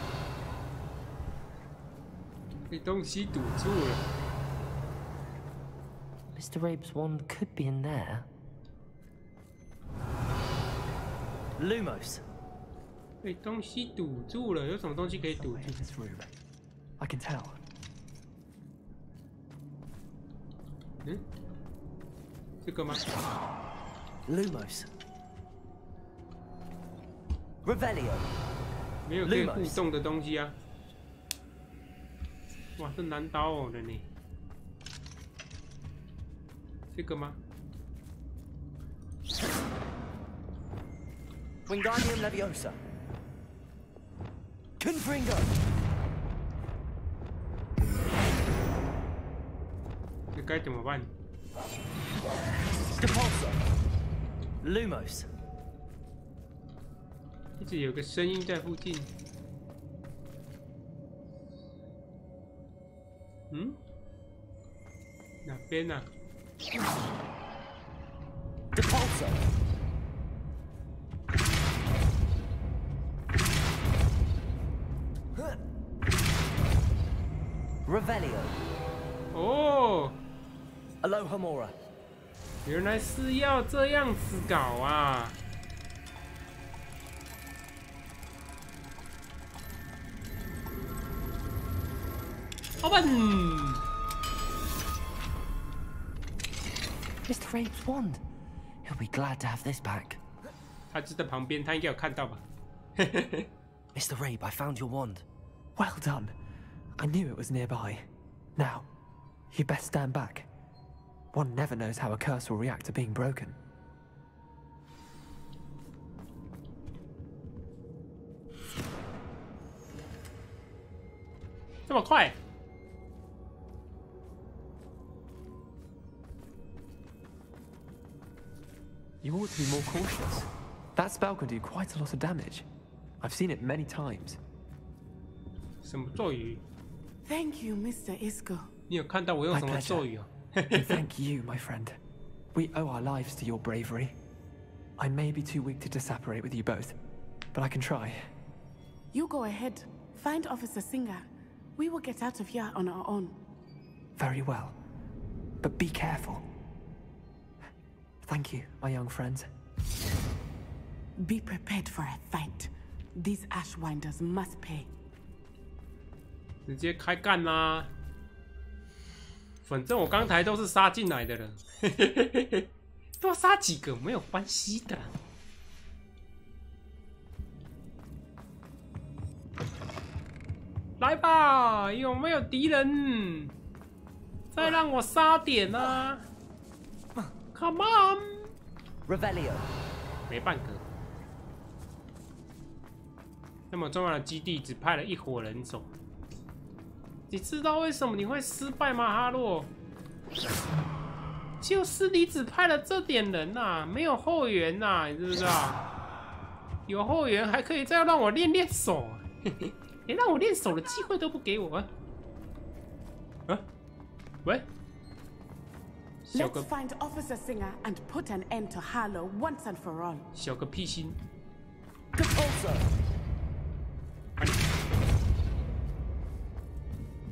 被东西堵住了。 Mr. Rabe's wand could be in there. Lumos. 被东西堵住了，有什么东西可以堵住 this room. I can tell. 嗯，这个吗 Lumos. Revelio. 没有可以互动的东西啊！哇，这难倒我了呢。这个吗 Wingardium Leviosa. Confringo. 这该怎么办 Depulso. Lumos. 一直有个声音在附近。嗯？哪边啊 Depulso. Revelio. 哦 Alohomora. 原来是要这样子搞啊！好笨 Mr. Rabe's wand. He'll be glad to have this back. 他就在旁边，他应该有看到吧 Mr. Rabe, I found your wand. Well done. I knew it was nearby. Now, you best stand back. One never knows how a curse will react to being broken. 这么快？ You ought to be more cautious. That spell can do quite a lot of damage. I've seen it many times. 什么咒语？ Thank you, Mr. Isco. 你有看到我用 My 什么 pleasure. 咒语哦？ And thank you, my friend. We owe our lives to your bravery. I may be too weak to disapparate with you both, but I can try. You go ahead. Find Officer Singer. We will get out of here on our own. Very well. but be careful. Thank you, my young friends. Be prepared for a fight. These Ashwinders must pay. 直接开干啦！反正我刚才都是杀进来的了，多杀几个没有关系的。来吧，有没有敌人？再让我杀点啊 ！Come on！ Revelio。没半个。那么重要的基地只派了一伙人手。你知道为什么你会失败吗，哈洛？就是你只派了这点人呐，没有后援呐，你知不知道？有后援还可以再让我练练手，连让我练手的机会都不给我啊！啊？喂？ Let's find Officer Singer and put an end to Harlow once and for all. 小个屁心！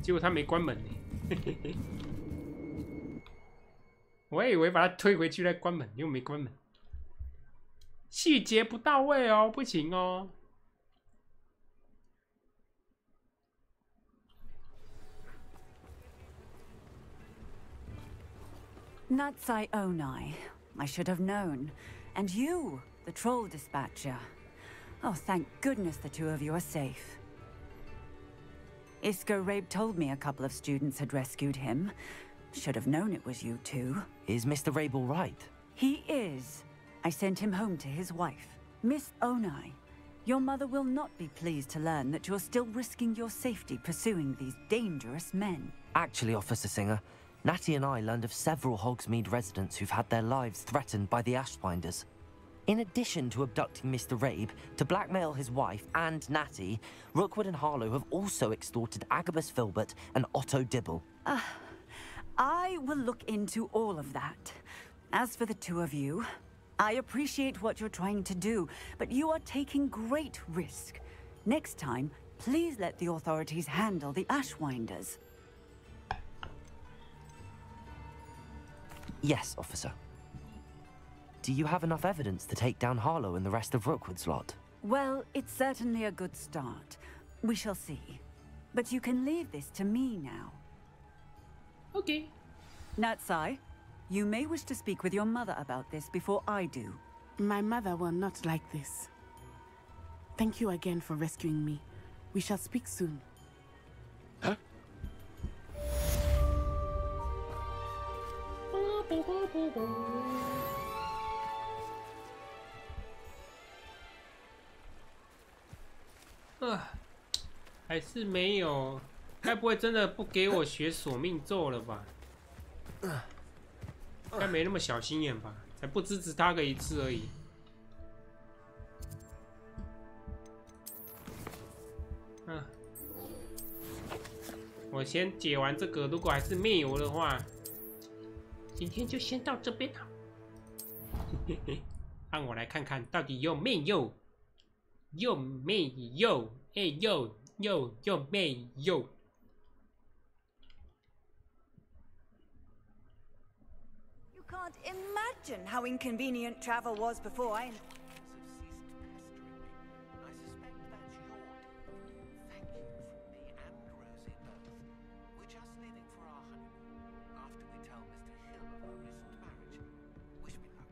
结果他没关门呢，我以为把他推回去再关门，又没关门，细节不到位哦，不行哦。 Natsai Onai. I should have known. And you, the troll dispatcher. Oh, thank goodness the two of you are safe. Isco Rabe told me a couple of students had rescued him. Should have known it was you two. Is Mr. Rabe all right? He is. I sent him home to his wife. Miss Onai, your mother will not be pleased to learn that you're still risking your safety pursuing these dangerous men. Actually, Officer Singer, Natty and I learned of several Hogsmeade residents who've had their lives threatened by the Ashwinders. In addition to abducting Mr. Rabe to blackmail his wife and Natty, Rookwood and Harlow have also extorted Agabus Filbert and Otto Dibble. I will look into all of that. As for the two of you, I appreciate what you're trying to do, but you are taking great risk. Next time, please let the authorities handle the Ashwinders. Yes, officer. Do you have enough evidence to take down Harlow and the rest of Rookwood's lot? Well, it's certainly a good start. We shall see. But you can leave this to me now. Okay. Natsai, you may wish to speak with your mother about this before I do. My mother will not like this. Thank you again for rescuing me. We shall speak soon. Huh? 还是没有，该不会真的不给我学索命咒了吧？该没那么小心眼吧？才不支持他个一次而已。我先解完这个，如果还是没有的话，今天就先到这边了。让我来看看到底有没有，有没有？哎，有没有？ Can't imagine how inconvenient travel was before I... We're just leaving for our honeymoon. After we tell Mr. Hill of our recent marriage. Wish me luck.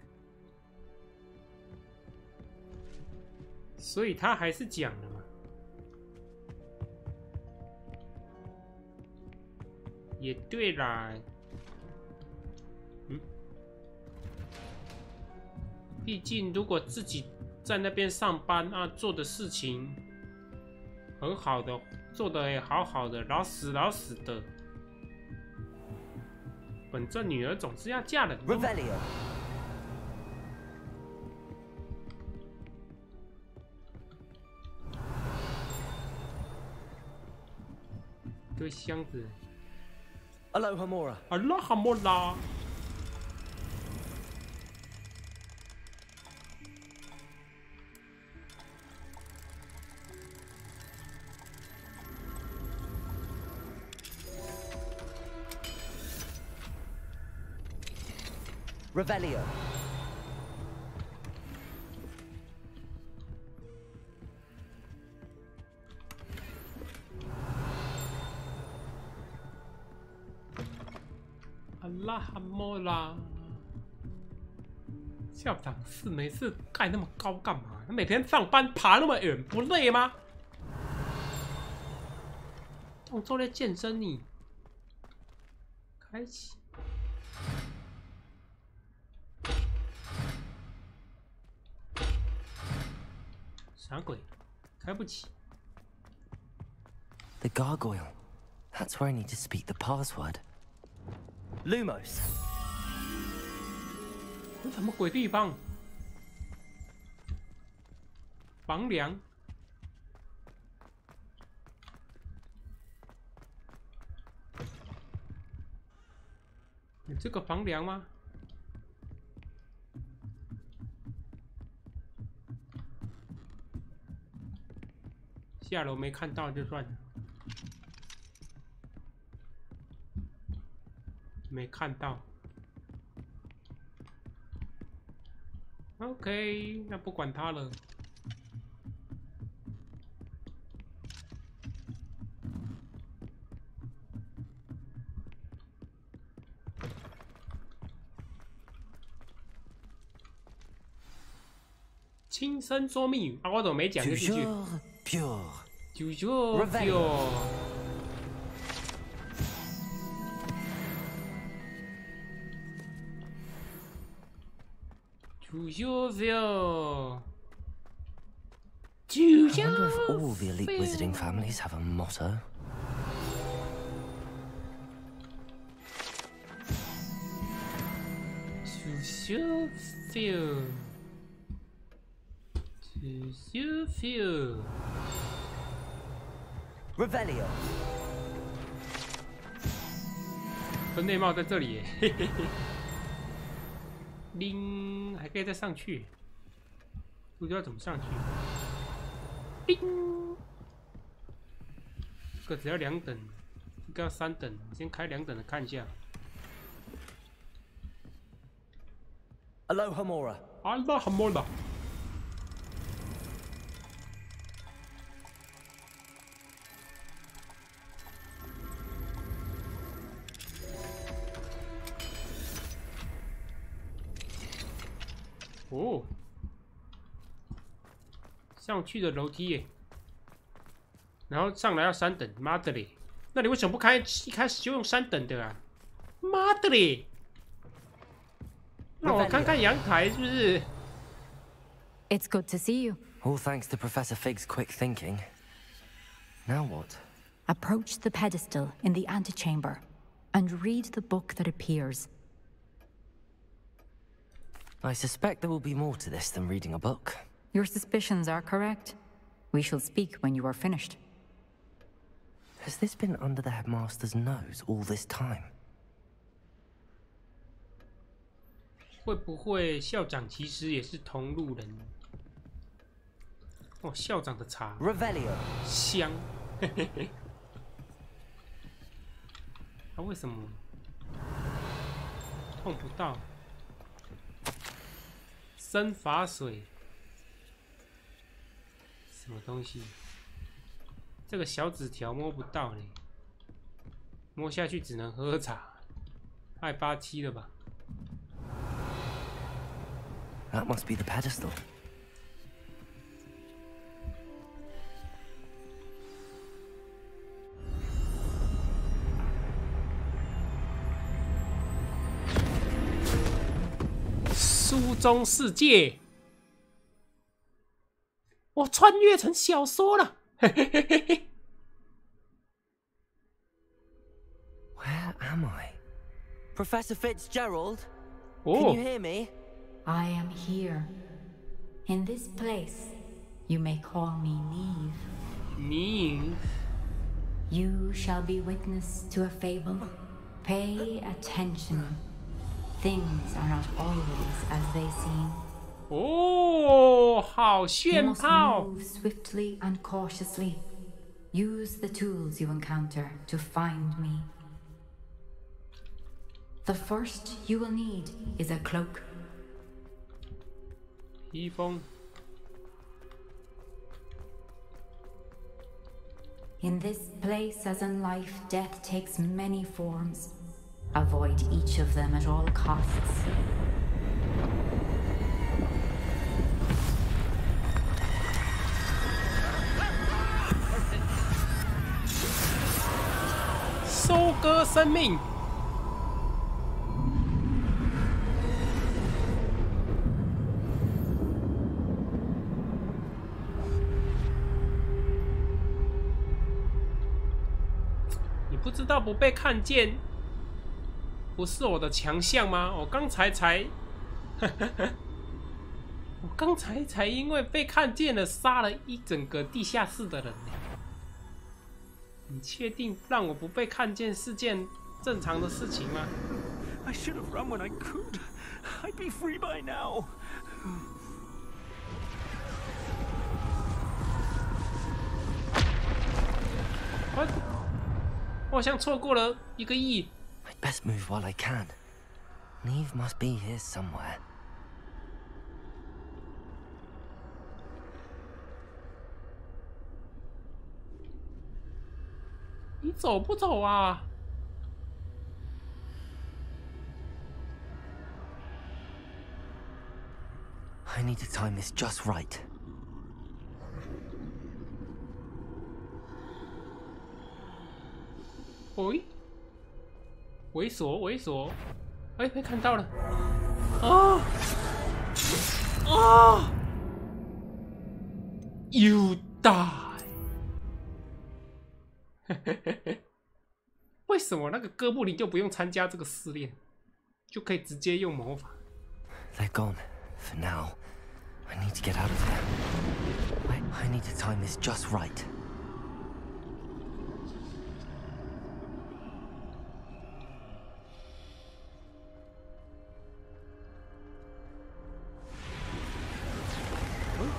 所以他还是讲了嘛。也对啦。 毕竟，如果自己在那边上班啊，做的事情很好的，做的也好好的，老死的，本这女儿总是要嫁人的。Revelio。堆箱子。Aloha Mora。Aloha Mora。Revelio. 阿拉哈莫拉，校长室没事盖那么高干嘛？他每天上班爬那么远，不累吗？动作在健身你。开启。啥鬼？开不起。 The gargoyle. That's where I need to speak the password. Lumos. 这什么鬼地方？房梁。有这个房梁吗？下楼没看到就算了。 没看到 ，OK， 那不管他了。轻声说密语啊，我怎么没讲这句 ？Toujours pure。 I wonder if all the elite wizarding families have a motto. Revelio. 分类帽在这里耶，嘿嘿嘿。铃还可以再上去，不知道怎么上去。叮，这个只要2等，这个要3等，先开2等的看一下。Aloha Mora. Aloha Mora. 哦，上去的楼梯耶，然后上来要3等，妈的嘞！那你为什么不一开始就用3等的啊？妈的嘞！让我看看阳台是不是 ？It's good to see you. All thanks to Professor Fig's quick thinking. Now what? Approach the pedestal in the antechamber and read the book that appears. I suspect there will be more to this than reading a book. Your suspicions are correct. We shall speak when you are finished. Has this been under the headmaster's nose all this time? 会不会校长其实也是同路人？哦，校长的茶 Revelio 香，嘿嘿嘿。他为什么碰不到？ 生发水，什么东西？这个小纸条摸不到呢，摸下去只能喝茶，太87了吧 ？That must be the pedestal. 书中世界，我穿越成小说了。Where am I? Professor Fitzgerald? Can you hear me? I am here. In this place, you may call me Neve. Neve. You shall be witness to a fable. Pay attention. Things are not always as they seem. 哦，好炫炮 You must move swiftly and cautiously. Use the tools you encounter to find me. The The first you will need is a cloak. 披风。 In this place, as in life, death takes many forms. Avoid each of them at all costs. 收割生命。 不知道不被看见，不是我的强项吗？我刚才因为被看见了，杀了一整个地下室的人。你确定让我不被看见是件正常的事情吗 I should have run when I could. I'd be free by now. 我好像错过了1个亿。 I'd best move while I can. Neve must be here somewhere. 你走不走啊？ I need to time this just right. 喂，猥琐，哎，被看到了，啊啊 ！You die！ 为什么那个哥布林就不用参加这个试炼，就可以直接用魔法 They're gone for now. I need to get out of here. I need to time this just right.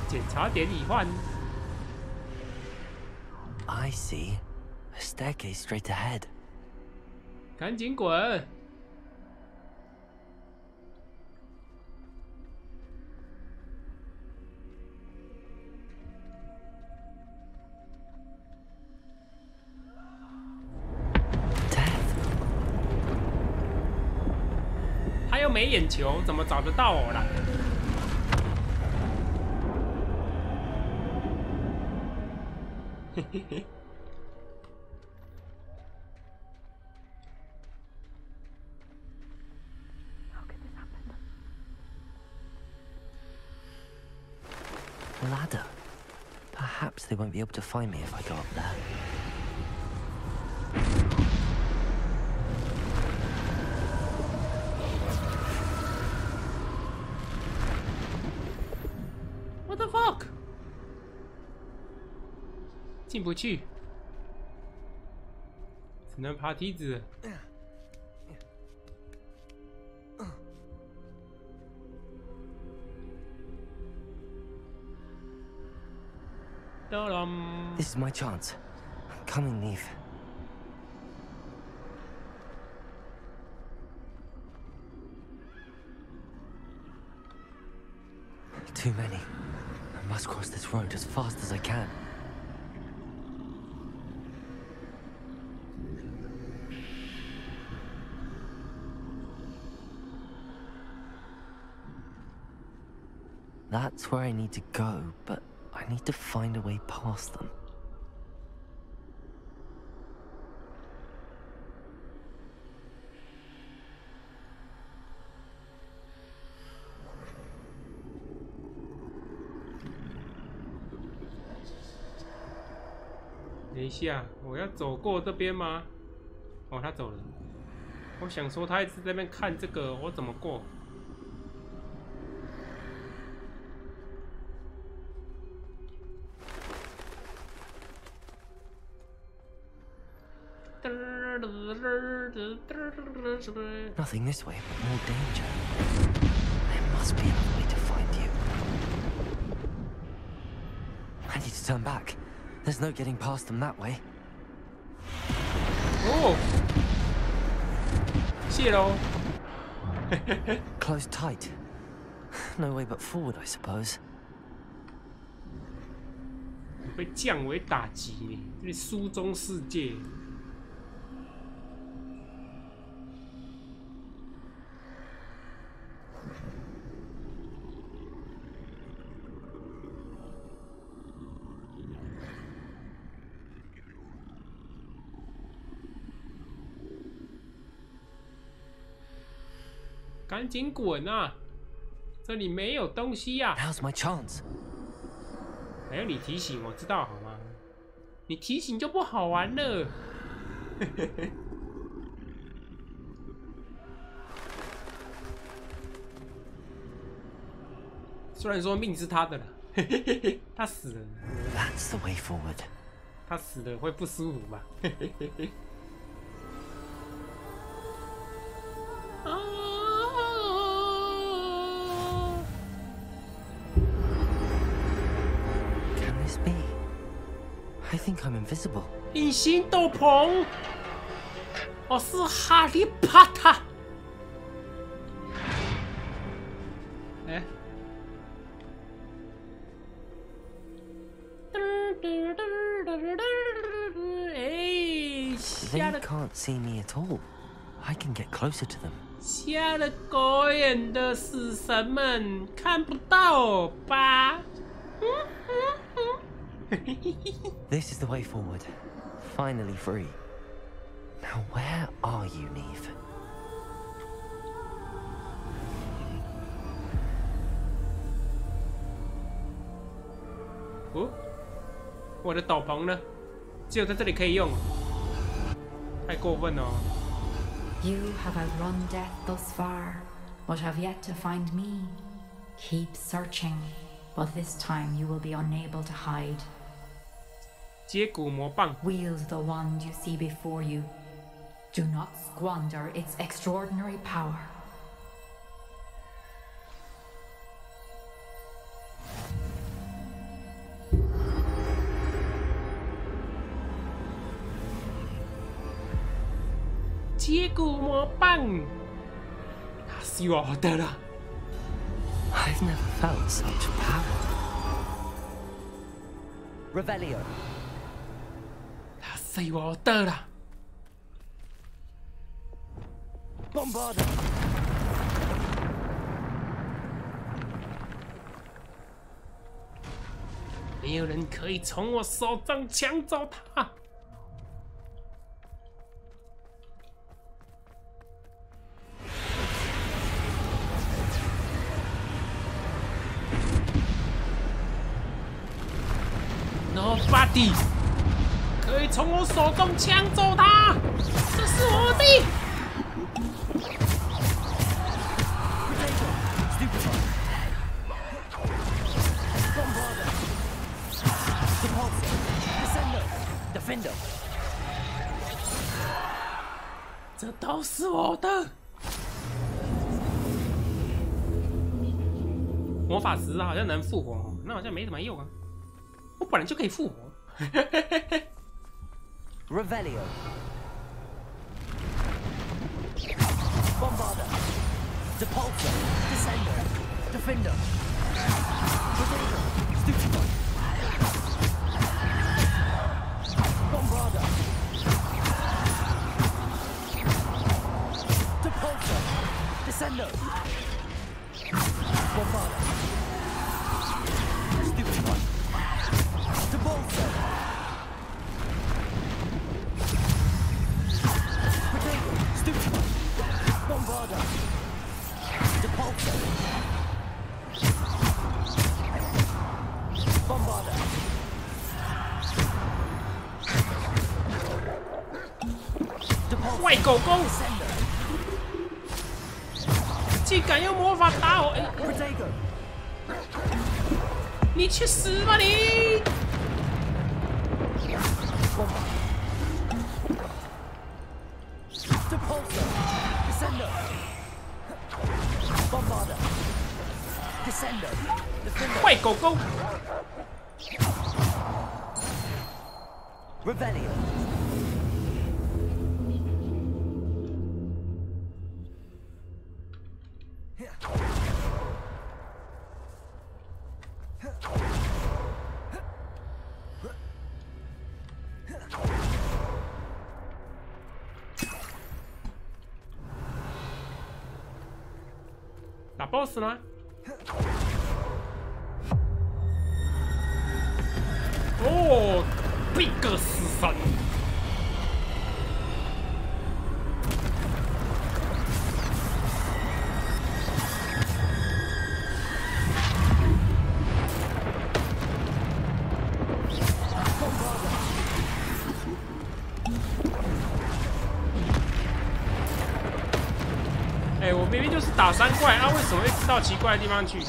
检查点已换。 I see a staircase straight ahead. 赶紧滚！ 他又没眼球，怎么找得到我啦？嘿嘿嘿。Ladder. Perhaps they won't be able to find me if I go up there. What the fuck? 进不去，只能爬梯子。This is my chance. I'm coming, Neve. Too many. I must cross this road as fast as I can. That's where I need to go, but I need to find a way past them. Wait 等一下，我要走过这边吗？哦，他走了。我想说，他一直在那边看这个，我怎么过？ Nothing this way, but more danger. There must be another way to find you. I need to turn back. There's no getting past them that way. Oh! 谢喽。Closed tight. No way but forward, I suppose. 被降维打击，这里书中世界。赶紧滚啊！这里没有东西呀、啊。Now's my chance. 还要你提醒，我知道好吗？你提醒就不好玩了。虽然说命是他的了，他死了。That's the way forward. 他死了会不舒服吧？I think I'm invisible. 隐形斗篷，我是哈利波特。哎，They can't see me at all. I can get closer to them. 瞎了狗眼的死神们看不到吧？This is the way forward. Finally free. Now where are you, Neve? 哦，我的斗篷呢？只有在这里可以用，太过分了。You have outrun death thus far, but have yet to find me. Keep searching, but this time you will be unable to hide. 接骨魔棒 Wield the wand you see before you. Do not squander its extraordinary power. 接骨魔棒，它是我的了。I've never felt such power. Revelio. 它是我的了。Bombard. 没有人可以从我手中抢走它。Nobody 可以从我手中抢走它，这是我的。Defender， 这都是我的。魔法石好像能复活，那好像没什么用啊。我本来就可以复活。Revelio. Bombarder. Depulsor. Descender. Defender. Predator. Stupefy. Bombarder. Depulsor. Descender. Bombarder. Stupefy. Depulsor. Predator. Stupefy. Bombarder. Depulsor. Bombarder. 坏狗狗，竟敢用魔法打我！哎，你去死吧你！坏狗狗！ Revelio. 打 BOSS 吗？哦，毕格死神。哎，我明明就是打3怪啊，为什么会到奇怪的地方去？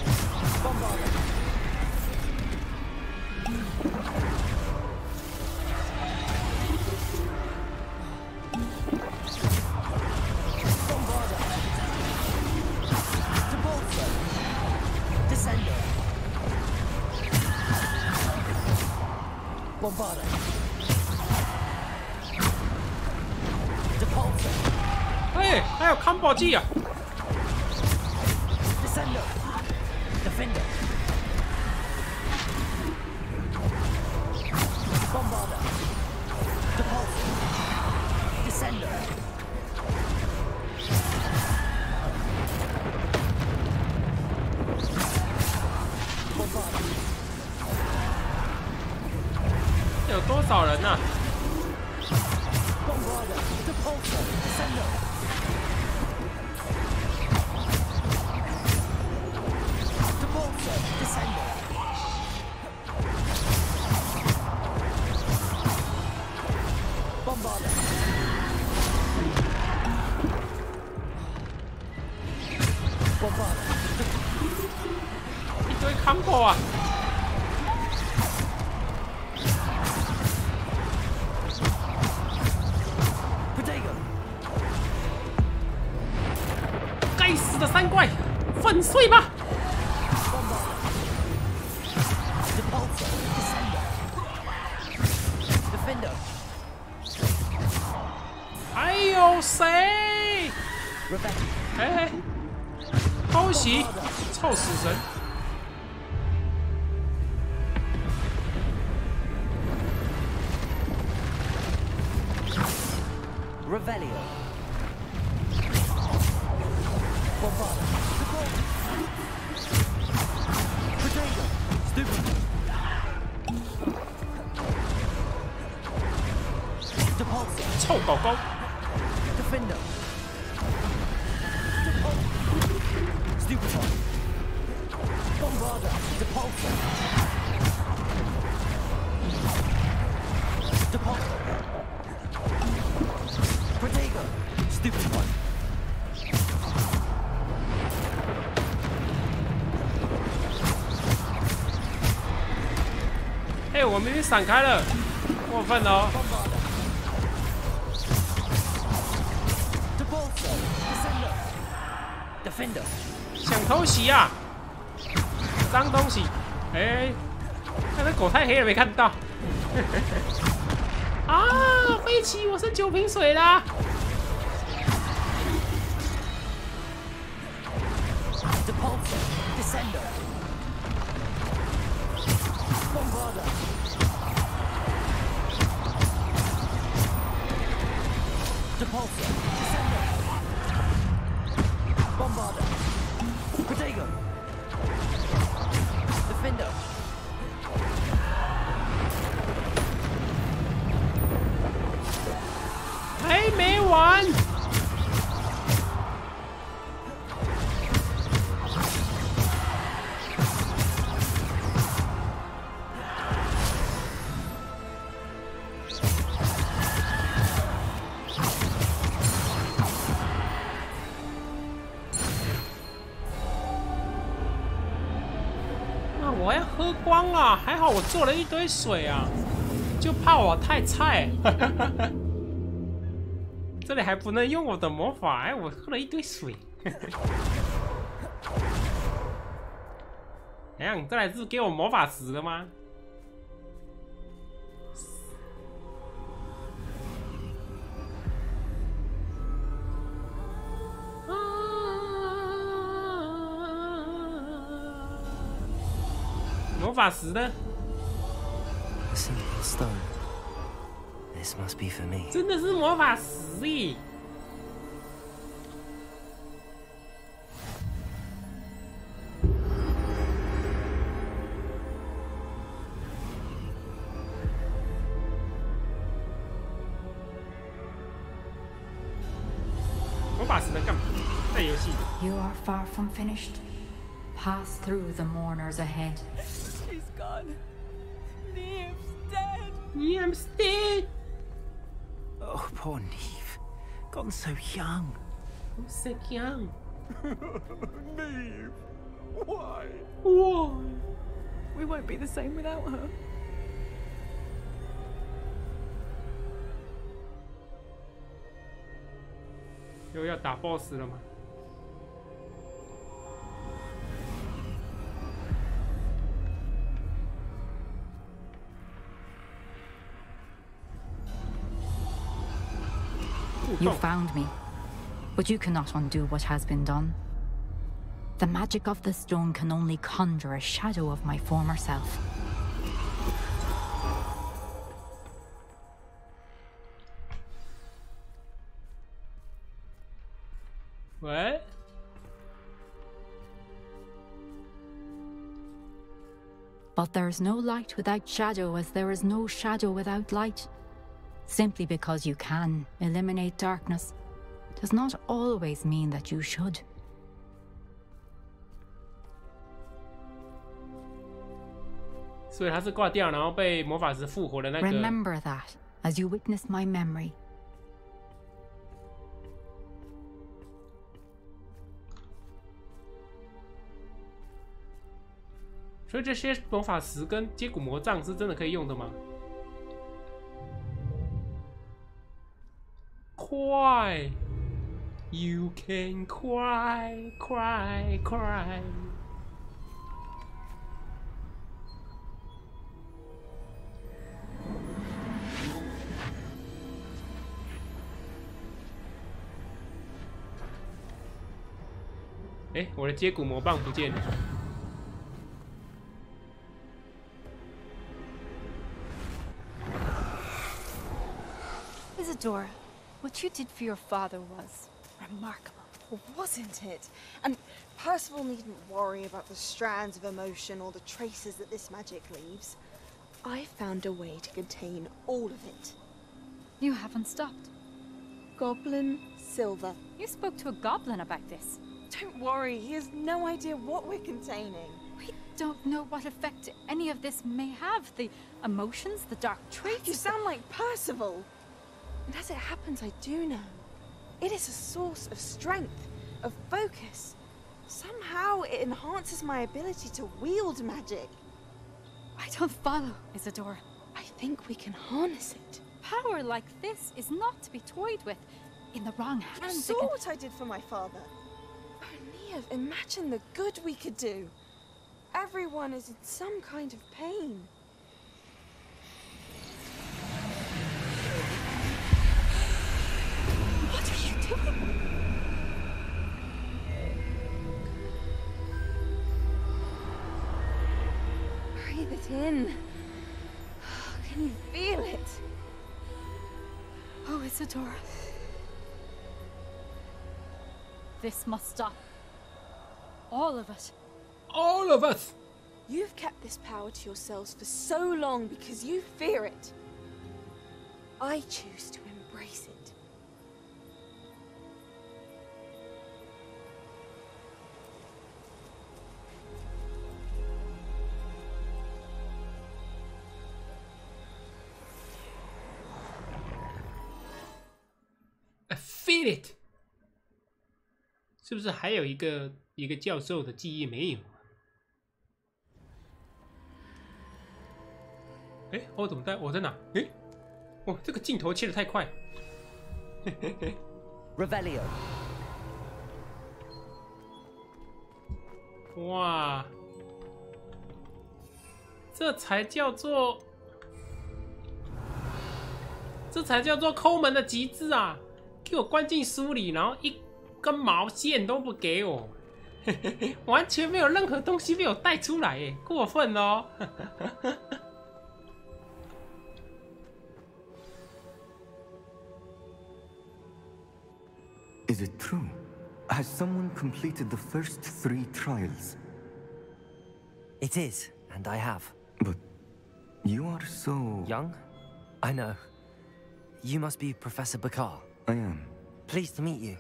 哎，还有康宝技啊！ 有多少人啊？一堆 combo 啊！ 该死的3怪，粉碎吧！还有谁？哎，偷袭，臭死神！ Revelio. Stupid. 臭狗狗。Defender. Stupid. Bombarder. Depulsor. Depulsor. Protego. Stupid one. 哎，我明明闪开了，过分哦！ Defender. 想偷袭啊！脏东西！哎，那狗太黑了，没看到。啊，飞起！我剩9瓶水啦！ Depulsor. Descender. Bombarder. Depulsor. Descender. Bombarder. Protego. Defender. 还没完！我要喝光啊！还好我做了一堆水啊，就怕我太菜。这里还不能用我的魔法，哎，我喝了一堆水。怎样？这来是给我魔法石了吗？魔法石呢？ A simple stone. This must be for me. 真的是魔法石耶！ You are far from finished. Pass through the mourners ahead. She's gone. Neve's dead. Neve's dead. Oh, poor Neve. Gone so young. So young. Neve. Why? Why? We won't be the same without her. 又要打 BOSS 了吗？ You found me, but you cannot undo what has been done. The magic of the stone can only conjure a shadow of my former self. What? But there is no light without shadow, as there is no shadow without light. Simply because you can eliminate darkness does not always mean that you should. 所以他是挂掉，然后被魔法师复活的那个。 Remember that as you witness my memory. 所以这些魔法石跟接骨魔杖是真的可以用的吗？ Cry, you can cry, cry, cry. 哎，我的接骨魔棒不见了。 Isadora, what you did for your father was remarkable, wasn't it? And Percival needn't worry about the strands of emotion or the traces that this magic leaves. I found a way to contain all of it. You haven't stopped. Goblin Silver. You spoke to a goblin about this. Don't worry, he has no idea what we're containing. We don't know what effect any of this may have. The emotions, the dark traits. You sound like Percival. And as it happens, I do know. It is a source of strength, of focus. Somehow it enhances my ability to wield magic. I don't follow, Isadora. I think we can harness it. Power like this is not to be toyed with. In the wrong hands, You saw what I did for my father. Oh, Neve, imagine the good we could do. Everyone is in some kind of pain. What are you doing? Breathe it in. Can you feel it? Oh, Isadora. This must stop. All of it. All of us! You've kept this power to yourselves for so long because you fear it. I choose to embrace it. I feel it. 是不是还有一个教授的记忆没有？哎，我怎么在？我在哪？哎，哇，这个镜头切得太快。Revelio。哇，这才叫做抠门的极致啊！给我关进书里，然后一根毛线都不给我，完全没有任何东西被我带出来，哎，过分哦！Is it true? Has someone completed the first 3 trials? It is, and I have. But you are so... young? I know. You must be Professor Bakar. I am. Pleased to meet you.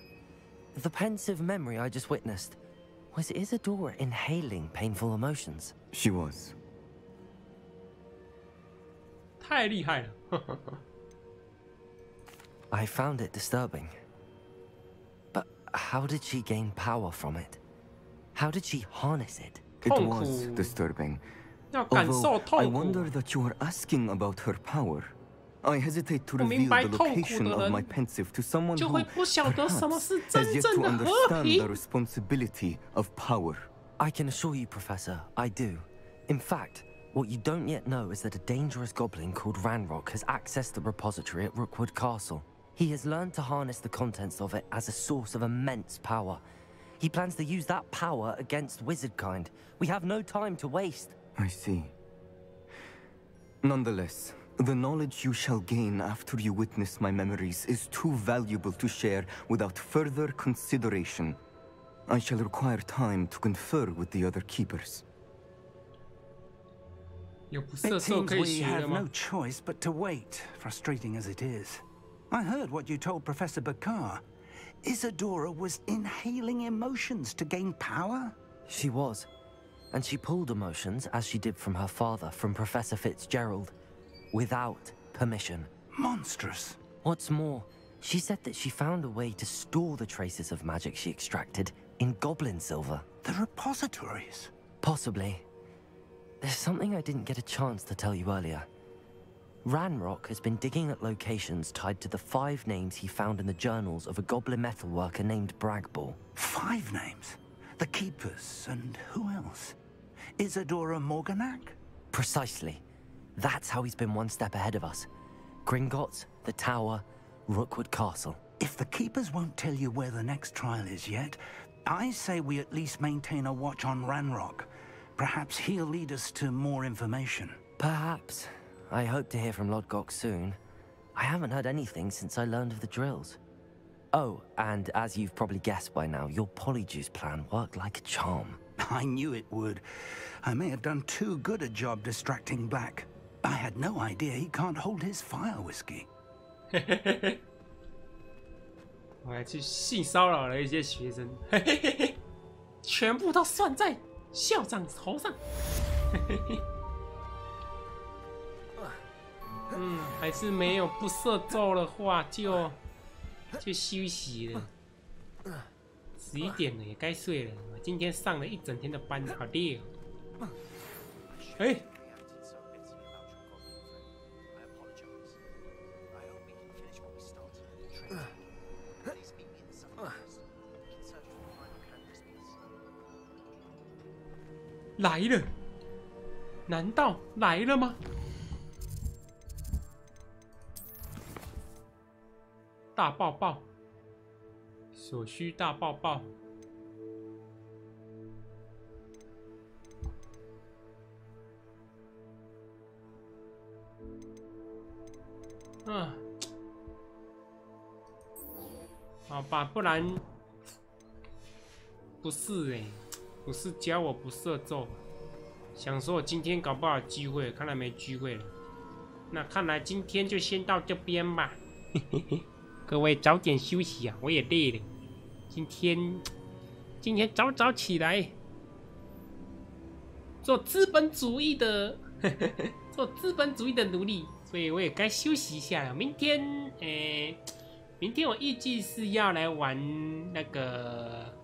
The pensive memory I just witnessed. Was Isadora inhaling painful emotions? She was. 太厉害了。I found it disturbing. But how did she gain power from it? How did she harness it? It was disturbing. Although I wonder that you are asking about her power. I hesitate to reveal the location of my pensive to someone who perhaps has yet to understand the responsibility of power. I can assure you, Professor, I do. In fact, what you don't yet know is that a dangerous goblin called Ranrock has accessed the repository at Rookwood Castle. He has learned to harness the contents of it as a source of immense power. He plans to use that power against wizardkind. We have no time to waste. I see. Nonetheless, the knowledge you shall gain after you witness my memories is too valuable to share without further consideration. I shall require time to confer with the other keepers. It seems we have no choice but to wait, frustrating as it is. I heard what you told Professor Bakar. Isadora was inhaling emotions to gain power? She was. And she pulled emotions, as she did from her father, from Professor Fitzgerald, without permission. Monstrous. What's more, she said that she found a way to store the traces of magic she extracted in goblin silver. The repositories? Possibly. There's something I didn't get a chance to tell you earlier. Ranrock has been digging at locations tied to the 5 names he found in the journals of a goblin metalworker named Bragball. 5 names? The Keepers, and who else? Isadora Morganac? Precisely. That's how he's been one step ahead of us. Gringotts, the Tower, Rookwood Castle. If the Keepers won't tell you where the next trial is yet, I say we at least maintain a watch on Ranrock. Perhaps he'll lead us to more information. Perhaps. I hope to hear from Lodgok soon. I haven't heard anything since I learned of the drills. Oh, and as you've probably guessed by now, your Polyjuice plan worked like a charm. I knew it would. I may have done too good a job distracting Black. I had no idea he can't hold his fire whiskey. 我还去性骚扰了一些学生，全部都算在校长头上。还是没有不射咒的话就休息了。11点了，也该睡了。我今天上了一整天的班，好累哦。哎。来了？难道来了吗？大抱抱，所需大抱抱。好吧，不然不是不是教我不射咒，想说我今天搞不好有机会，看来没机会了。那看来今天就先到这边吧。各位早点休息啊，我也累了。今天早起来，做资本主义的奴隶，所以我也该休息一下了。明天我预计是要来玩那个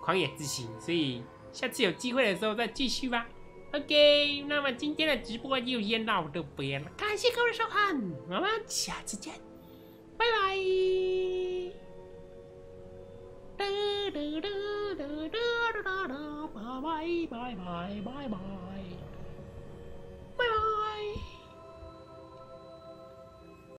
狂野之行，所以下次有机会的时候再继续吧。OK， 那么今天的直播就先到这边了，感谢各位收看，我们下次见，拜拜。拜拜拜拜拜拜。